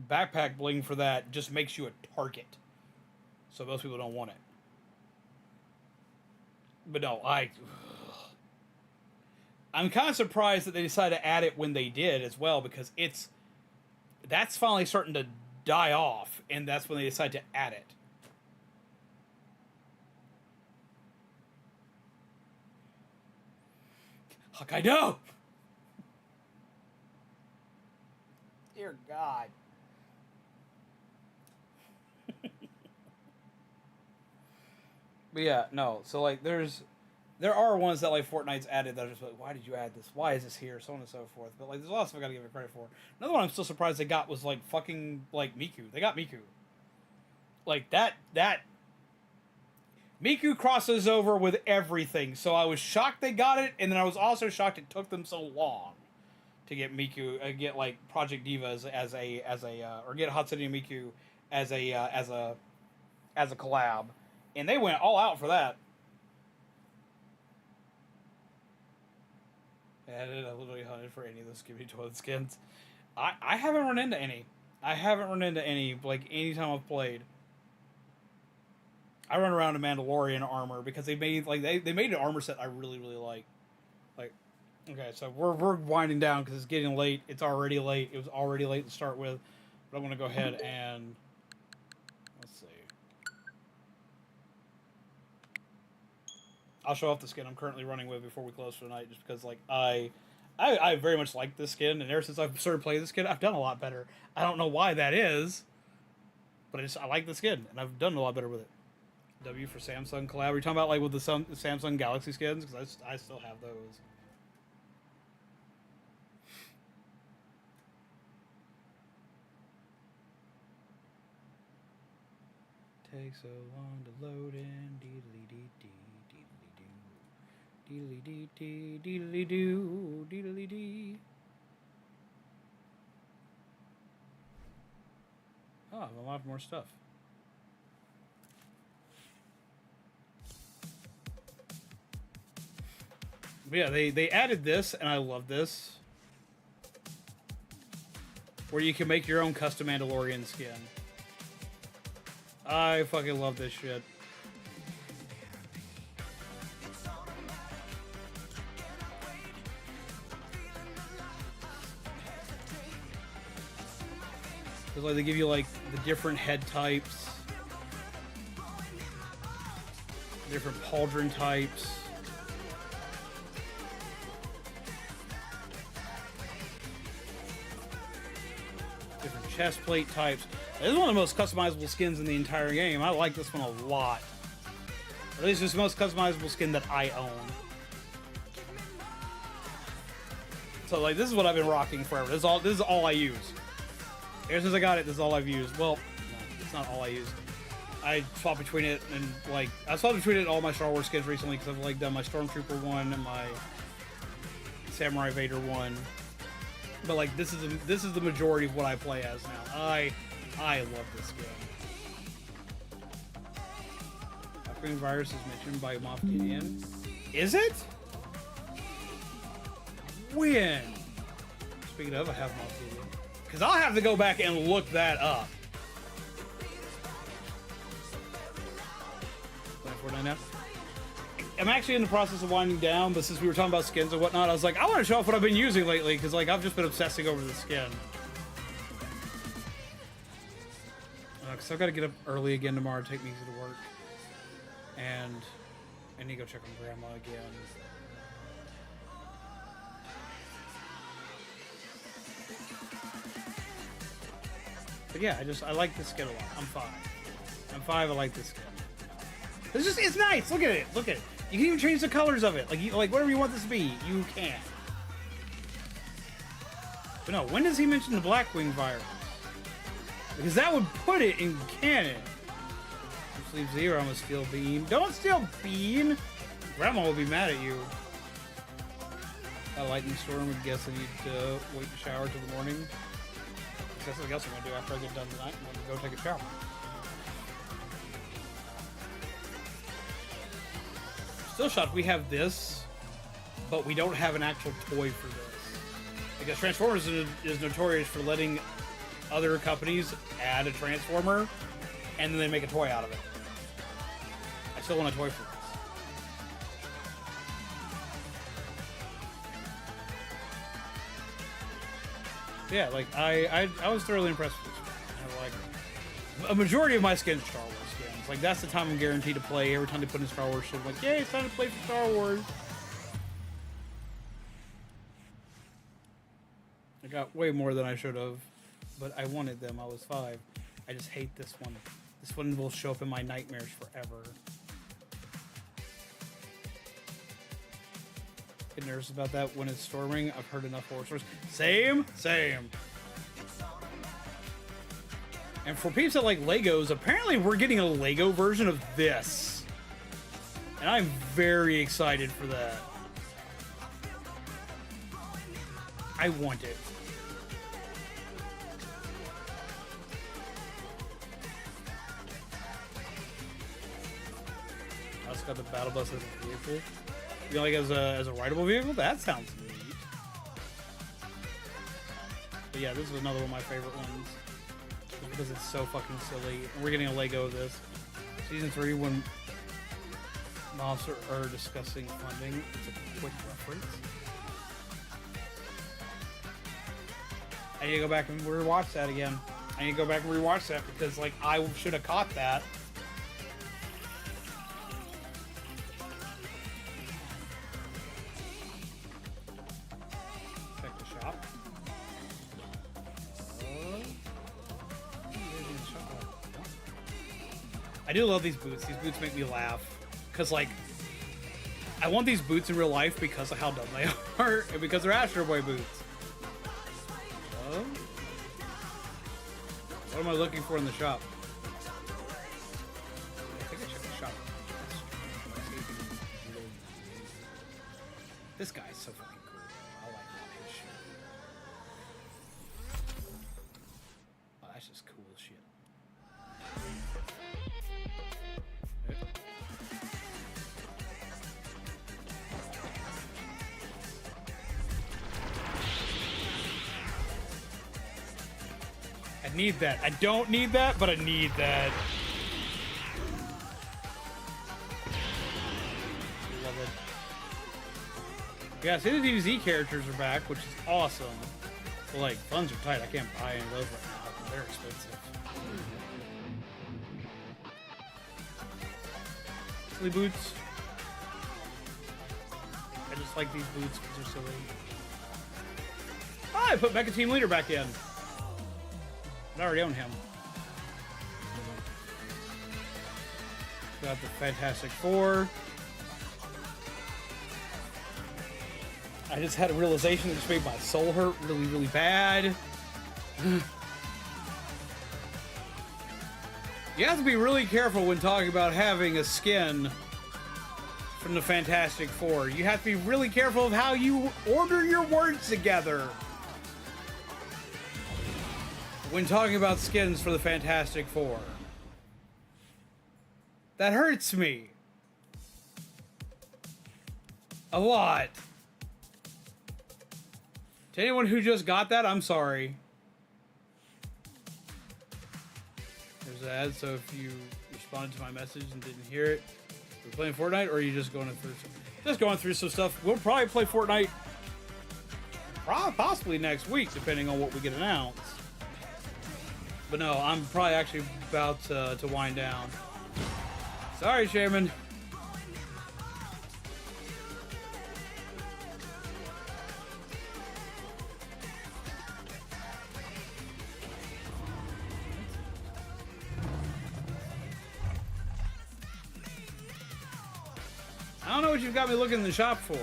backpack bling for that just makes you a target. So most people don't want it. But no, I'm kind of surprised that they decided to add it when they did as well, because that's finally starting to die off, and that's when they decide to add it. Hokkaido! Dear God. But yeah, no, so like there are ones that like Fortnite's added that are just like, why did you add this? Why is this here? So on and so forth. But like there's a lot of stuff I gotta give it credit for. Another one I'm still surprised they got was like fucking like Miku. They got Miku. Like that Miku crosses over with everything. So I was shocked they got it, and then I was also shocked it took them so long to get Miku, get like Project Diva as a or get Hatsune Miku as a collab. And they went all out for that. I literally hunted for any of those Skibidi Toilet skins. I haven't run into any. Like, anytime I've played. I run around in Mandalorian armor because they made, like, they made an armor set I really, really like. Like, okay, so we're winding down because it's getting late. It's already late. It was already late to start with. But I'm going to go ahead and... Let's see. I'll show off the skin I'm currently running with before we close for tonight, just because, like, I very much like this skin, and ever since I've started playing this skin, I've done a lot better. I don't know why that is, but I like the skin, and I've done a lot better with it. W for Samsung collab. Are you talking about, like, with the Samsung Galaxy skins? Because I still have those. Takes so long to load in. Deedly dee dee, deedly doo, deedly dee. Oh, I have a lot more stuff. But yeah, they added this, and I love this. Where you can make your own custom Mandalorian skin. I fucking love this shit. Because like they give you like the different head types, different pauldron types. Different chest plate types. This is one of the most customizable skins in the entire game. I like this one a lot. Or at least it's the most customizable skin that I own. So like this is what I've been rocking forever. This is all I use. Ever since I got it, this is all I've used. Well, no, it's not all I use. I swap between it and like I swapped between it and all my Star Wars skins recently because I've like done my Stormtrooper one and my Samurai Vader one. But like this is the majority of what I play as now. I love this skin. Upgrading virus is mentioned by Moff Gideon. Is it? When? Speaking of, I have Moff Gideon. Because I'll have to go back and look that up. Now. I'm actually in the process of winding down, but since we were talking about skins and whatnot, I was like, I want to show off what I've been using lately, because like I've just been obsessing over the skin. Because I've got to get up early again tomorrow to take Misa to work. And I need to go check on Grandma again. But yeah, I like this skin a lot. I'm 5. I'm 5, I like this skin. It's nice. Look at it. Look at it. You can even change the colors of it. Like whatever you want this to be, you can. But no, when does he mention the Blackwing virus? Because that would put it in canon. Just leave Zero. I'm gonna steal Bean. Don't steal Bean. Grandma will be mad at you. A lightning storm would guess I need to wait to shower till the morning. That's what I guess I'm gonna do after I get done tonight. I'm gonna go take a shower. Still shocked we have this, but we don't have an actual toy for this. Because Transformers is notorious for letting other companies add a Transformer, and then they make a toy out of it. I still want a toy for this. Yeah, like, I was thoroughly impressed with this one. Like, a majority of my skins are Star Wars skins. Like, that's the time I'm guaranteed to play. Every time they put in Star Wars shit, I'm like, yay, it's time to play for Star Wars. I got way more than I should have, but I wanted them. I was 5. I just hate this one. This one will show up in my nightmares forever. Get nervous about that when it's storming. I've heard enough horror stories. Same. And for peeps that like Legos, apparently we're getting a Lego version of this. And I'm very excited for that. I want it. I also got the battle bus as a vehicle. You know, like as a rideable vehicle? That sounds neat. But yeah, this is another one of my favorite ones. Because it's so fucking silly. And we're getting a Lego of this. Season 3, when mobs are discussing funding, it's a quick reference. I need to go back and rewatch that again. I need to go back and rewatch that because, like, I should have caught that. Check the shop. I do love these boots. These boots make me laugh. Because, like, I want these boots in real life because of how dumb they are. And because they're Astro Boy boots. What am I looking for in the shop? I think I checked the shop. This guy's so fucking cool. I like his shit. Oh, that's just cool as shit. I need that. I don't need that, but I need that. Love it. Yeah, see the DBZ characters are back, which is awesome. But like, funds are tight. I can't buy any of those right now because they're expensive. Silly boots. I just like these boots because they're silly. Ah, I put Mecha Team Leader back in. I already own him. Got the Fantastic Four. I just had a realization that just made my soul hurt really, really bad. You have to be really careful when talking about having a skin from the Fantastic Four. You have to be really careful of how you order your words together when talking about skins for the Fantastic Four. That hurts me. A lot. To anyone who just got that, I'm sorry. There's an ad, so if you responded to my message and didn't hear it, are you playing Fortnite, or are you just going through some stuff? We'll probably play Fortnite possibly next week, depending on what we get announced. But no, I'm probably actually about to wind down. Sorry, Shaman. I don't know what you've got me looking in the shop for.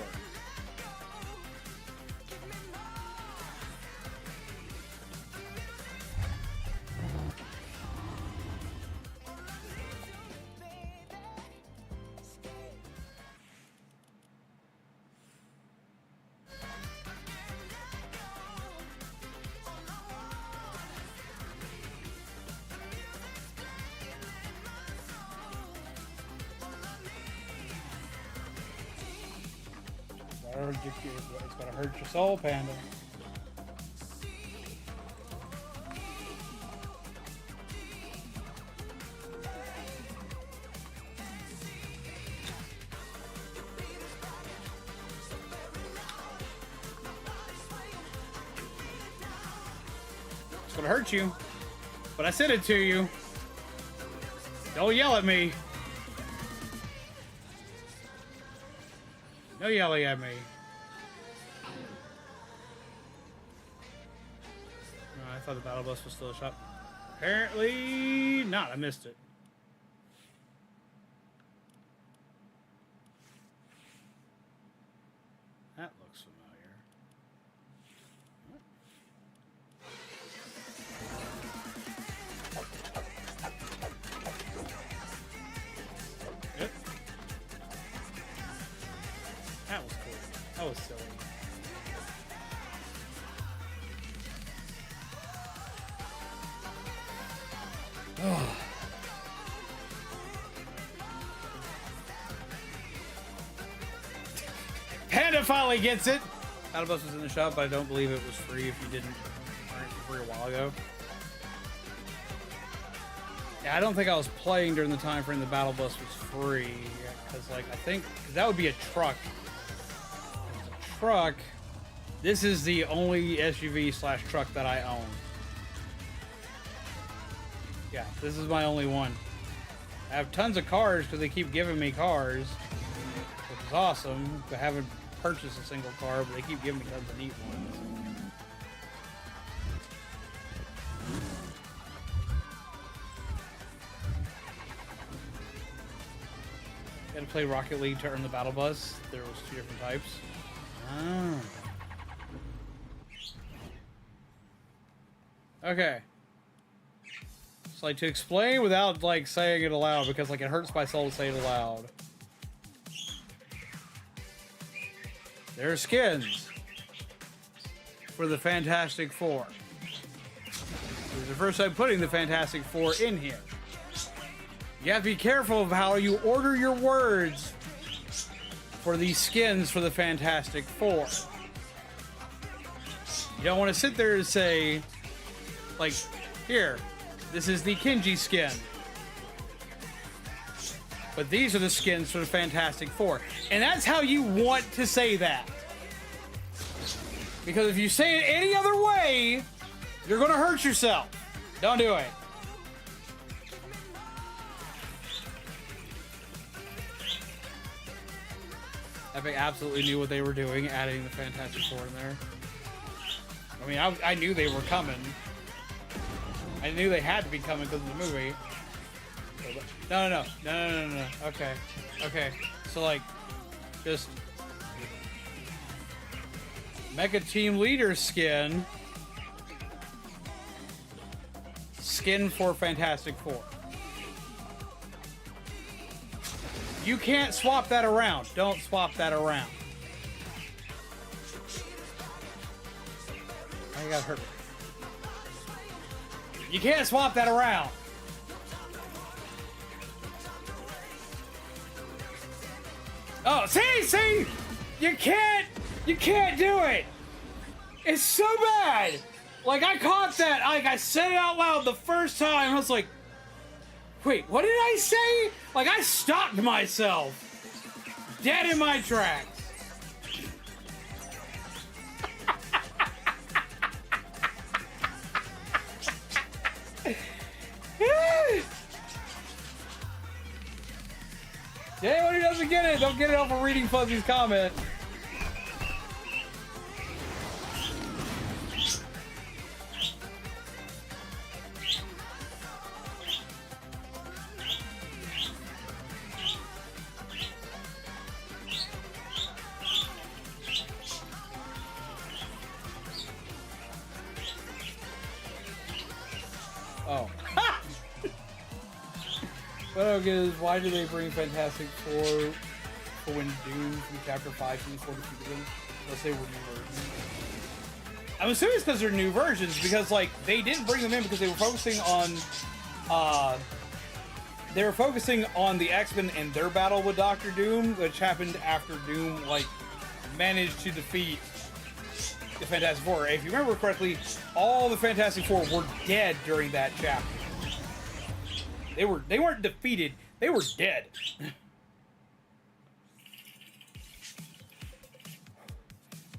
It's gonna hurt your soul, Panda. It's gonna hurt you, but I said it to you. Don't yell at me. No yelling at me. Oh, I thought the battle bus was still a shop. Apparently not. I missed it. That looks familiar. Yep. That was cool. That was silly. Oh. Panda finally gets it! Battle Bus was in the shop, but I don't believe it was free if you didn't earn it for free a while ago. Yeah, I don't think I was playing during the time frame the Battle Bus was free. Because, like, I think that would be a truck. Truck. This is the only SUV / truck that I own. Yeah, this is my only one. I have tons of cars because they keep giving me cars, which is awesome. I haven't purchased a single car, but they keep giving me tons of neat ones. You had to play Rocket League to earn the Battle Bus. There was 2 different types. Ah. Okay. It's like to explain without like saying it aloud because like it hurts my soul to say it aloud. There are skins for the Fantastic Four. This is the first time putting the Fantastic Four in here. You have to be careful of how you order your words for these skins for the Fantastic Four. You don't want to sit there and say, like, here, this is the Kenji skin. But these are the skins for the Fantastic Four. And that's how you want to say that. Because if you say it any other way, you're going to hurt yourself. Don't do it. Epic absolutely knew what they were doing, adding the Fantastic Four in there. I mean, I knew they were coming. I knew they had to be coming because of the movie. No. Okay. So, like, just Mecha Team Leader skin for Fantastic Four. You can't swap that around. Don't swap that around. I got hurt. You can't swap that around. Oh, see? You can't do it. It's so bad. Like, I caught that. Like, I said it out loud the first time. I was like, wait, what did I say? Like, I stopped myself. Dead in my tracks. Anyone who doesn't get it, don't get it off of reading Fuzzy's comment. Oh. What I don't get is, why do they bring Fantastic Four for when Doom from Chapter 5 Season 4 defeated them? Unless they were new versions. I'm assuming it's because they're new versions, because, like, they didn't bring them in because they were focusing on the X-Men and their battle with Doctor Doom, which happened after Doom, like, managed to defeat the Fantastic Four. If you remember correctly, all the Fantastic Four were dead during that chapter. They weren't defeated, they were dead.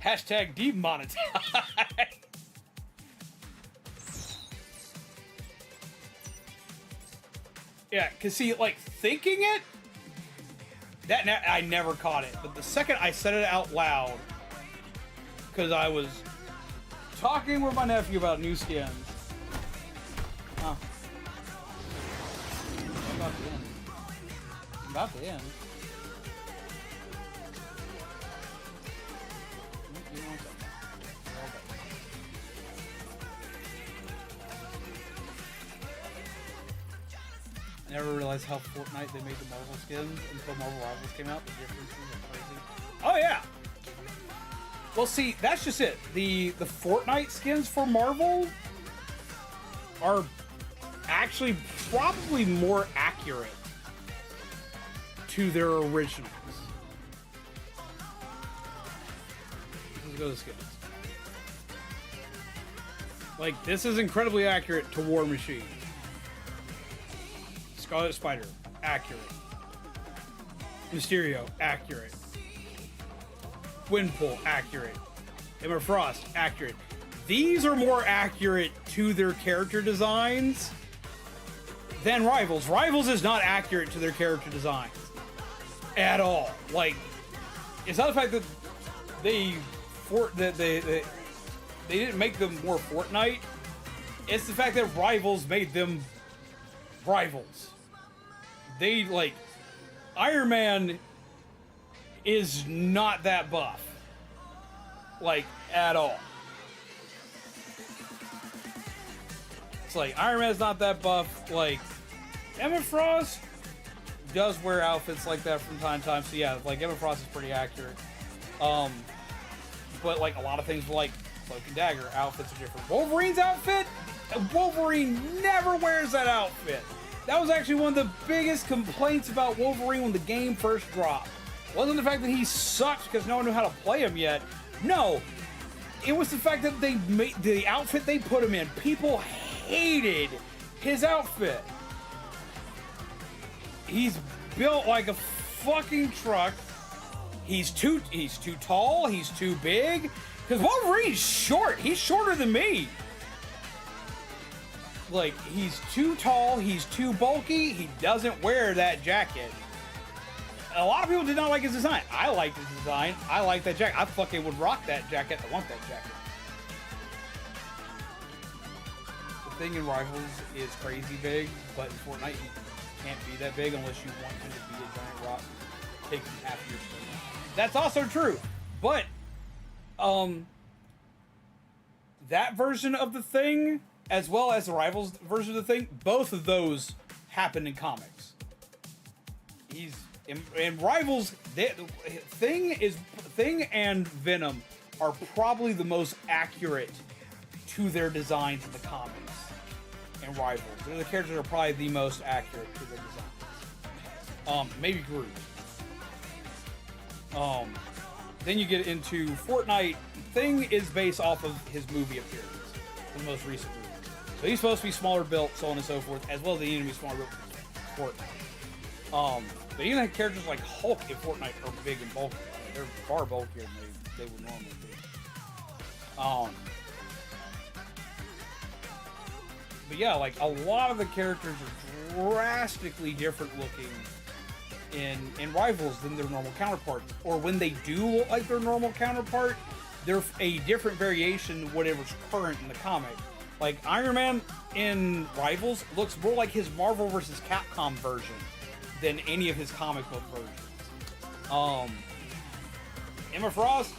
Hashtag demonetized. Yeah, cause see, like, thinking it, I never caught it. But the second I said it out loud, cause I was talking with my nephew about new skins. Oh. About to end. About to end. I never realized how Fortnite they made the Marvel skins until Marvel Rivals came out. The differences are crazy. Oh yeah. Well, see, that's just it. The Fortnite skins for Marvel are actually probably more accurate to their originals. Let's go to skins. Like, this is incredibly accurate to War Machine. Scarlet Spider, accurate. Mysterio, accurate. Windpool, accurate. Emma Frost, accurate. These are more accurate to their character designs than Rivals. Rivals is not accurate to their character designs at all. Like, it's not the fact that they didn't make them more Fortnite. It's the fact that Rivals made them Rivals. They, like, Iron Man is not that buff. Like, at all. It's like, Iron Man's not that buff. Like, Emma Frost does wear outfits like that from time to time. So yeah, like, Emma Frost is pretty accurate. But, like, a lot of things like Cloak and Dagger outfits are different. Wolverine's outfit? Wolverine never wears that outfit. That was actually one of the biggest complaints about Wolverine when the game first dropped. It wasn't the fact that he sucked because no one knew how to play him yet. No, it was the fact that they made the outfit they put him in. People hated his outfit. He's built like a fucking truck. He's too tall. He's too big. Because Wolverine's short. He's shorter than me. Like, he's too tall, he's too bulky, he doesn't wear that jacket. A lot of people did not like his design. I liked his design. I like that jacket. I fucking would rock that jacket. I want that jacket. The thing in Rivals is crazy big, but in Fortnite you can't be that big unless you want him to be a giant rock taking half your screen. That's also true. But, that version of the thing, as well as the Rivals version of the thing, both of those happen in comics. He's in Rivals, Thing and Venom are probably the most accurate to their designs in the comics. In Rivals, they're the characters that are probably the most accurate to their designs. Maybe Groot. Then you get into Fortnite. Thing is based off of his movie appearance, the most recent movie. So he's supposed to be smaller built, so on and so forth, as well as the enemy smaller built for Fortnite. But even characters like Hulk in Fortnite are big and bulky. They're far bulkier than they would normally be. But yeah, like a lot of the characters are drastically different looking in Rivals than their normal counterparts. Or when they do look like their normal counterpart, they're a different variation of whatever's current in the comic. Like Iron Man in Rivals looks more like his Marvel vs. Capcom version than any of his comic book versions. Emma Frost,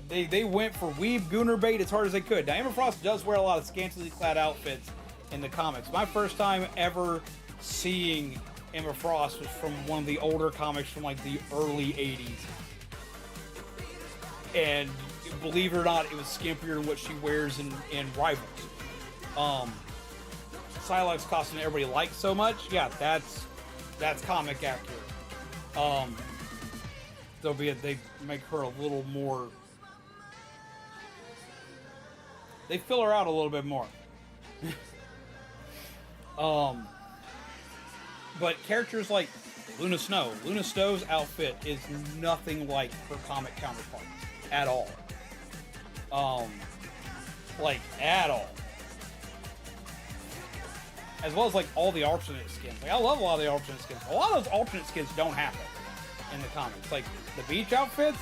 they went for weeb gooner bait as hard as they could. Now Emma Frost does wear a lot of scantily clad outfits in the comics. My first time ever seeing Emma Frost was from one of the older comics from like the early 80s. And believe it or not, it was skimpier than what she wears in Rivals. Psylocke's costume that everybody likes so much, yeah, that's comic accurate. They make her a little more. They fill her out a little bit more. But characters like Luna Snow. Luna Snow's outfit is nothing like her comic counterparts at all. Like at all. As well as like all the alternate skins. Like I love a lot of the alternate skins. A lot of those alternate skins don't happen in the comics. Like the beach outfits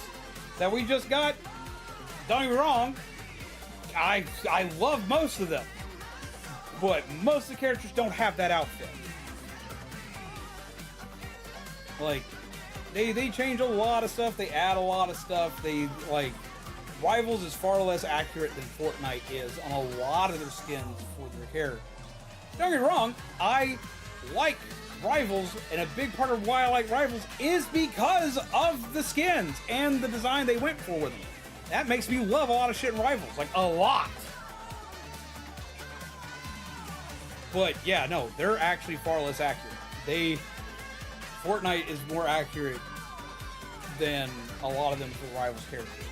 that we just got. Don't get me wrong. I love most of them. But most of the characters don't have that outfit. Like, they change a lot of stuff, they add a lot of stuff, Rivals is far less accurate than Fortnite is on a lot of their skins for their characters. Don't get me wrong, I like Rivals, and a big part of why I like Rivals is because of the skins and the design they went for with them. That makes me love a lot of shit in Rivals, like a lot. But yeah, no, they're actually far less accurate. Fortnite is more accurate than a lot of them for Rivals characters.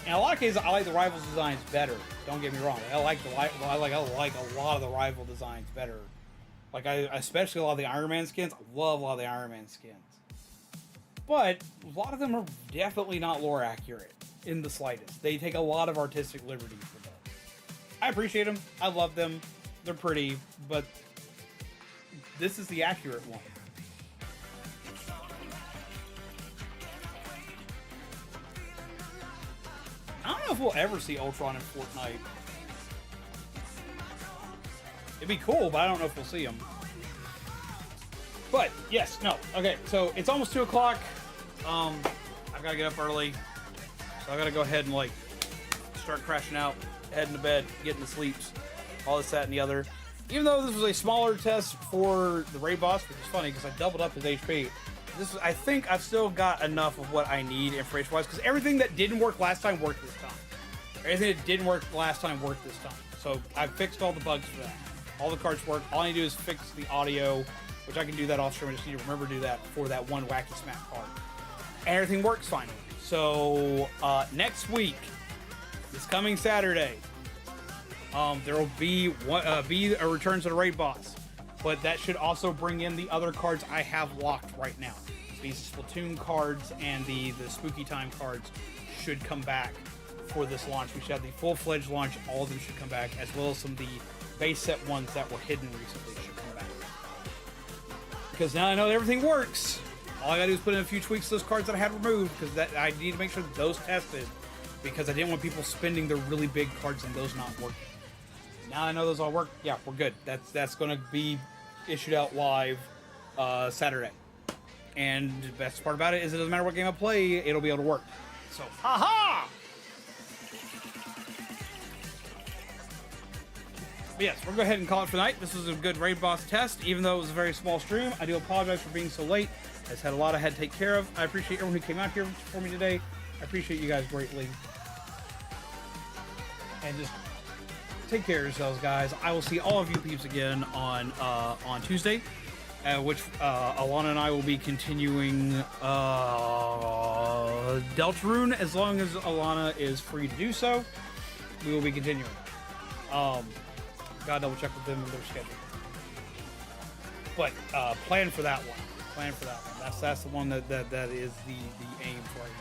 In a lot of cases, I like the Rivals designs better. Don't get me wrong. I like a lot of the Rival designs better. Like especially a lot of the Iron Man skins. I love a lot of the Iron Man skins. But a lot of them are definitely not lore accurate in the slightest. They take a lot of artistic liberties with them. I appreciate them. I love them. They're pretty, but this is the accurate one. I don't know if we'll ever see Ultron in Fortnite. It'd be cool, but I don't know if we'll see him. But, yes, no. Okay, so it's almost 2 o'clock. I've got to get up early. So I got to go ahead and, start crashing out, heading to bed, getting to sleeps, all this, that, and the other. Even though this was a smaller test for the raid boss, which is funny because I doubled up his HP, I think I've still got enough of what I need information-wise, because everything that didn't work last time worked this time. Everything that didn't work last time worked this time. So I fixed all the bugs for that. All the cards work. All I need to do is fix the audio, which I can do that off stream. I just need to remember to do that for that one Wacky Smack card. And everything works finally. So next week, this coming Saturday, there will be a return to the raid boss. But that should also bring in the other cards I have locked right now. These Splatoon cards and the Spooky Time cards should come back for this launch. We should have the full-fledged launch. All of them should come back, as well as some of the base set ones that were hidden recently should come back. Because now I know that everything works. All I gotta do is put in a few tweaks to those cards that I had removed, because I need to make sure that those tested, because I didn't want people spending their really big cards and those not working. Now I know those all work. Yeah, we're good. That's going to be issued out live Saturday. And the best part about it is it doesn't matter what game I play, it'll be able to work. So, haha! But yes, we're going to go ahead and call it for the night. This was a good raid boss test, even though it was a very small stream. I do apologize for being so late. has had a lot I had to take care of. I appreciate everyone who came out here for me today. I appreciate you guys greatly. And just take care of yourselves, guys. I will see all of you peeps again on Tuesday, which Alanna and I will be continuing Deltarune as long as Alanna is free to do so. We will be continuing. Gotta double check with them and their schedule. But plan for that one. Plan for that one. That's the one that is the aim for you.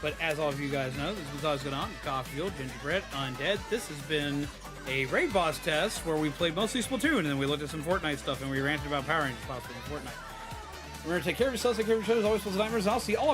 But as all of you guys know, this was always going on. Coffeefield, Gingerbread, Undead. This has been a raid boss test where we played mostly Splatoon, and then we looked at some Fortnite stuff, and we ranted about Power Rangers possibly in Fortnite. Remember to take care of yourselves, take care of your shows, always full of nightmares, and I'll see all of you